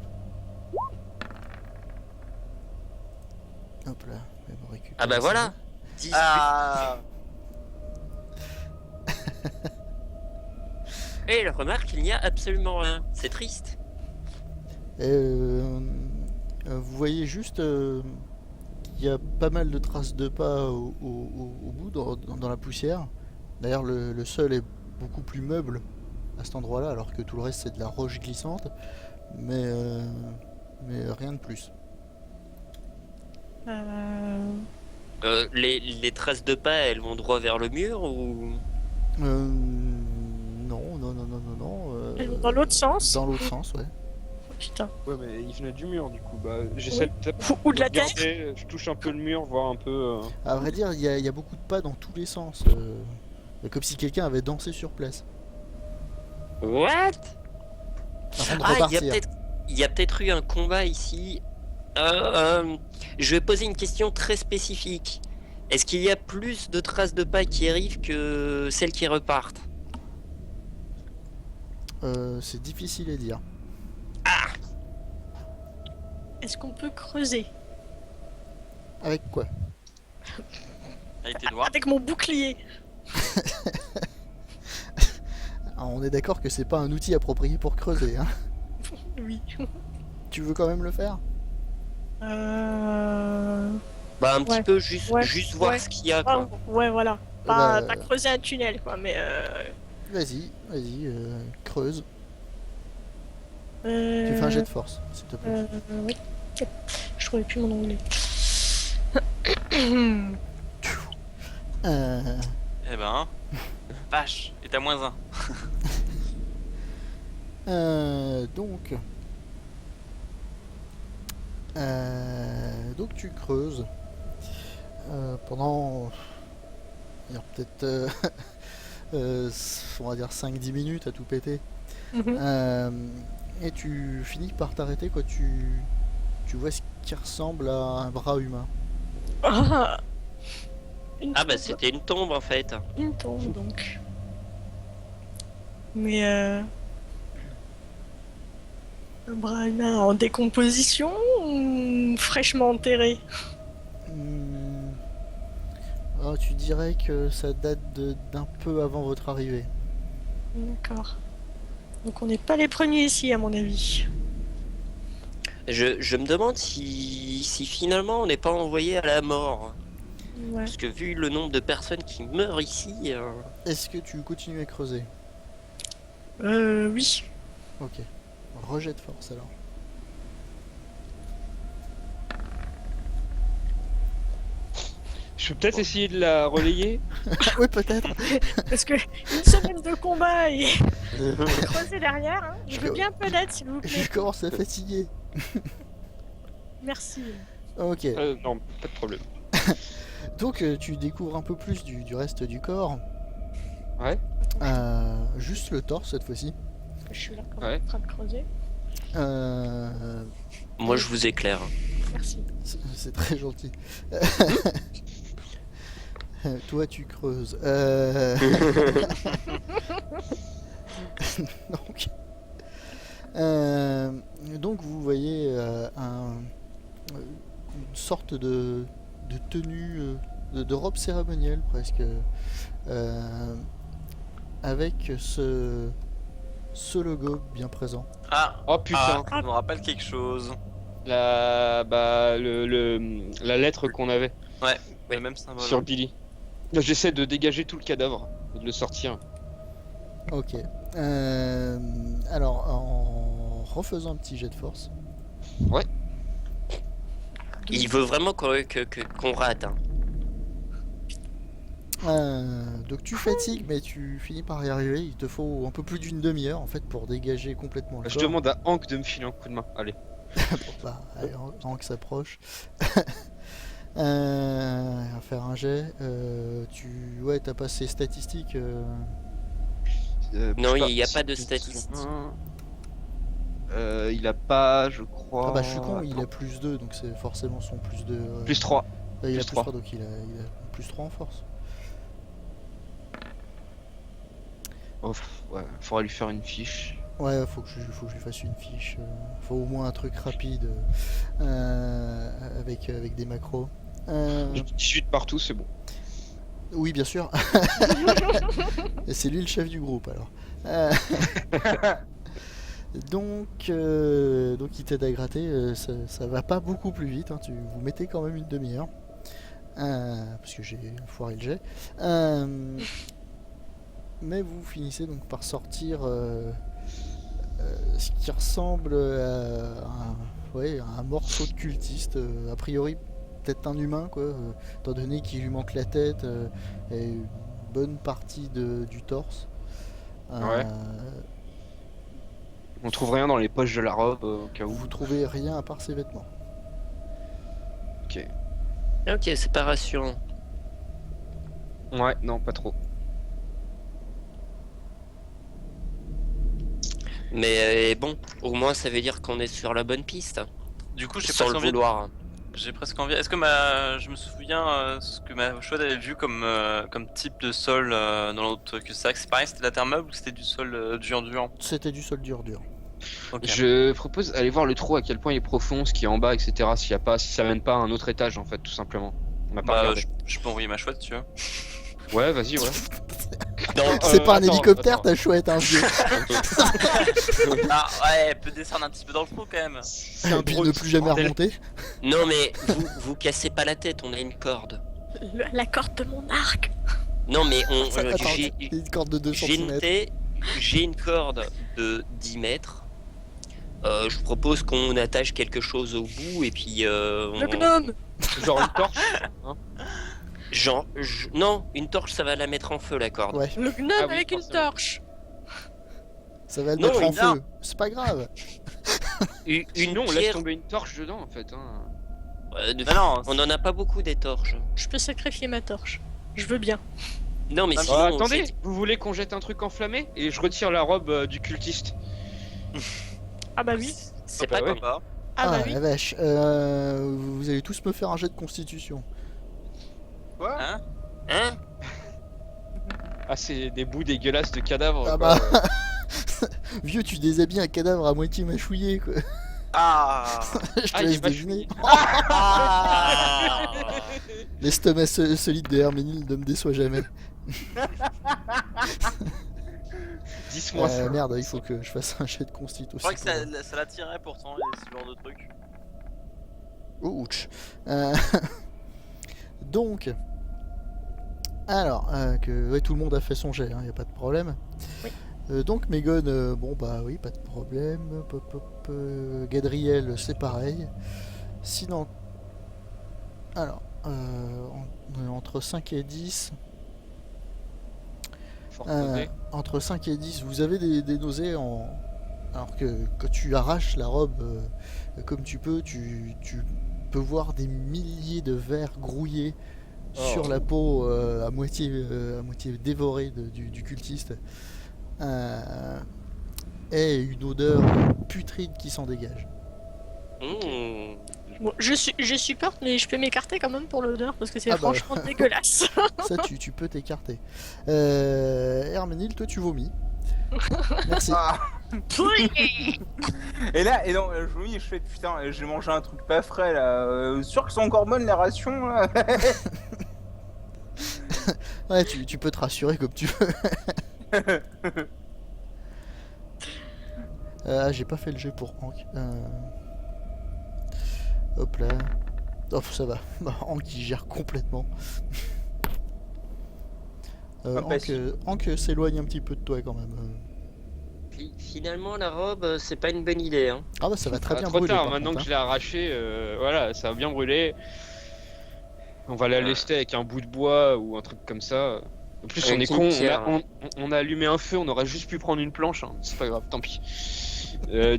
[SPEAKER 2] Hop là, je vais me récupérer
[SPEAKER 1] Ah bah
[SPEAKER 2] ça.
[SPEAKER 1] voilà. 10.
[SPEAKER 4] Ah
[SPEAKER 1] Et il remarque qu'il n'y a absolument rien. C'est triste.
[SPEAKER 2] Et, vous voyez juste qu'il y a pas mal de traces de pas au bout, dans la poussière. D'ailleurs, le sol est beaucoup plus meuble à cet endroit-là, alors que tout le reste c'est de la roche glissante. Mais rien de plus.
[SPEAKER 1] Les traces de pas, elles vont droit vers le mur ou...
[SPEAKER 2] Non.
[SPEAKER 3] Elles vont dans l'autre sens.
[SPEAKER 2] Dans l'autre sens, ouais.
[SPEAKER 3] putain.
[SPEAKER 5] Ouais, mais il venait du mur, du coup. Bah, j'essaie de taper.
[SPEAKER 3] Ou de la tête.
[SPEAKER 5] regarder, je touche un peu le mur, voir un peu.
[SPEAKER 2] À vrai dire, il y a beaucoup de pas dans tous les sens. Comme si quelqu'un avait dansé sur place.
[SPEAKER 1] What?
[SPEAKER 2] Avant de
[SPEAKER 1] Ah,
[SPEAKER 2] repartir.
[SPEAKER 1] il y a peut-être eu un combat ici. Je vais poser une question très spécifique. Est-ce qu'il y a plus de traces de pas qui arrivent que celles qui repartent?
[SPEAKER 2] C'est difficile à dire.
[SPEAKER 3] Est-ce qu'on peut creuser
[SPEAKER 2] Avec quoi?
[SPEAKER 4] Avec tes doigts.
[SPEAKER 3] avec mon bouclier?
[SPEAKER 2] Alors, on est d'accord que c'est pas un outil approprié pour creuser. Hein.
[SPEAKER 3] Oui.
[SPEAKER 2] Tu veux quand même le faire?
[SPEAKER 1] Bah un petit
[SPEAKER 3] Ouais.
[SPEAKER 1] peu juste
[SPEAKER 3] Ouais.
[SPEAKER 1] voir
[SPEAKER 3] Ouais.
[SPEAKER 1] ce qu'il y a
[SPEAKER 3] Ah,
[SPEAKER 1] quoi.
[SPEAKER 3] ouais, voilà.
[SPEAKER 2] Bah,
[SPEAKER 3] Pas creuser un tunnel, quoi, mais
[SPEAKER 2] Vas-y, creuse. Tu fais un jet de force, s'il te plaît.
[SPEAKER 3] Oui. Je trouvais plus mon onglet.
[SPEAKER 2] Euh,
[SPEAKER 4] Eh ben. Vache. Et t'as -1.
[SPEAKER 2] donc tu creuses pendant peut-être on va dire 5-10 minutes à tout péter. Et tu finis par t'arrêter quand tu vois ce qui ressemble à un bras humain.
[SPEAKER 3] Une
[SPEAKER 1] Ah bah
[SPEAKER 3] tombe.
[SPEAKER 1] c'était une tombe en fait.
[SPEAKER 3] Une tombe, donc. Mais un bras humain en décomposition ou fraîchement enterré?
[SPEAKER 2] Hmm. Alors, tu dirais que ça date d'un peu avant votre arrivée.
[SPEAKER 3] D'accord. Donc on n'est pas les premiers ici, à mon avis.
[SPEAKER 1] Je me demande si finalement on n'est pas envoyé à la mort.
[SPEAKER 3] Ouais.
[SPEAKER 1] Parce que vu le nombre de personnes qui meurent ici,
[SPEAKER 2] Est-ce que tu continues à creuser?
[SPEAKER 3] Oui.
[SPEAKER 2] Ok. Rejet de force alors.
[SPEAKER 5] Je peux peut-être essayer de la relayer.
[SPEAKER 2] Oui, peut-être.
[SPEAKER 3] Parce que une semaine de combat et creuser derrière, hein. Je veux bien un peu d'aide, s'il vous plaît.
[SPEAKER 2] Je commence à fatiguer.
[SPEAKER 3] Merci.
[SPEAKER 2] Ok.
[SPEAKER 5] Non, pas de problème.
[SPEAKER 2] Donc tu découvres un peu plus du reste du corps.
[SPEAKER 5] Ouais.
[SPEAKER 2] Juste le torse cette fois-ci.
[SPEAKER 3] Je suis là quand
[SPEAKER 5] Ouais.
[SPEAKER 3] même en train de creuser.
[SPEAKER 1] moi je vous éclaire.
[SPEAKER 3] Merci.
[SPEAKER 2] C'est très gentil. Toi tu creuses. donc, donc vous voyez une sorte de tenue, de robe cérémonielle presque, avec ce logo bien présent.
[SPEAKER 4] Ah.
[SPEAKER 5] Oh putain.
[SPEAKER 4] Ça me rappelle quelque chose.
[SPEAKER 5] La lettre qu'on avait
[SPEAKER 4] Le même symbole.
[SPEAKER 5] sur Billy. Là, j'essaie de dégager tout le cadavre et de le sortir.
[SPEAKER 2] Ok. Alors en refaisant un petit jet de force.
[SPEAKER 1] Il veut vraiment qu'on rate. Hein.
[SPEAKER 2] Donc tu fatigues mais tu finis par y arriver. Il te faut un peu plus d'une demi-heure en fait pour dégager complètement le
[SPEAKER 5] Je
[SPEAKER 2] corps.
[SPEAKER 5] demande à Hank de me filer un coup de main. Allez.
[SPEAKER 2] Bah, allez, avant que ça s'approche. À faire un jet. Ouais, t'as pas ces statistiques.
[SPEAKER 1] Non,
[SPEAKER 5] Bouge
[SPEAKER 1] il y a
[SPEAKER 5] Si,
[SPEAKER 1] pas de
[SPEAKER 5] plus
[SPEAKER 1] statistiques.
[SPEAKER 5] il a pas, je crois.
[SPEAKER 2] Ah bah je suis con, il a plus 2 donc c'est forcément son plus 2.
[SPEAKER 5] Plus 3.
[SPEAKER 2] Il a
[SPEAKER 5] plus
[SPEAKER 2] plus
[SPEAKER 5] 3.
[SPEAKER 2] 3 donc il a plus 3 en force.
[SPEAKER 5] Oh, ouais, faudra lui faire une fiche.
[SPEAKER 2] Ouais, faut que je lui fasse une fiche. Faut au moins un truc rapide avec des macros.
[SPEAKER 5] 18 partout, c'est bon.
[SPEAKER 2] Oui, bien sûr. Et c'est lui le chef du groupe alors. Donc il t'aide à gratter. Ça va pas beaucoup plus vite. Hein, vous mettez quand même une demi-heure. Parce que j'ai foiré le jet. Mais vous finissez donc par sortir ce qui ressemble à un morceau de cultiste. A priori, peut-être un humain, quoi, étant donné qu'il lui manque la tête et une bonne partie du torse.
[SPEAKER 5] Ouais. On trouve rien dans les poches de la robe au cas où.
[SPEAKER 2] Vous trouvez rien à part ses vêtements.
[SPEAKER 5] Ok.
[SPEAKER 1] Ok, c'est pas rassurant.
[SPEAKER 5] Ouais, non, pas trop.
[SPEAKER 1] Mais bon, au moins ça veut dire qu'on est sur la bonne piste.
[SPEAKER 4] Du coup, j'ai
[SPEAKER 1] Sans
[SPEAKER 4] presque
[SPEAKER 1] le
[SPEAKER 4] envie.
[SPEAKER 1] vouloir.
[SPEAKER 4] J'ai presque envie. Est-ce que je me souviens ce que ma chouette avait vu comme type de sol dans l'autre cul-de-sac. C'est pareil, c'était la terre meuble ou c'était du sol dur.
[SPEAKER 2] C'était du sol dur.
[SPEAKER 4] Ok.
[SPEAKER 5] Je propose d'aller voir le trou à quel point il est profond, ce qui est en bas, etc. S'il y a pas, si ça mène pas à un autre étage en fait, tout simplement. On n'a pas
[SPEAKER 4] Bah,
[SPEAKER 5] regardé.
[SPEAKER 4] je peux envoyer ma chouette, tu veux.
[SPEAKER 5] Ouais, vas-y, ouais.
[SPEAKER 2] C'est pas un
[SPEAKER 5] attends,
[SPEAKER 2] hélicoptère,
[SPEAKER 5] attends.
[SPEAKER 2] ta chouette, hein, vieux.
[SPEAKER 4] Ah ouais, elle peut descendre un petit peu dans le trou quand même.
[SPEAKER 5] C'est un
[SPEAKER 2] Et puis
[SPEAKER 5] drone,
[SPEAKER 2] ne plus jamais
[SPEAKER 5] bordel.
[SPEAKER 2] remonter.
[SPEAKER 1] Non mais vous cassez pas la tête, on a une corde.
[SPEAKER 3] La corde de mon arc.
[SPEAKER 1] Non mais
[SPEAKER 2] Attends, une corde de 2 cm.
[SPEAKER 1] j'ai une corde de 10 mètres. Je propose qu'on attache quelque chose au bout et puis
[SPEAKER 3] Le gnome.
[SPEAKER 5] Genre une torche.
[SPEAKER 1] non, une torche ça va la mettre en feu la corde.
[SPEAKER 2] Ouais,
[SPEAKER 3] Le gnome
[SPEAKER 5] Ah oui,
[SPEAKER 3] avec une
[SPEAKER 5] forcément.
[SPEAKER 3] torche.
[SPEAKER 2] ça va le
[SPEAKER 1] Non,
[SPEAKER 2] mettre en
[SPEAKER 1] une arme.
[SPEAKER 2] feu. C'est pas grave.
[SPEAKER 1] Une
[SPEAKER 5] Sinon, on laisse
[SPEAKER 1] pierre.
[SPEAKER 5] tomber une torche dedans en fait. Hein.
[SPEAKER 4] Bah non,
[SPEAKER 1] On en a pas beaucoup des torches.
[SPEAKER 3] Je peux sacrifier ma torche. Je veux bien.
[SPEAKER 1] Non mais
[SPEAKER 4] Ah,
[SPEAKER 1] sinon,
[SPEAKER 5] attendez,
[SPEAKER 1] c'est-
[SPEAKER 5] vous voulez qu'on jette un truc enflammé? Et je retire la robe du cultiste.
[SPEAKER 3] Ah bah oui.
[SPEAKER 1] c'est
[SPEAKER 5] bah
[SPEAKER 1] pas
[SPEAKER 5] ouais.
[SPEAKER 1] comme
[SPEAKER 4] pas.
[SPEAKER 3] Ah bah
[SPEAKER 2] Ah
[SPEAKER 3] oui.
[SPEAKER 2] la vache. Vous allez tous me faire un jet de constitution.
[SPEAKER 6] Quoi?
[SPEAKER 4] Hein?
[SPEAKER 1] hein.
[SPEAKER 5] Ah, c'est des bouts dégueulasses de cadavres.
[SPEAKER 2] Ah
[SPEAKER 5] quoi.
[SPEAKER 2] bah. Vieux, tu déshabilles un cadavre à moitié mâchouillé, quoi.
[SPEAKER 4] Ah.
[SPEAKER 2] Je te
[SPEAKER 5] Ah, il est
[SPEAKER 2] laisse
[SPEAKER 5] mâchouillé.
[SPEAKER 2] deviner.
[SPEAKER 1] Ah
[SPEAKER 2] L'estomac solide de Herménile ne me déçoit jamais.
[SPEAKER 5] 10 mois.
[SPEAKER 2] Merde, il faut que je fasse un jet de consti
[SPEAKER 4] Je
[SPEAKER 2] aussi.
[SPEAKER 4] crois que
[SPEAKER 2] pour-
[SPEAKER 4] ça l'attirait pourtant, ce genre de truc.
[SPEAKER 2] Ouch. Donc, alors, ouais, tout le monde a fait son jet, il a pas de problème.
[SPEAKER 3] Oui.
[SPEAKER 2] Donc, Megon, bon bah oui, pas de problème. Pop, pop, Gadriel, c'est pareil. Sinon, alors, on est entre 5 et 10.
[SPEAKER 5] Fort
[SPEAKER 2] Euh,
[SPEAKER 5] posé.
[SPEAKER 2] entre 5 et 10, vous avez des nausées alors que quand tu arraches la robe comme tu peux, tu peux voir des milliers de vers grouillés sur la peau à moitié dévorée du cultiste. Et une odeur putride qui s'en dégage.
[SPEAKER 1] Mmh.
[SPEAKER 3] Bon, je supporte, mais je peux m'écarter quand même pour l'odeur parce que c'est
[SPEAKER 2] Ah bah.
[SPEAKER 3] franchement dégueulasse.
[SPEAKER 2] Ça, tu peux t'écarter. Herménile, toi tu vomis. Merci.
[SPEAKER 6] Ah. Et là, je vomis, je fais putain, j'ai mangé un truc pas frais là. Sûr que sont encore bonnes les rations là.
[SPEAKER 2] Ouais, tu peux te rassurer comme tu veux. J'ai pas fait le jet pour Hank. Hop là. Oh, ça va. Bah, Hank il gère complètement. Hank s'éloigne un petit peu de toi quand même.
[SPEAKER 1] Finalement la robe c'est pas une bonne idée. Hein.
[SPEAKER 2] Ah bah ça va très
[SPEAKER 5] Ah,
[SPEAKER 2] bien
[SPEAKER 5] trop
[SPEAKER 2] brûler.
[SPEAKER 5] tard,
[SPEAKER 2] par
[SPEAKER 5] maintenant
[SPEAKER 2] contre,
[SPEAKER 5] que je l'ai arraché, voilà, ça va bien brûler. On va la lester avec un bout de bois ou un truc comme ça. En plus,
[SPEAKER 1] Avec
[SPEAKER 5] on est
[SPEAKER 1] une
[SPEAKER 5] con,
[SPEAKER 1] pierre.
[SPEAKER 5] on a allumé un feu, on aurait juste pu prendre une planche, hein. C'est pas grave, tant pis.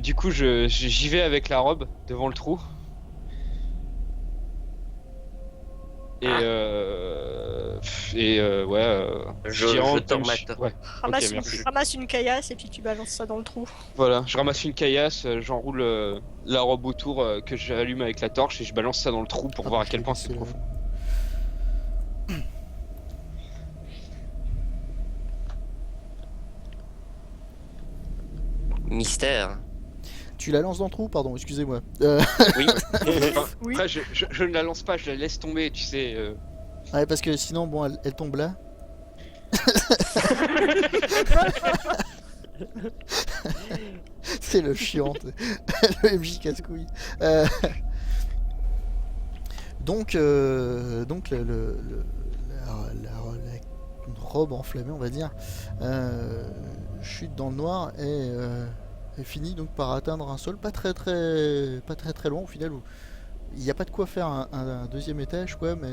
[SPEAKER 5] Du coup, j'y vais avec la robe devant le trou. Et
[SPEAKER 1] Je
[SPEAKER 5] j'y rentre
[SPEAKER 1] te
[SPEAKER 5] comme
[SPEAKER 1] remate.
[SPEAKER 5] Ouais,
[SPEAKER 3] Ramasse,
[SPEAKER 5] merci.
[SPEAKER 3] ramasse une caillasse et puis tu balances ça dans le trou.
[SPEAKER 5] voilà, je ramasse une caillasse, j'enroule la robe autour que j'allume avec la torche et je balance ça dans le trou pour
[SPEAKER 2] Ah
[SPEAKER 5] voir
[SPEAKER 2] bah,
[SPEAKER 5] à quel
[SPEAKER 2] je
[SPEAKER 5] point
[SPEAKER 2] l'ai
[SPEAKER 5] c'est
[SPEAKER 2] laissé,
[SPEAKER 5] profond.
[SPEAKER 1] Mystère.
[SPEAKER 2] Tu la lances dans le trou, pardon, excusez-moi.
[SPEAKER 1] Oui.
[SPEAKER 5] Enfin,
[SPEAKER 3] Oui.
[SPEAKER 5] Après, je ne la lance pas, je la laisse tomber, tu sais.
[SPEAKER 2] Ouais, parce que sinon, bon, elle tombe là. C'est le chiant, le MJ casse-couille. Donc la robe enflammée, on va dire, chute dans le noir et finit donc par atteindre un sol pas très loin au final. Où il n'y a pas de quoi faire un deuxième étage, quoi, mais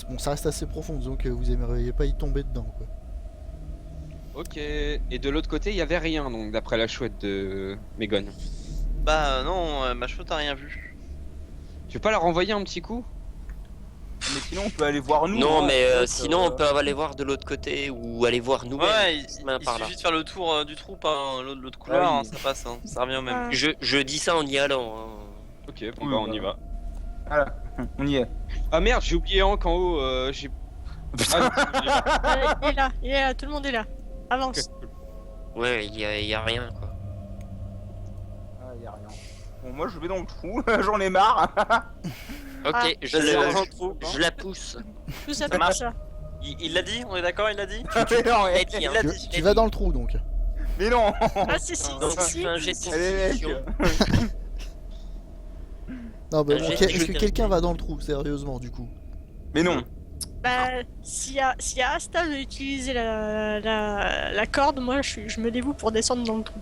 [SPEAKER 2] bon, ça reste assez profond, donc vous aimeriez pas y tomber dedans, quoi.
[SPEAKER 5] Ok. Et de l'autre côté, il y avait rien, donc d'après la chouette de Megon.
[SPEAKER 4] Bah non, ma chouette a rien vu.
[SPEAKER 5] Tu veux pas la renvoyer un petit coup?
[SPEAKER 6] Mais sinon, on peut aller voir nous.
[SPEAKER 1] Non,
[SPEAKER 6] hein,
[SPEAKER 1] mais
[SPEAKER 6] en fait,
[SPEAKER 1] sinon, on peut aller voir de l'autre côté ou aller voir nous-mêmes.
[SPEAKER 4] Ouais,
[SPEAKER 1] main
[SPEAKER 4] il
[SPEAKER 1] par là.
[SPEAKER 4] suffit de faire le tour du trou par l'autre couloir,
[SPEAKER 6] oui.
[SPEAKER 4] hein, ça passe, hein, ça revient au même.
[SPEAKER 3] Ah.
[SPEAKER 1] Je dis ça en y allant. hein.
[SPEAKER 5] Ok, bon
[SPEAKER 6] Oui,
[SPEAKER 5] bah on
[SPEAKER 6] bah.
[SPEAKER 5] y va.
[SPEAKER 6] Voilà, on y est.
[SPEAKER 5] Ah merde, j'ai oublié Hank en haut, j'ai... Ah,
[SPEAKER 3] Il est là, tout le monde est là. Avance.
[SPEAKER 5] ok.
[SPEAKER 1] Ouais, il y a rien quoi.
[SPEAKER 6] Ah, y a rien. Bon, moi, je vais dans le trou. J'en ai marre.
[SPEAKER 1] Ok,
[SPEAKER 3] Ah.
[SPEAKER 1] je,
[SPEAKER 4] Vas-y,
[SPEAKER 1] le-
[SPEAKER 4] rentre dans le trou.
[SPEAKER 1] je la pousse.
[SPEAKER 3] Tout ça,
[SPEAKER 4] Ça marche.
[SPEAKER 3] ça.
[SPEAKER 4] Il l'a dit, on est d'accord, il l'a dit
[SPEAKER 6] Mais non, mais,
[SPEAKER 1] Il
[SPEAKER 4] Il
[SPEAKER 1] hein.
[SPEAKER 4] l'a
[SPEAKER 2] Tu,
[SPEAKER 4] dit.
[SPEAKER 2] tu vas dans le trou donc.
[SPEAKER 6] mais non.
[SPEAKER 3] Ah, si, si,
[SPEAKER 1] Donc,
[SPEAKER 3] si, si.
[SPEAKER 1] fais un jet de
[SPEAKER 6] Allez, mec.
[SPEAKER 1] constitution.
[SPEAKER 2] Non, bah,
[SPEAKER 1] Un
[SPEAKER 2] bon,
[SPEAKER 1] jet de
[SPEAKER 2] est-ce que
[SPEAKER 1] dextérité.
[SPEAKER 2] quelqu'un va dans le trou, sérieusement, du coup?
[SPEAKER 6] Mais non.
[SPEAKER 3] Bah, s'il y a Asta de utiliser la corde, moi je me dévoue pour descendre dans le trou.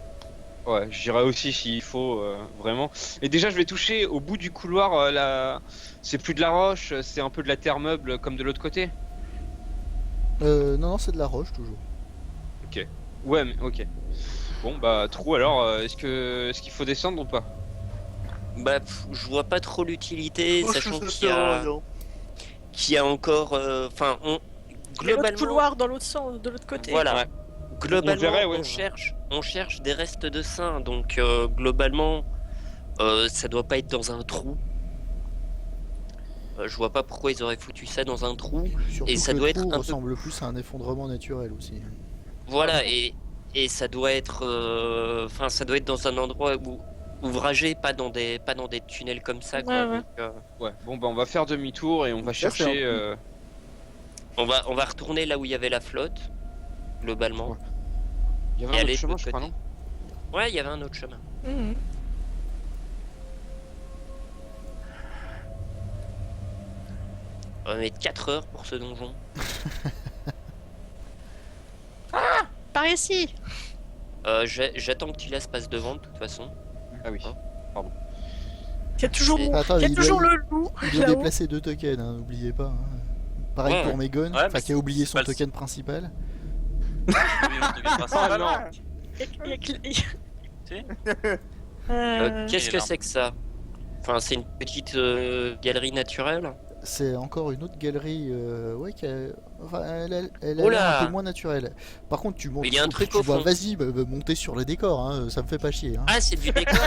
[SPEAKER 5] Ouais, j'irai aussi s'il faut, vraiment. Et déjà, je vais toucher au bout du couloir, c'est plus de la roche, c'est un peu de la terre meuble comme de l'autre côté.
[SPEAKER 2] Non, non, c'est de la roche, toujours.
[SPEAKER 5] Ouais, mais ok. Bon, bah, trou alors, est-ce qu'il faut descendre ou pas?
[SPEAKER 1] Bah, je vois pas trop l'utilité,
[SPEAKER 4] Oh,
[SPEAKER 1] sachant
[SPEAKER 4] je
[SPEAKER 1] qu'il y a encore. Enfin,
[SPEAKER 3] Et l'autre
[SPEAKER 1] globalement.
[SPEAKER 3] couloir dans l'autre sens, de l'autre côté.
[SPEAKER 1] Voilà.
[SPEAKER 5] Ouais.
[SPEAKER 1] Globalement,
[SPEAKER 5] On verrait, ouais.
[SPEAKER 1] on cherche des restes de seins, donc globalement, ça doit pas être dans un trou. Je vois pas pourquoi ils auraient foutu ça dans un trou.
[SPEAKER 2] Surtout
[SPEAKER 1] Et ça
[SPEAKER 2] que
[SPEAKER 1] doit
[SPEAKER 2] le
[SPEAKER 1] être
[SPEAKER 2] trou
[SPEAKER 1] un peu-
[SPEAKER 2] ressemble plus à un effondrement naturel aussi.
[SPEAKER 1] Voilà, et ça doit être, enfin, ça doit être dans un endroit ouvragé, pas dans des tunnels comme ça, quoi.
[SPEAKER 3] Ouais, ouais.
[SPEAKER 1] Donc,
[SPEAKER 5] Ouais, bon, bah, on va faire demi-tour et on va
[SPEAKER 6] Ça, c'est
[SPEAKER 5] chercher...
[SPEAKER 1] on va retourner là où il y avait la flotte, globalement.
[SPEAKER 5] Ouais. Il y
[SPEAKER 1] Et
[SPEAKER 5] avait un
[SPEAKER 1] aller
[SPEAKER 5] autre
[SPEAKER 1] de
[SPEAKER 5] chemin,
[SPEAKER 1] l'autre
[SPEAKER 5] je crois,
[SPEAKER 1] côté.
[SPEAKER 5] non?
[SPEAKER 1] Ouais, il y avait un autre chemin.
[SPEAKER 3] Mhm.
[SPEAKER 1] On va mettre 4 heures pour ce donjon.
[SPEAKER 3] Par ici.
[SPEAKER 1] J'attends que Tilas passe devant, de toute façon.
[SPEAKER 5] Ah oui.
[SPEAKER 3] Il y a toujours,
[SPEAKER 1] C'est-
[SPEAKER 2] Attends,
[SPEAKER 3] il y a
[SPEAKER 2] il
[SPEAKER 3] toujours
[SPEAKER 2] doit-
[SPEAKER 3] le loup
[SPEAKER 2] Il doit
[SPEAKER 3] là-haut.
[SPEAKER 2] déplacer 2 tokens, hein, n'oubliez pas. Hein. Pareil
[SPEAKER 1] Ouais,
[SPEAKER 2] pour
[SPEAKER 1] ouais.
[SPEAKER 2] Megon,
[SPEAKER 4] Ouais, mais
[SPEAKER 2] qui a oublié son
[SPEAKER 4] pas le-
[SPEAKER 2] token principal.
[SPEAKER 4] Oui, on devient pas ça.
[SPEAKER 5] Ah non.
[SPEAKER 3] Il y a que-
[SPEAKER 4] Si.
[SPEAKER 1] Qu'est-ce
[SPEAKER 4] il est
[SPEAKER 1] que
[SPEAKER 4] là.
[SPEAKER 1] c'est que ça? Enfin, c'est une petite galerie naturelle.
[SPEAKER 2] C'est encore une autre galerie, ouais, enfin, elle a
[SPEAKER 1] Oh
[SPEAKER 2] l'air
[SPEAKER 1] là
[SPEAKER 2] un peu moins naturelle. Par contre, tu montes,
[SPEAKER 1] Mais il y a un truc
[SPEAKER 2] tu
[SPEAKER 1] au
[SPEAKER 2] vois,
[SPEAKER 1] fond.
[SPEAKER 2] vas-y, monter sur le décor, hein, ça me fait pas chier. Hein.
[SPEAKER 1] Ah, c'est du décor.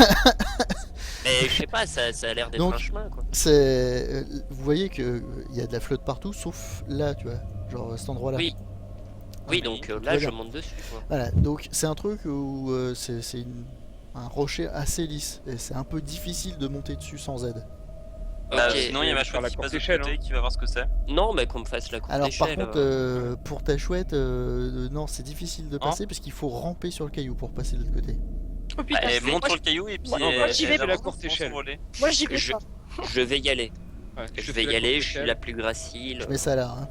[SPEAKER 1] Mais je sais pas, ça a l'air d'être
[SPEAKER 2] Donc,
[SPEAKER 1] un chemin, quoi.
[SPEAKER 2] C'est, vous voyez que il y a de la flotte partout, sauf là, tu vois, genre à cet endroit-là.
[SPEAKER 1] Oui. Oui, donc là,
[SPEAKER 2] Très
[SPEAKER 1] je
[SPEAKER 2] bien.
[SPEAKER 1] monte dessus, quoi.
[SPEAKER 2] Voilà, donc c'est un truc où c'est un rocher assez lisse et c'est un peu difficile de monter dessus sans aide.
[SPEAKER 4] Bah,
[SPEAKER 1] Ok.
[SPEAKER 4] sinon, il y a ma
[SPEAKER 5] Sur la
[SPEAKER 4] chouette qui
[SPEAKER 5] courte
[SPEAKER 4] passe de
[SPEAKER 5] échelle,
[SPEAKER 4] côté qui va voir ce que c'est.
[SPEAKER 1] Non, mais qu'on me fasse la courte
[SPEAKER 2] Alors par
[SPEAKER 1] échelle.
[SPEAKER 2] contre, pour ta chouette, non, c'est difficile de passer parce qu'il faut ramper sur le caillou pour passer de l'autre côté.
[SPEAKER 3] Oh putain.
[SPEAKER 4] Elle monte
[SPEAKER 3] moi,
[SPEAKER 4] sur le caillou et puis
[SPEAKER 3] moi,
[SPEAKER 4] elle-
[SPEAKER 3] j'y vais
[SPEAKER 4] elle
[SPEAKER 3] de
[SPEAKER 5] la
[SPEAKER 4] avance
[SPEAKER 5] courte
[SPEAKER 4] pour
[SPEAKER 5] échelle.
[SPEAKER 4] s'envoler.
[SPEAKER 3] moi, j'y vais
[SPEAKER 1] je-
[SPEAKER 3] pas.
[SPEAKER 1] Je vais y aller.
[SPEAKER 5] Ouais,
[SPEAKER 1] Je
[SPEAKER 5] te
[SPEAKER 1] vais
[SPEAKER 5] fais
[SPEAKER 1] y
[SPEAKER 5] la
[SPEAKER 1] aller,
[SPEAKER 5] courte
[SPEAKER 1] je suis
[SPEAKER 5] échelle.
[SPEAKER 1] la plus gracile.
[SPEAKER 2] Je mets ça là. Hein.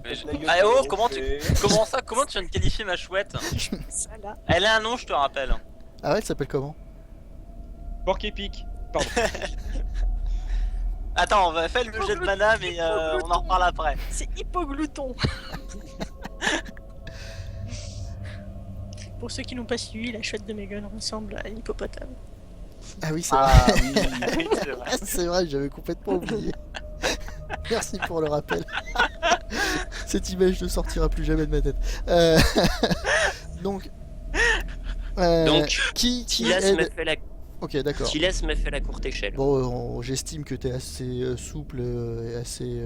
[SPEAKER 4] Mais je-
[SPEAKER 6] La gueule
[SPEAKER 4] Ah
[SPEAKER 6] de
[SPEAKER 4] oh,
[SPEAKER 6] l'autre,
[SPEAKER 4] comment
[SPEAKER 6] c'est-
[SPEAKER 4] comment tu viens de qualifier ma chouette?
[SPEAKER 3] Ça là.
[SPEAKER 4] Elle a un nom, je te rappelle.
[SPEAKER 2] Ah ouais, elle s'appelle comment?
[SPEAKER 5] Porc épic. Pardon.
[SPEAKER 4] Attends, on va faire le jet de mana, mais on en reparle après.
[SPEAKER 3] C'est hypoglouton. Pour ceux qui n'ont pas suivi, la chouette de Megan ressemble à un hippopotame.
[SPEAKER 2] Ah oui, c'est
[SPEAKER 6] Ah oui.
[SPEAKER 4] Oui, c'est vrai.
[SPEAKER 2] Ah, c'est vrai, j'avais complètement oublié. Merci pour le rappel. Cette image ne sortira plus jamais de ma tête. Donc, qui
[SPEAKER 1] Tilas me
[SPEAKER 2] aide?
[SPEAKER 1] fait la...
[SPEAKER 2] Ok, d'accord.
[SPEAKER 1] Tilas me fait la courte échelle.
[SPEAKER 2] Bon, j'estime que tu es assez souple et assez,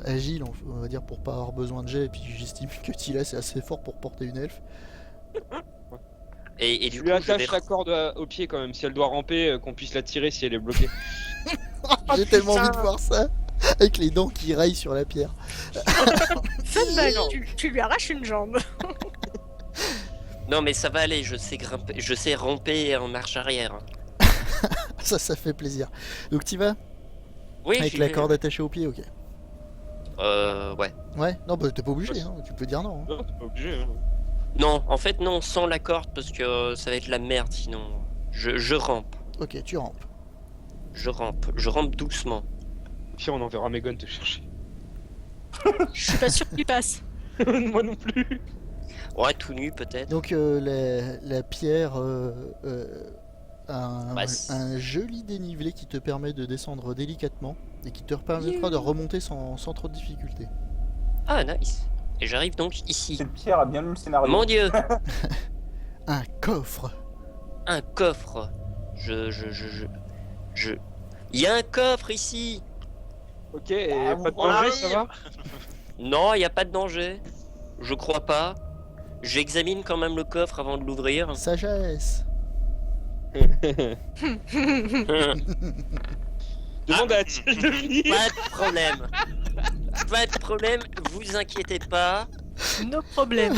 [SPEAKER 2] agile, on va dire, pour pas avoir besoin de jet. Et puis j'estime que Tilas est assez fort pour porter une elfe.
[SPEAKER 1] Et
[SPEAKER 5] Tu
[SPEAKER 1] du
[SPEAKER 5] lui
[SPEAKER 1] coup, je vais...
[SPEAKER 5] attaches la corde au pied quand même, si elle doit ramper, qu'on puisse la tirer si elle est bloquée.
[SPEAKER 2] J'ai tellement
[SPEAKER 3] putain.
[SPEAKER 2] envie de voir ça, avec les dents qui raillent sur la pierre.
[SPEAKER 3] Fun bague, tu lui arraches une jambe.
[SPEAKER 1] Non, mais ça va aller, je sais grimper, je sais ramper en marche arrière.
[SPEAKER 2] Ça fait plaisir. Donc t'y vas?
[SPEAKER 1] Oui,
[SPEAKER 2] Avec
[SPEAKER 1] j'y
[SPEAKER 2] la
[SPEAKER 1] vais.
[SPEAKER 2] corde attachée au pied, ok.
[SPEAKER 1] Ouais.
[SPEAKER 2] Ouais, non, bah t'es pas obligé, hein. Tu peux dire non. Hein.
[SPEAKER 5] Non, t'es pas obligé. Hein.
[SPEAKER 1] Non, en fait, non, sans la corde, parce que ça va être la merde sinon. Je rampe.
[SPEAKER 2] Ok, tu rampes.
[SPEAKER 1] Je rampe doucement.
[SPEAKER 5] Puis on enverra Megon te chercher.
[SPEAKER 3] Je suis pas sûr qu'il passe.
[SPEAKER 5] Moi non plus.
[SPEAKER 1] Ouais, tout nu peut-être.
[SPEAKER 2] Donc la pierre a
[SPEAKER 1] Bah,
[SPEAKER 2] un joli dénivelé qui te permet de descendre délicatement et qui te permettra de remonter sans trop de difficulté.
[SPEAKER 1] Ah, nice. Et j'arrive donc ici.
[SPEAKER 6] Cette pierre a bien lu le scénario.
[SPEAKER 1] Mon dieu,
[SPEAKER 2] Un coffre.
[SPEAKER 1] un coffre. Il y a un coffre ici.
[SPEAKER 5] Ok, et
[SPEAKER 6] Ah,
[SPEAKER 5] pas de
[SPEAKER 6] on
[SPEAKER 5] danger,
[SPEAKER 6] arrive.
[SPEAKER 5] ça va?
[SPEAKER 1] Non, il n'y a pas de danger. Je crois pas. J'examine quand même le coffre avant de l'ouvrir.
[SPEAKER 2] Sagesse.
[SPEAKER 5] Demande à Thiel de venir.
[SPEAKER 1] Pas de problème. Pas de problème, vous inquiétez pas.
[SPEAKER 3] Nos problèmes.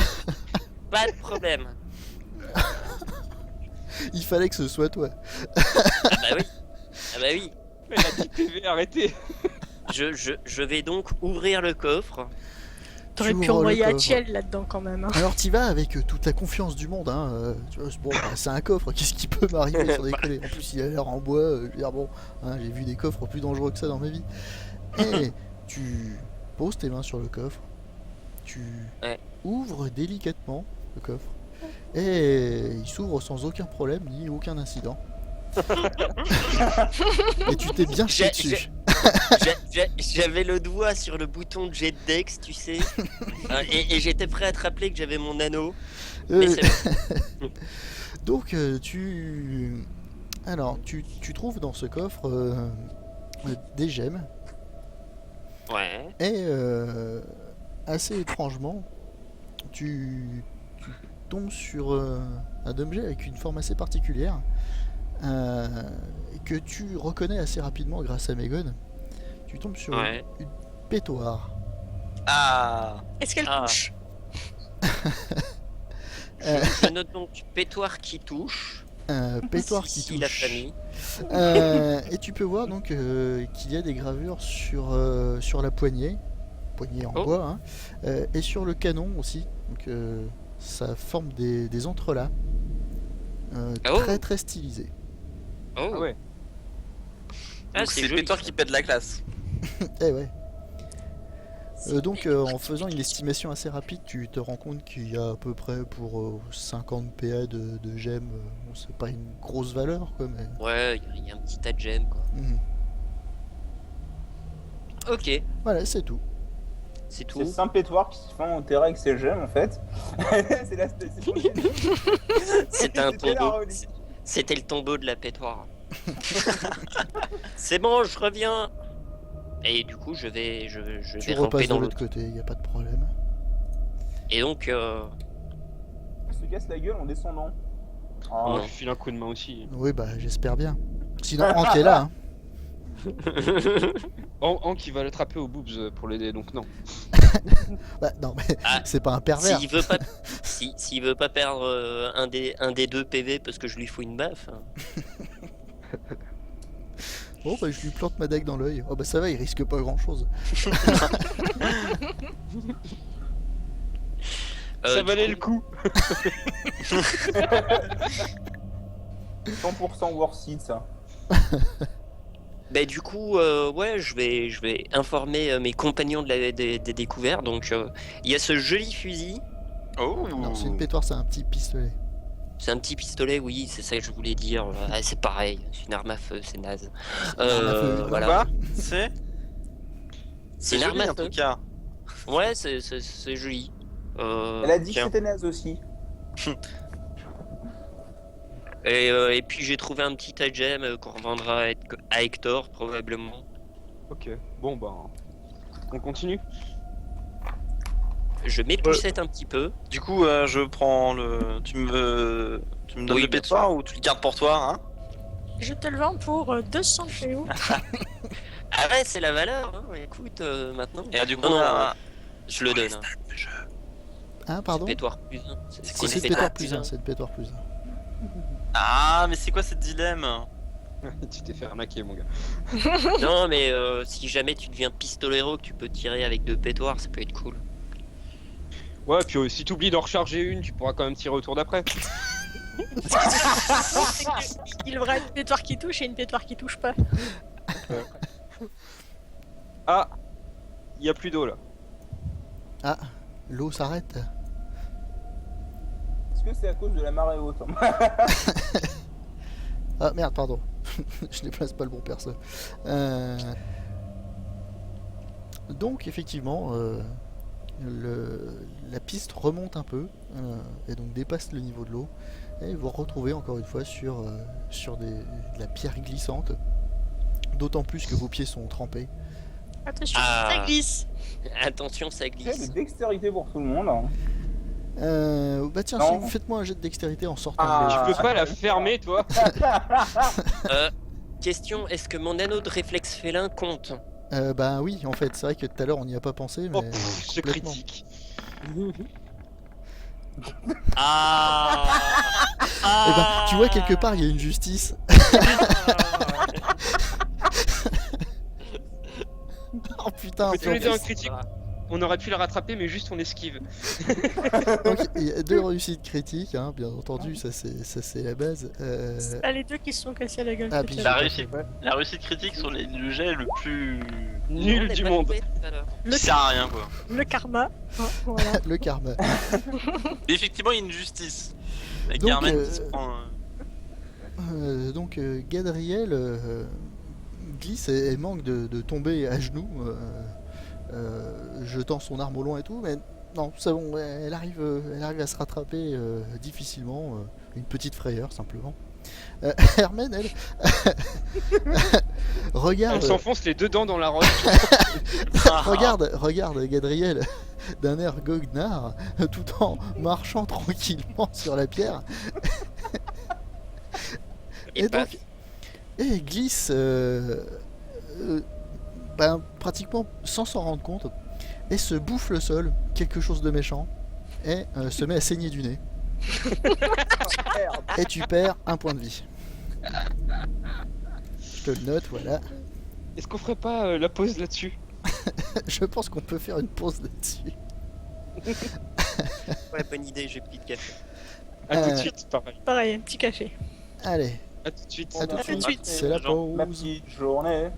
[SPEAKER 1] Pas de problème.
[SPEAKER 2] Il fallait que ce soit toi.
[SPEAKER 1] Ah bah oui. Ah bah oui.
[SPEAKER 5] Mais la petite TV, arrêtez.
[SPEAKER 1] Je vais donc ouvrir le coffre.
[SPEAKER 3] T'aurais
[SPEAKER 2] Tu
[SPEAKER 3] pu
[SPEAKER 2] ouvres le
[SPEAKER 3] envoyer
[SPEAKER 2] coffre.
[SPEAKER 3] Atiel là-dedans quand même. Hein.
[SPEAKER 2] Alors t'y vas avec toute la confiance du monde, hein. Tu vois, bon, bah, c'est un coffre, qu'est-ce qui peut m'arriver sans déconner. En plus il a l'air en bois, je veux dire bon, hein, j'ai vu des coffres plus dangereux que ça dans ma vie. Et tu poses tes mains sur le coffre, tu
[SPEAKER 1] Ouais.
[SPEAKER 2] ouvres délicatement le coffre, et il s'ouvre sans aucun problème ni aucun incident. Et tu t'es bien chié
[SPEAKER 1] J'ai-
[SPEAKER 2] dessus.
[SPEAKER 1] J'avais le doigt sur le bouton de jet Dex, tu sais. Et j'étais prêt à te rappeler que j'avais mon anneau. Mais
[SPEAKER 2] Euh,
[SPEAKER 1] c'est bon.
[SPEAKER 2] Donc tu trouves dans ce coffre des gemmes
[SPEAKER 1] Ouais.
[SPEAKER 2] et assez étrangement tu tombes sur un objet avec une forme assez particulière que tu reconnais assez rapidement grâce à Megon. Tu tombes sur
[SPEAKER 1] Ouais.
[SPEAKER 2] une pétoire.
[SPEAKER 4] Ah.
[SPEAKER 3] Est-ce qu'elle
[SPEAKER 1] Ah.
[SPEAKER 3] touche?
[SPEAKER 1] Je note donc pétoire qui touche.
[SPEAKER 2] Un pétoire
[SPEAKER 1] Si,
[SPEAKER 2] qui
[SPEAKER 1] si, la
[SPEAKER 2] touche.
[SPEAKER 1] famille.
[SPEAKER 2] Et tu peux voir donc qu'il y a des gravures sur la poignée en
[SPEAKER 1] Oh.
[SPEAKER 2] bois, hein, et sur le canon aussi. Donc ça forme des entrelacs
[SPEAKER 1] Oh.
[SPEAKER 2] très très stylisés.
[SPEAKER 1] Oh.
[SPEAKER 5] Ah ouais.
[SPEAKER 1] Ah,
[SPEAKER 4] Donc
[SPEAKER 1] c'est
[SPEAKER 4] c'est
[SPEAKER 1] joli.
[SPEAKER 4] Pétor qui pète la classe.
[SPEAKER 2] Eh ouais. Donc en faisant une estimation assez rapide, tu te rends compte qu'il y a à peu près pour 50 PA de gemmes. Bon, c'est pas une grosse valeur quoi, mais.
[SPEAKER 1] Ouais, il y a un petit tas de gemmes quoi.
[SPEAKER 2] Mhm.
[SPEAKER 1] Ok,
[SPEAKER 2] Voilà, c'est tout.
[SPEAKER 1] c'est tout.
[SPEAKER 6] C'est Saint-Pétoire qui se fait enterrer avec ses gemmes en fait. c'est la c'est pour les-
[SPEAKER 1] C'était un
[SPEAKER 6] C'était la
[SPEAKER 1] tombeau.
[SPEAKER 6] relique.
[SPEAKER 1] C'était le tombeau de la pétoire. C'est bon, je reviens. Et du coup, je vais
[SPEAKER 2] Tu
[SPEAKER 1] ramper
[SPEAKER 2] repasses de
[SPEAKER 1] dans
[SPEAKER 2] l'autre
[SPEAKER 1] l'autre.
[SPEAKER 2] côté, il n'y a pas de problème.
[SPEAKER 1] Et donc,
[SPEAKER 6] Il se casse la gueule en descendant.
[SPEAKER 5] Oh,
[SPEAKER 1] Non.
[SPEAKER 5] je file un coup de main aussi.
[SPEAKER 2] Oui, bah j'espère bien. Sinon, Hank est là. Hein.
[SPEAKER 5] Hank qui va l'attraper au boobs pour l'aider, donc non.
[SPEAKER 2] Bah non, mais
[SPEAKER 1] Ah,
[SPEAKER 2] c'est pas un pervers.
[SPEAKER 1] s'il veut pas, s'il veut pas perdre un des deux PV parce que je lui fous une baffe. Hein.
[SPEAKER 2] Bon, bah je lui plante ma dague dans l'œil. Oh bah ça va, il risque pas grand chose.
[SPEAKER 5] Ça
[SPEAKER 1] Du
[SPEAKER 5] valait
[SPEAKER 1] coup,
[SPEAKER 5] le coup.
[SPEAKER 6] 100% worth it ça.
[SPEAKER 1] Bah, du coup, ouais, je vais informer mes compagnons des découvertes. Donc, il y a ce joli fusil.
[SPEAKER 4] Oh.
[SPEAKER 2] Non, c'est une pétoire, c'est un petit pistolet.
[SPEAKER 1] C'est un petit pistolet, oui, c'est ça que je voulais dire. Ah, c'est pareil, c'est une arme à feu, c'est naze.
[SPEAKER 2] Une arme à feu,
[SPEAKER 1] Voilà.
[SPEAKER 4] Quoi C'est
[SPEAKER 1] C'est une arme
[SPEAKER 4] joli
[SPEAKER 1] à
[SPEAKER 4] en
[SPEAKER 1] feu.
[SPEAKER 4] tout cas.
[SPEAKER 1] Ouais, c'est joli.
[SPEAKER 6] Elle a dit que
[SPEAKER 1] Tiens.
[SPEAKER 6] c'était naze aussi.
[SPEAKER 1] Et puis j'ai trouvé un petit tas de gemmes qu'on revendra à Hector probablement.
[SPEAKER 5] Ok, bon bah. On continue.
[SPEAKER 1] Je m'époussette un petit peu.
[SPEAKER 4] Du coup, je prends le. Tu me donnes
[SPEAKER 1] Oui,
[SPEAKER 4] le
[SPEAKER 1] bien
[SPEAKER 4] pétoire ou tu le gardes pour toi, hein?
[SPEAKER 3] Je te le vends pour 200 PO.
[SPEAKER 1] Ah ouais, c'est la valeur. Hein. Écoute, maintenant.
[SPEAKER 4] Et du coup,
[SPEAKER 1] Non, non,
[SPEAKER 4] là,
[SPEAKER 1] je le donne. Hein.
[SPEAKER 2] Hein, pardon?
[SPEAKER 1] Pétoire plus 1. C'est
[SPEAKER 2] C'est une pétoire plus 1, c'est une pétoire plus 1.
[SPEAKER 4] Ah, mais c'est quoi ce dilemme?
[SPEAKER 5] Tu t'es fait arnaquer, mon gars.
[SPEAKER 1] Non, mais si jamais tu deviens pistolero que tu peux tirer avec 2 pétoires, ça peut être cool.
[SPEAKER 5] Ouais, puis si t'oublies d'en recharger une, tu pourras quand même tirer au tour d'après.
[SPEAKER 3] Il y aura une pétoire qui touche et une pétoire qui touche pas.
[SPEAKER 5] Ah, il y a plus d'eau là.
[SPEAKER 2] Ah, l'eau s'arrête.
[SPEAKER 6] Est-ce que c'est à cause de la marée haute?
[SPEAKER 2] Ah merde, pardon. Je déplace pas le bon perso. Donc effectivement, la piste remonte un peu et donc dépasse le niveau de l'eau. Et vous vous retrouvez encore une fois sur de la pierre glissante. D'autant plus que vos pieds sont trempés.
[SPEAKER 3] Attention,
[SPEAKER 1] Ah.
[SPEAKER 3] ça glisse.
[SPEAKER 1] Attention, ça
[SPEAKER 6] J'ai
[SPEAKER 1] glisse.
[SPEAKER 6] de dextérité pour tout le monde. Hein.
[SPEAKER 2] Bah tiens,
[SPEAKER 6] Non.
[SPEAKER 2] faites-moi un jet de dextérité en sortant
[SPEAKER 6] Ah.
[SPEAKER 2] de l'eau.
[SPEAKER 5] Tu peux pas la fermer, toi?
[SPEAKER 1] Question, est-ce que mon anneau de réflexe félin compte?
[SPEAKER 2] Bah oui, en fait, c'est vrai que tout à l'heure on n'y a pas pensé, mais
[SPEAKER 5] Oh, pff, ce
[SPEAKER 2] complètement.
[SPEAKER 5] critique.
[SPEAKER 1] Ah,
[SPEAKER 2] Eh ben, tu vois, quelque part, il y a une justice. Oh putain,
[SPEAKER 5] Mais
[SPEAKER 2] c'est
[SPEAKER 5] tous les
[SPEAKER 2] en
[SPEAKER 5] deux un
[SPEAKER 2] plus-
[SPEAKER 5] critique. On aurait pu la rattraper, mais juste on esquive.
[SPEAKER 2] Donc, il y a 2 réussites critiques, hein, bien entendu, ça c'est la base.
[SPEAKER 3] C'est pas les deux qui se sont cassés la gueule.
[SPEAKER 2] Ah,
[SPEAKER 3] tout
[SPEAKER 2] puis
[SPEAKER 3] à
[SPEAKER 4] La
[SPEAKER 3] l'heure.
[SPEAKER 4] réussite, la réussite critique sur le jet le plus
[SPEAKER 5] Nul du monde.
[SPEAKER 3] Le,
[SPEAKER 4] qui sert à rien quoi.
[SPEAKER 3] le karma. Hein, voilà.
[SPEAKER 2] Le karma.
[SPEAKER 4] Mais effectivement, il y a une justice. Avec
[SPEAKER 2] Donc,
[SPEAKER 4] Carmen qui se prend.
[SPEAKER 2] Donc Gadriel glisse et manque de tomber à genoux, jetant son arme au loin et tout, mais non, c'est bon, elle arrive à se rattraper difficilement, une petite frayeur simplement. Hermène, elle, regarde,
[SPEAKER 5] Elle s'enfonce les deux dents dans la roche.
[SPEAKER 2] regarde Gadriel d'un air goguenard, tout en marchant tranquillement sur la pierre. Et donc, et glisse pratiquement sans s'en rendre compte et se bouffe le sol, quelque chose de méchant, et se met à saigner du nez.
[SPEAKER 6] Merde.
[SPEAKER 2] Et tu perds un point de vie. Je te le note, voilà.
[SPEAKER 5] Est-ce qu'on ferait pas la pause là-dessus?
[SPEAKER 2] Je pense qu'on peut faire une pause là-dessus.
[SPEAKER 1] Ouais, bonne idée, j'ai plus de café.
[SPEAKER 5] À tout de suite, pareil.
[SPEAKER 3] Pareil, un petit café.
[SPEAKER 2] Allez,
[SPEAKER 5] À tout de suite.
[SPEAKER 2] à tout de
[SPEAKER 3] À tout de
[SPEAKER 2] suite,
[SPEAKER 3] suite.
[SPEAKER 2] c'est la
[SPEAKER 6] Ma
[SPEAKER 2] pause.
[SPEAKER 6] petite journée.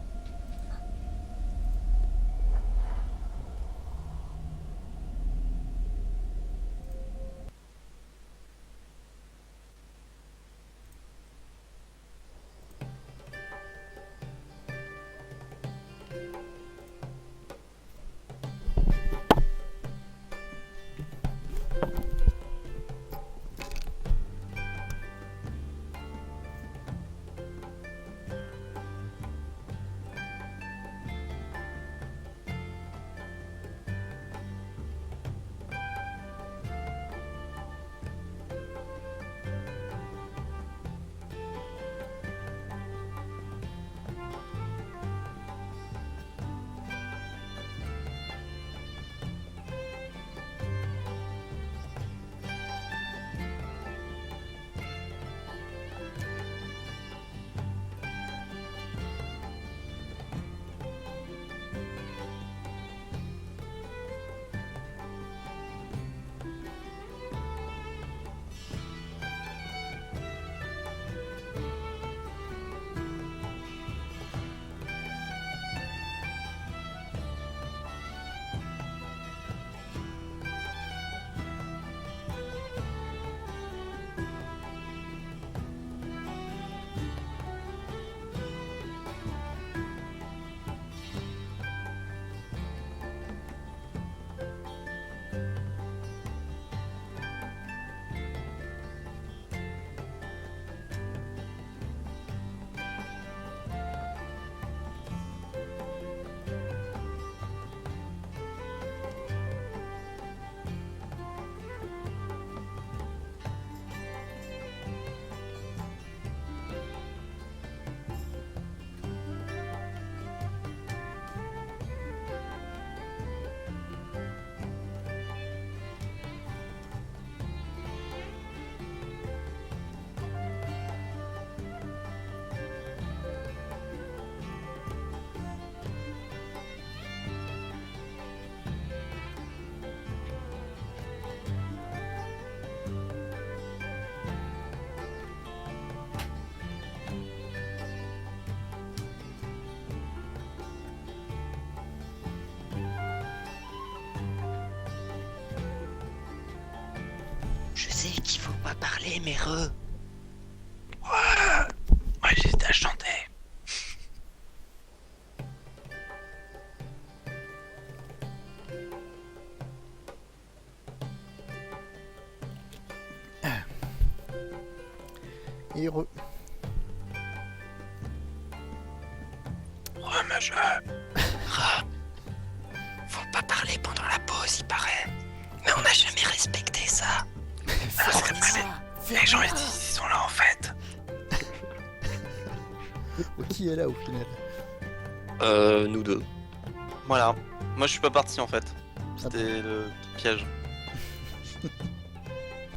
[SPEAKER 1] Je sais qu'il faut pas parler, mais re.
[SPEAKER 4] Ouais, j'hésitais à chanter.
[SPEAKER 2] Et
[SPEAKER 4] Ouais, mais
[SPEAKER 1] Faut pas parler pendant la pause, il paraît. Mais on n'a jamais respecté ça.
[SPEAKER 4] les gens ils sont là en fait.
[SPEAKER 2] Qui est là au final?
[SPEAKER 1] Nous deux.
[SPEAKER 4] Voilà. Moi je suis pas parti en fait. C'était le piège.